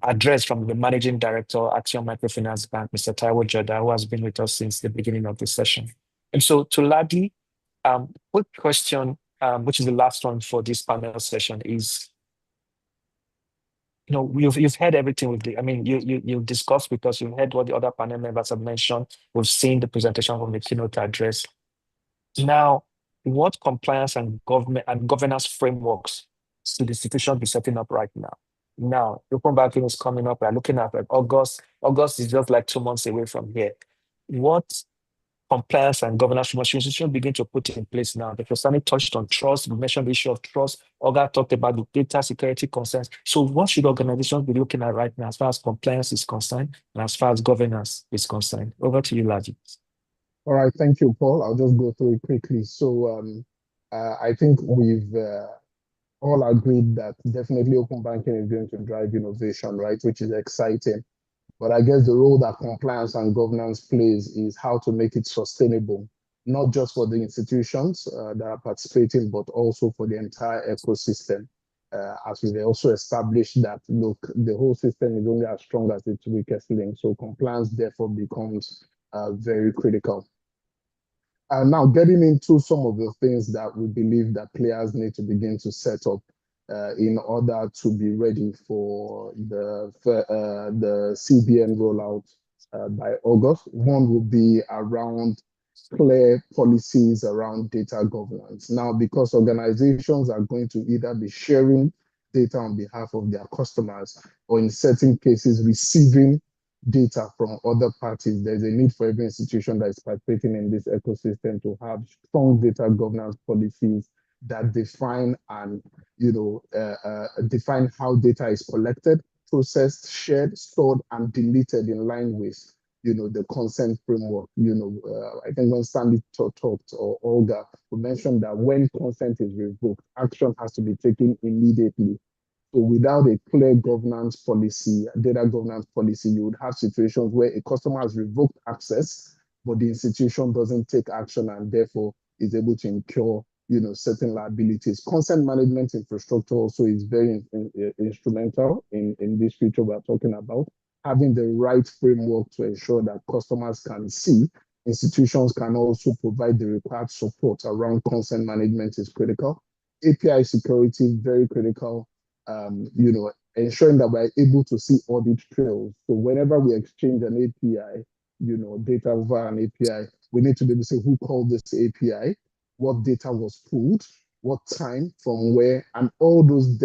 address from the Managing Director, Action Microfinance Bank, Mr. Taiwo Joda, who has been with us since the beginning of this session. And so to Ladi, quick question, which is the last one for this panel session, is, you know, you've heard everything with the, I mean, you discussed because you've heard what the other panel members have mentioned. We've seen the presentation from the keynote address. Now, what compliance and governance frameworks should the institution be setting up right now? Now, open banking is coming up. We're looking at August. August is just like 2 months away from here. What compliance and governance should you begin to put in place now? Because Stanley touched on trust, we mentioned the issue of trust. Olga talked about the data security concerns. So what should organizations be looking at right now as far as compliance is concerned and as far as governance is concerned? Over to you, Ladi. All right, thank you, Paul. I'll just go through it quickly. So I think we've all agreed that definitely open banking is going to drive innovation, right, which is exciting. But I guess the role that compliance and governance plays is how to make it sustainable, not just for the institutions that are participating, but also for the entire ecosystem. As we've also established that, look, the whole system is only as strong as its weakest link. So compliance therefore becomes very critical. Now getting into some of the things that we believe that players need to begin to set up in order to be ready for the CBN rollout by August. One will be around clear policies around data governance. Now, because organizations are going to either be sharing data on behalf of their customers or in certain cases receiving data from other parties. There's a need for every institution that is participating in this ecosystem to have strong data governance policies that define and define how data is collected, processed, shared, stored, and deleted in line with the consent framework. I think when Stanley talked, or Olga, we mentioned that when consent is revoked, action has to be taken immediately. So without a clear governance policy, data governance policy, you would have situations where a customer has revoked access, but the institution doesn't take action and therefore is able to incur certain liabilities. Consent management infrastructure also is very instrumental in this future we're talking about. Having the right framework to ensure that customers can see, institutions can also provide the required support around consent management is critical. API security, very critical. Ensuring that we're able to see audit trails. So whenever we exchange an API, data over an API, we need to be able to say who called this API, what data was pulled, what time, from where, and all those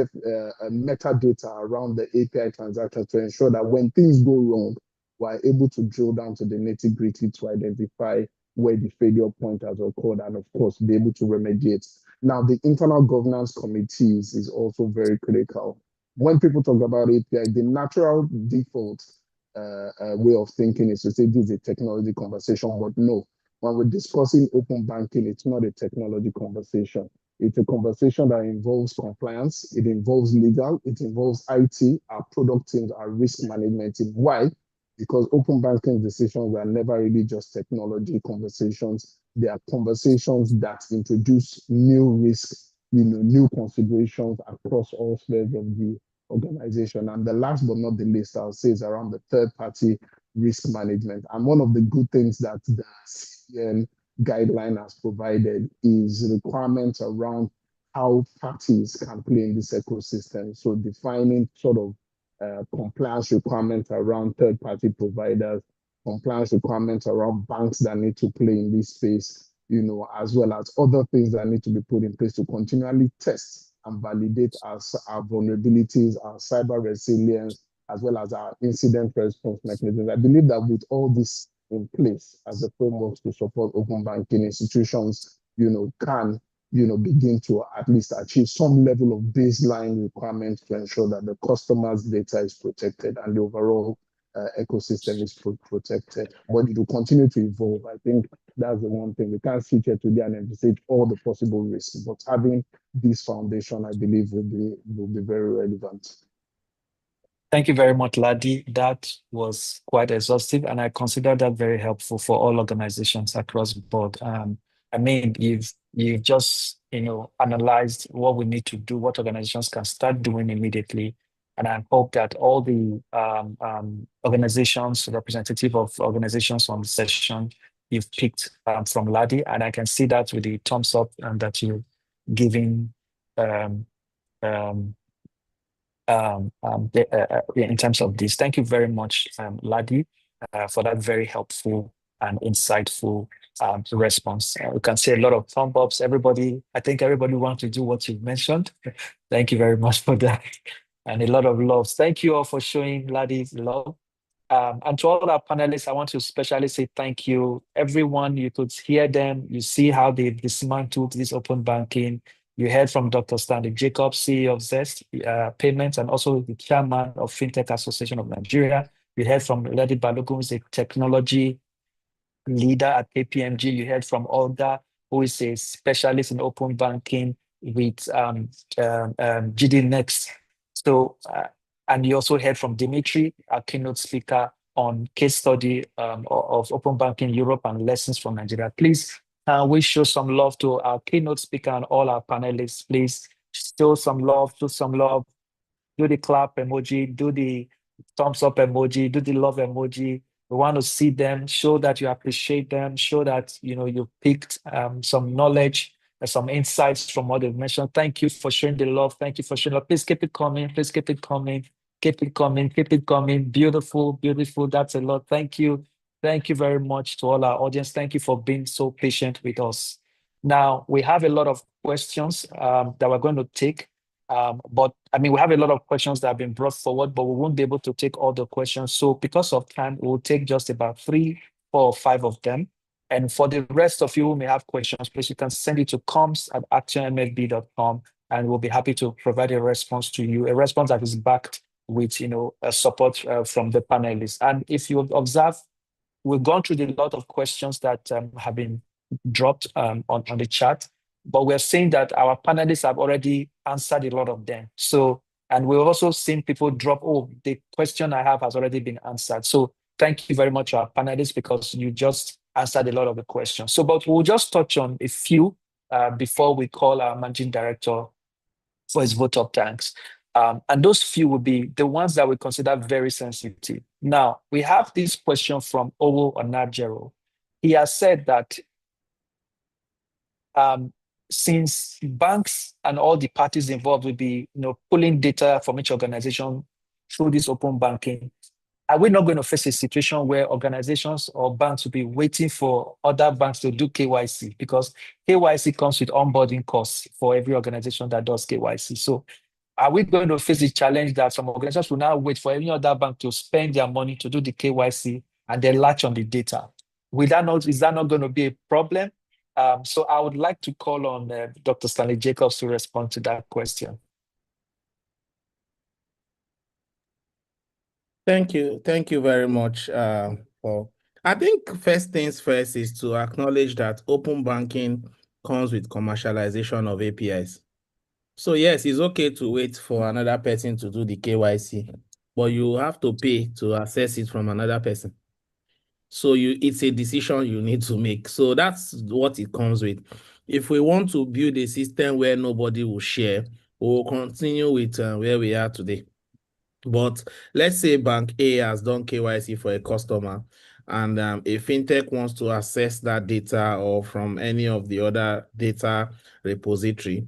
metadata around the API transaction to ensure that when things go wrong, we're able to drill down to the nitty-gritty to identify where the failure point has occurred and, of course, be able to remediate. Now, the internal governance committees is also very critical. When people talk about API, the natural default way of thinking is to say this is a technology conversation, but no. When we're discussing open banking, it's not a technology conversation. It's a conversation that involves compliance, it involves legal, it involves IT, our product teams, our risk management team. Why? Because open banking decisions were never really just technology conversations. They are conversations that introduce new risks, new considerations across all spheres of the organization. And the last but not the least, I'll say, is around the third-party risk management. And one of the good things that the CBN guideline has provided is requirements around how parties can play in this ecosystem. So defining sort of compliance requirements around third-party providers, compliance requirements around banks that need to play in this space, as well as other things that need to be put in place to continually test and validate our vulnerabilities, our cyber resilience, as well as our incident response mechanisms. I believe that with all this in place as a framework to support open banking, institutions, can begin to at least achieve some level of baseline requirements to ensure that the customer's data is protected and the overall ecosystem is protected. But it will continue to evolve. I think that's the one thing. We can't sit here today and envisage all the possible risks, but having this foundation, I believe, will be very relevant. Thank you very much, Ladi. That was quite exhaustive, and I consider that very helpful for all organizations across the board. I mean, you've just analyzed what we need to do, what organizations can start doing immediately, and I hope that all the organizations, representative of organizations on the session, you've picked from Ladi, and I can see that with the thumbs up and that you're giving in terms of this. Thank you very much, Ladi, for that very helpful and insightful response. We can see a lot of thumb ups. I think everybody wants to do what you've mentioned. Thank you very much for that. And a lot of love. Thank you all for showing Ladi's love. And to all our panelists, I want to especially say thank you. Everyone, you could hear them. You see how they dismantled this open banking. You heard from Dr. Stanley Jacobs, CEO of Zest Payments, and also the chairman of FinTech Association of Nigeria. You heard from Ladi Balogun, who's a technology leader at KPMG. You heard from Olga, who is a specialist in open banking with GD Next. So, and you also heard from Dimitri, our keynote speaker on case study of open banking Europe and lessons from Nigeria. Please, we show some love to our keynote speaker and all our panelists. Please show some love, do the clap emoji, do the thumbs up emoji, do the love emoji. We want to see them, show that you appreciate them, show that you picked some knowledge, some insights from what they've mentioned. Thank you for sharing the love. Thank you for sharing love. Please keep it coming. Please keep it coming. Keep it coming. Keep it coming. Beautiful, beautiful. That's a lot. Thank you. Thank you very much to all our audience. Thank you for being so patient with us. Now, we have a lot of questions that we're going to take. But I mean, we have a lot of questions that have been brought forward, but we won't be able to take all the questions. So because of time, we'll take just about 3, 4, or 5 of them. And for the rest of you who may have questions, please, you can send it to comms@actionmfb.com, and we'll be happy to provide a response to you, a response that is backed with, a support from the panelists. And if you observe, we've gone through a lot of questions that have been dropped on the chat, but we're saying that our panelists have already answered a lot of them. So, and we've also seen people drop, oh, the question I have has already been answered. So thank you very much, our panelists, because you just answered a lot of the questions. So, but we'll just touch on a few before we call our managing director for his vote of thanks. And those few will be the ones that we consider very sensitive. Now, we have this question from Owo Onajero. He has said that since banks and all the parties involved will be, pulling data from each organization through this open banking, are we not going to face a situation where organizations or banks will be waiting for other banks to do KYC? Because KYC comes with onboarding costs for every organization that does KYC. So are we going to face the challenge that some organizations will now wait for any other bank to spend their money to do the KYC and then latch on the data? Is that not going to be a problem? So I would like to call on Dr. Stanley Jacobs to respond to that question. Thank you very much, Paul. I think first things first is to acknowledge that open banking comes with commercialization of APIs. So yes, it's okay to wait for another person to do the KYC, but you have to pay to access it from another person. So it's a decision you need to make. So that's what it comes with. If we want to build a system where nobody will share, we'll continue with where we are today. But let's say Bank A has done KYC for a customer, and a fintech wants to access that data or from any of the other data repository,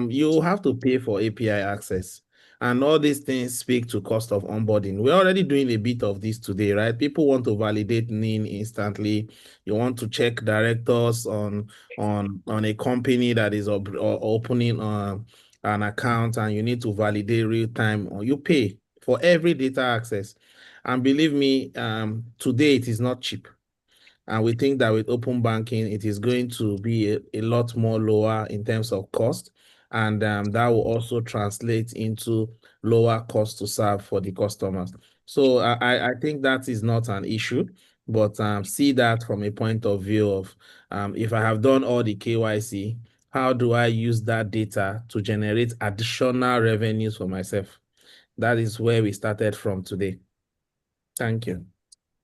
you have to pay for API access. And all these things speak to cost of onboarding. We're already doing a bit of this today, right? People want to validate NIN instantly. You want to check directors on a company that is opening an account, and you need to validate real time, or you pay for every data access. And believe me, today it is not cheap. And we think that with open banking, it is going to be a lot more lower in terms of cost. And that will also translate into lower cost to serve for the customers. So I think that is not an issue, but see that from a point of view of if I have done all the KYC, how do I use that data to generate additional revenues for myself? That is where we started from today. Thank you.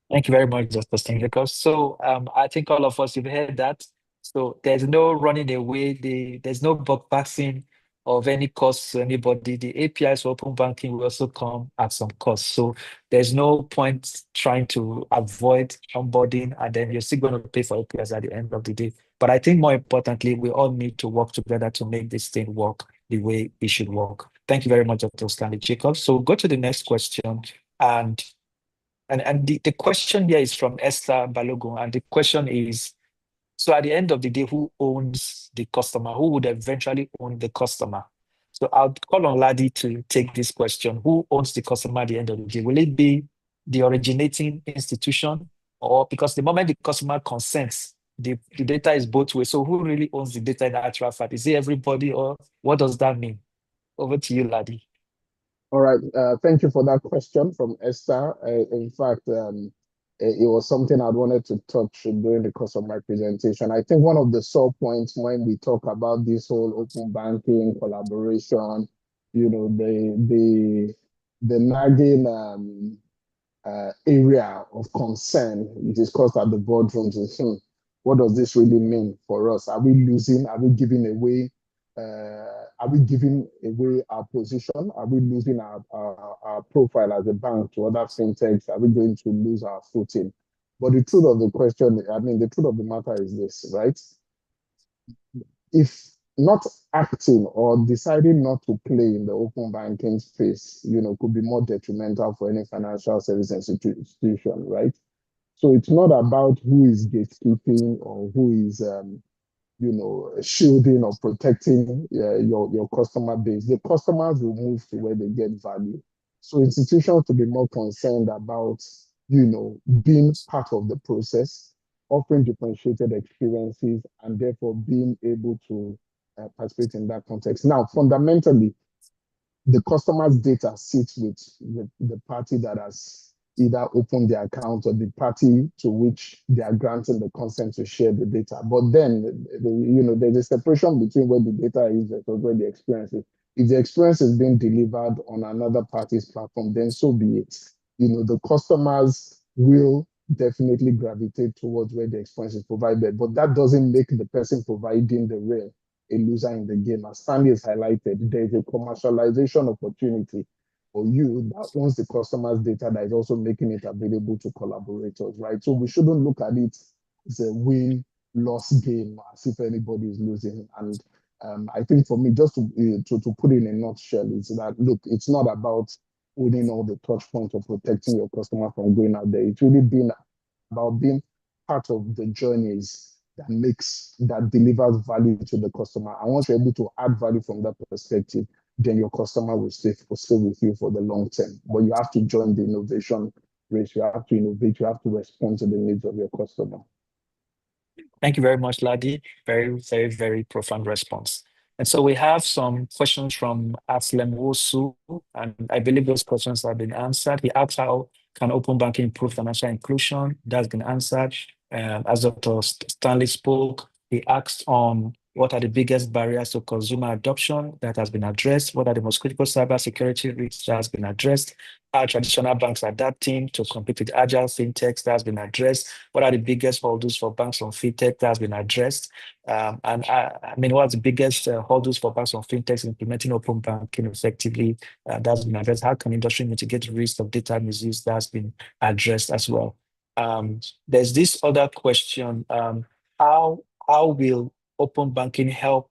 Thank you very much, Dr. Stanley. So I think all of us, you've heard that. So there's no running away. There's no bypassing of any cost to anybody. The APIs for open banking will also come at some cost. So there's no point trying to avoid onboarding, and then you're still going to pay for APIs at the end of the day. But I think more importantly, we all need to work together to make this thing work the way it should work. Thank you very much, Dr. Stanley Jacobs. So go to the next question. And the question here is from Esther Balogun. And the question is, so at the end of the day, who owns the customer? Who would eventually own the customer? So I'll call on Ladi to take this question. Who owns the customer at the end of the day? Will it be the originating institution? Or because the moment the customer consents, the data is both ways. So who really owns the data in the actual fact? Is it everybody, or what does that mean? Over to you, Ladi. All right. Thank you for that question from Esther. In fact, it was something I wanted to touch during the course of my presentation. I think one of the sore points when we talk about this whole open banking collaboration, the nagging area of concern discussed at the boardrooms is, what does this really mean for us? Are we losing? Are we giving away? Are we giving away our position? Are we losing our profile as a bank to other fintechs? Are we going to lose our footing? But the truth of the question, the truth of the matter is this, right? If not acting or deciding not to play in the open banking space, could be more detrimental for any financial service institution, right? So it's not about who is gatekeeping or who is shielding or protecting your customer base. The customers will move to where they get value. So institutions to be more concerned about, being part of the process, offering differentiated experiences, and therefore being able to participate in that context. Now, fundamentally, the customer's data sits with the party that has either opened the account or the party to which they are granting the consent to share the data. But then, there's a separation between where the data is versus where the experience is. If the experience is being delivered on another party's platform, then so be it. The customers will definitely gravitate towards where the experience is provided, but that doesn't make the person providing the rail a loser in the game. As Stanley has highlighted, there is a commercialization opportunity for you that owns the customer's data that is also making it available to collaborators, right? So we shouldn't look at it as a win-loss game, as if anybody is losing. And I think for me, just to put it in a nutshell, is that, look, it's not about owning all the touch points or protecting your customer from going out there. It's really been about being part of the journeys that delivers value to the customer. And once you're able to add value from that perspective, then your customer will stay with you for the long term. But you have to join the innovation race. You have to innovate. You have to respond to the needs of your customer. Thank you very much, Ladi. Very, very, very profound response. And so we have some questions from Aslem Wosu, and I believe those questions have been answered. He asked, how can open banking improve financial inclusion? That's been answered. As Dr. Stanley spoke, he asked on what are the biggest barriers to consumer adoption? That has been addressed. What are the most critical cybersecurity risks? That has been addressed. Are traditional banks adapting to compete with agile fintechs? That has been addressed. What are the biggest hurdles for banks on fintech? That has been addressed. What's the biggest hurdles for banks on fintechs implementing open banking effectively? That's been addressed. How can industry mitigate the risk of data misuse? That's been addressed as well. There's this other question. How will open banking help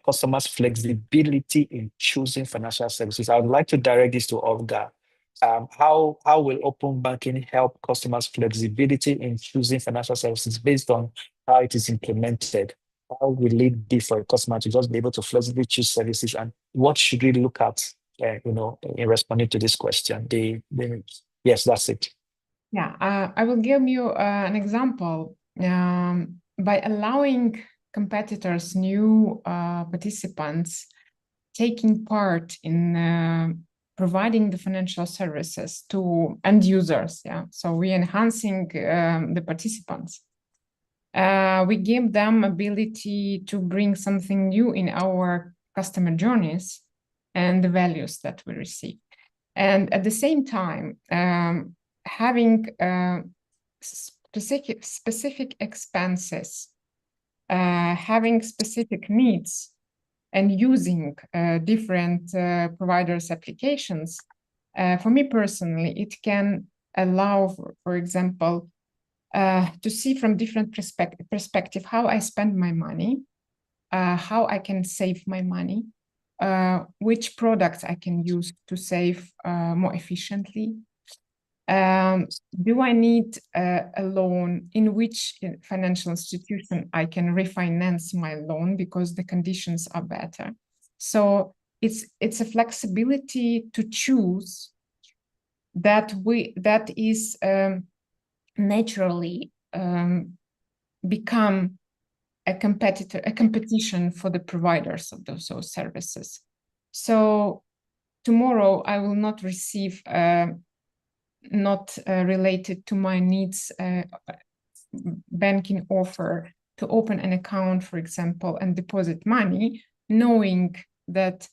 customers' flexibility in choosing financial services? I would like to direct this to Olga. How will open banking help customers' flexibility in choosing financial services based on how it is implemented? How will it be for a customer to just be able to flexibly choose services, and what should we look at, in responding to this question? Yes, that's it. Yeah, I will give you an example. By allowing competitors, new participants, taking part in providing the financial services to end users. Yeah, so we're enhancing the participants. We give them ability to bring something new in our customer journeys and the values that we receive. And at the same time, having specific expenses, having specific needs, and using different providers' applications, for me personally, it can allow, for example, to see from different perspective how I spend my money, how I can save my money, which products I can use to save more efficiently. Do I need a loan? In which financial institution I can refinance my loan because the conditions are better? So it's a flexibility to choose that is naturally become a competition for the providers of those services. So tomorrow I will not receive not related to my needs banking offer to open an account, for example, and deposit money, knowing that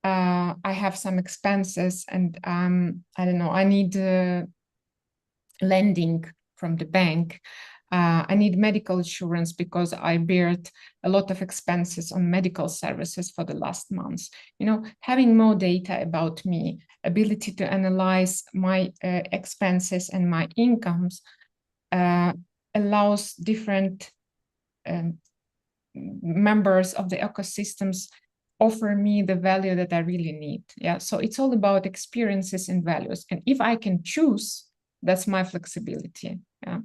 I have some expenses and I don't know, I need lending from the bank. I need medical insurance because I bared a lot of expenses on medical services for the last months. Having more data about me, ability to analyze my expenses and my incomes allows different members of the ecosystems offer me the value that I really need. Yeah, so it's all about experiences and values. And if I can choose, that's my flexibility. Yeah.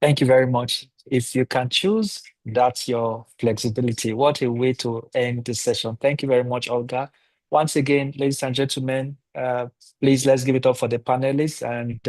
Thank you very much. If you can choose, that's your flexibility. What a way to end this session. Thank you very much, Olga. Once again, ladies and gentlemen, please let's give it up for the panelists. And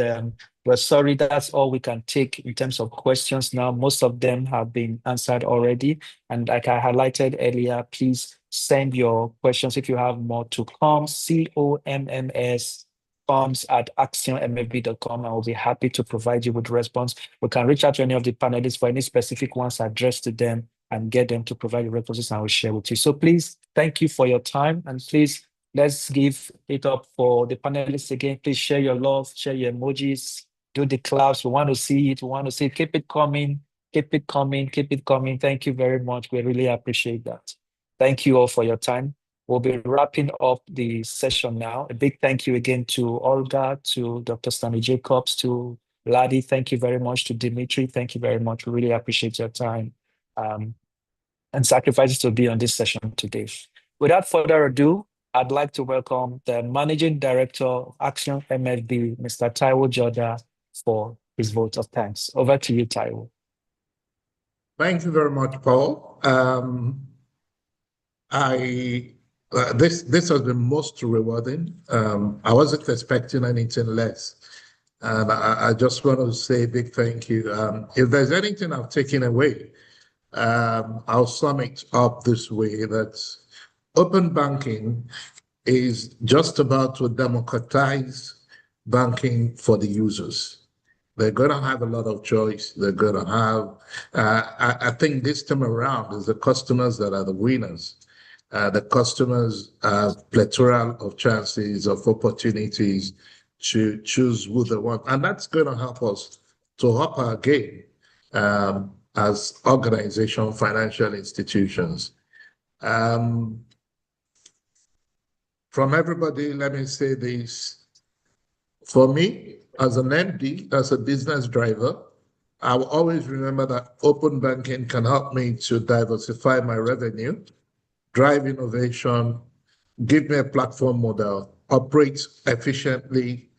we're sorry, that's all we can take in terms of questions now. Most of them have been answered already. And like I highlighted earlier, please send your questions if you have more to come. COMMS forms@actionmfb.com, and we'll be happy to provide you with response. We can reach out to any of the panelists for any specific ones addressed to them and get them to provide the responses, and we'll share with you. So please, thank you for your time, and please, let's give it up for the panelists again. Please share your love, share your emojis, do the claps. We want to see it. We want to see it. Keep it coming. Keep it coming. Keep it coming. Thank you very much. We really appreciate that. Thank you all for your time. We'll be wrapping up the session now. A big thank you again to Olga, to Dr. Stanley Jacobs, to Ladi. Thank you very much. To Dimitri, thank you very much. We really appreciate your time and sacrifices to be on this session today. Without further ado, I'd like to welcome the Managing Director of Action MFB, Mr. Taiwo Joda, for his vote of thanks. Over to you, Taiwo. Thank you very much, Paul. This has been most rewarding. I wasn't expecting anything less. And I just want to say a big thank you. If there's anything I've taken away, I'll sum it up this way, that open banking is just about to democratize banking for the users. They're going to have a lot of choice. They're going to have, I think this time around, is the customers that are the winners. The customers have plethora of chances, of opportunities to choose who they want. And that's going to help us to up our game as organization, financial institutions. From everybody, let me say this. For me, as an MD, as a business driver, I will always remember that open banking can help me to diversify my revenue, drive innovation, give me a platform model, operate efficiently,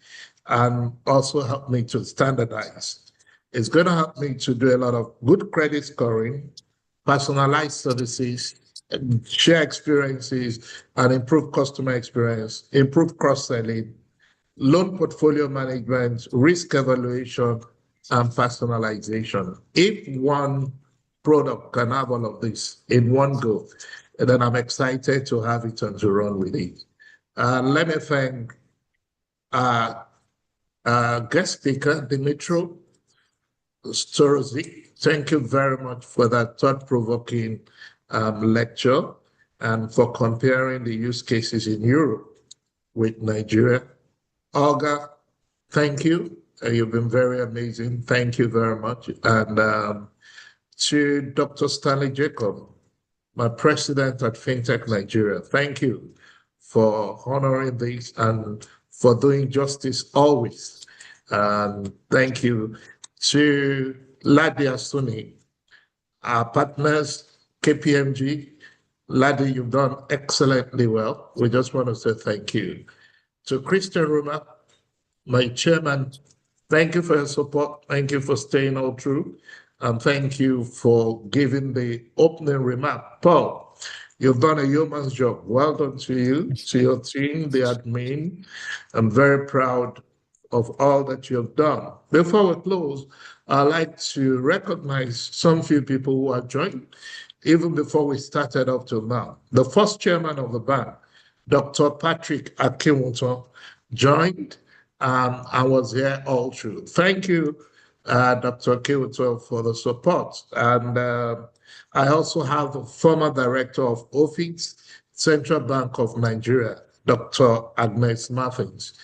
and also help me to standardize. It's going to help me to do a lot of good credit scoring, personalized services, share experiences, and improve customer experience, improve cross-selling, loan portfolio management, risk evaluation, and personalization. If one product can have all of this in one go, then I'm excited to have it and to run with it. Let me thank guest speaker, Dimitri Storozik. Thank you very much for that thought-provoking lecture and for comparing the use cases in Europe with Nigeria. Olga, thank you. You've been very amazing. Thank you very much. And to Dr. Stanley Jacob, my president at FinTech Nigeria, thank you for honoring this and for doing justice always. Thank you to Ladi Asuni, our partners, KPMG. Ladi, you've done excellently well. We just want to say thank you. To Christian Ruma, my chairman, thank you for your support. Thank you for staying all through. And thank you for giving the opening remark. Paul, you've done a yeoman's job. Well done to you, to your team, the admin. I'm very proud of all that you've done. Before we close, I'd like to recognize some few people who have joined, even before we started up till now. The first chairman of the bank, Dr. Patrick Akinwuton, joined and was here all through. Thank you, Dr. Akinwuton, for the support. And I also have the former director of OFIX, Central Bank of Nigeria, Dr. Agnes Martins.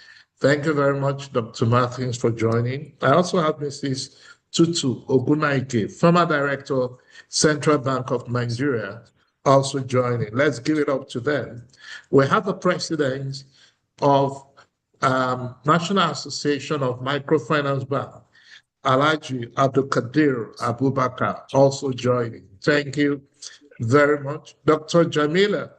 Thank you very much, Dr. Martins, for joining. I also have Mrs. Tutu Ogunaike, former director, Central Bank of Nigeria, also joining. Let's give it up to them. We have the president of National Association of Microfinance Bank, Alhaji Abdulkadir Abubakar, also joining. Thank you very much. Dr. Jamila,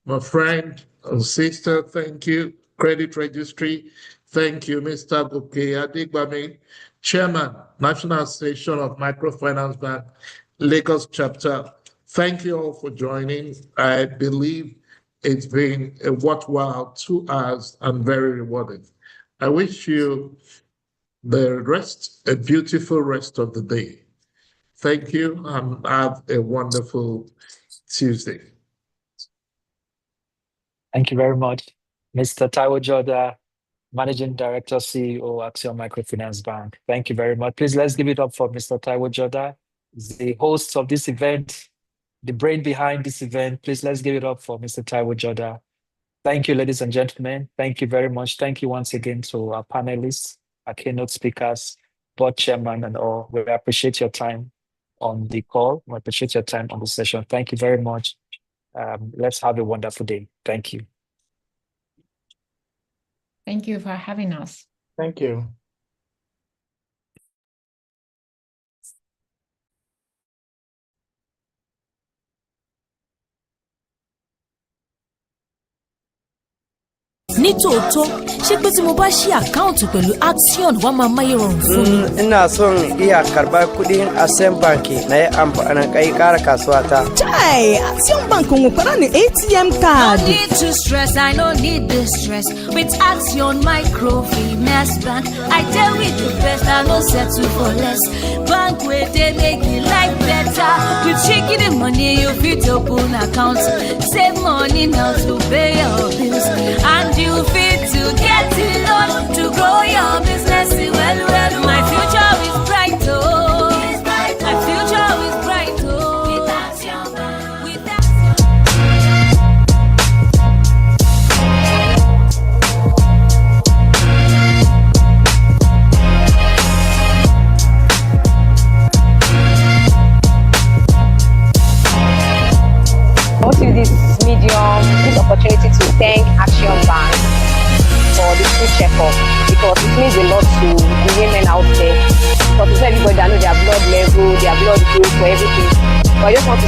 my friend and sister, thank you. Credit Registry, thank you. Mr. Buke Adigbami, Chairman, National Association of Microfinance Bank, Lagos Chapter. Thank you all for joining. I believe it's been a worthwhile 2 hours and very rewarding. I wish you a beautiful rest of the day. Thank you and have a wonderful Tuesday. Thank you very much. Mr. Taiwo Joda, Managing Director, CEO, Axiom Microfinance Bank. Thank you very much. Please, let's give it up for Mr. Taiwo Joda, the host of this event, the brain behind this event. Please, let's give it up for Mr. Taiwo Joda. Thank you, ladies and gentlemen. Thank you very much. Thank you once again to our panelists, our keynote speakers, board chairman, and all. We appreciate your time on the call. We appreciate your time on the session. Thank you very much. Let's have a wonderful day. Thank you. Thank you for having us. Thank you. ní tòótọ́ ṣé pé tí mo bá ṣí àkáǹtì pẹ̀lú Axion wá máa máyé rọrùn fún mi. Ina son iya karɓar kuɗin Access Bank na yi amfani kai ƙara kasuwa ta. Chai, Axion Bank ń pera ní ATM card. No need to stress, I no need the stress. With Axion Microfinance Bank, I tell with the best, I no settle for less. Bank where they make it life better. With shaking the money, you fit open account. Save money now to pay your bills. And you fit to get a loan to grow your business. Well, my future is bright, oh. My future is bright, oh. With Axion Bank, with Axion. I want to use this opportunity to thank Axion Bank for this free checkup because it means a lot to the women out there. Because it's everybody that know their blood level, their blood group, for everything. But I just want to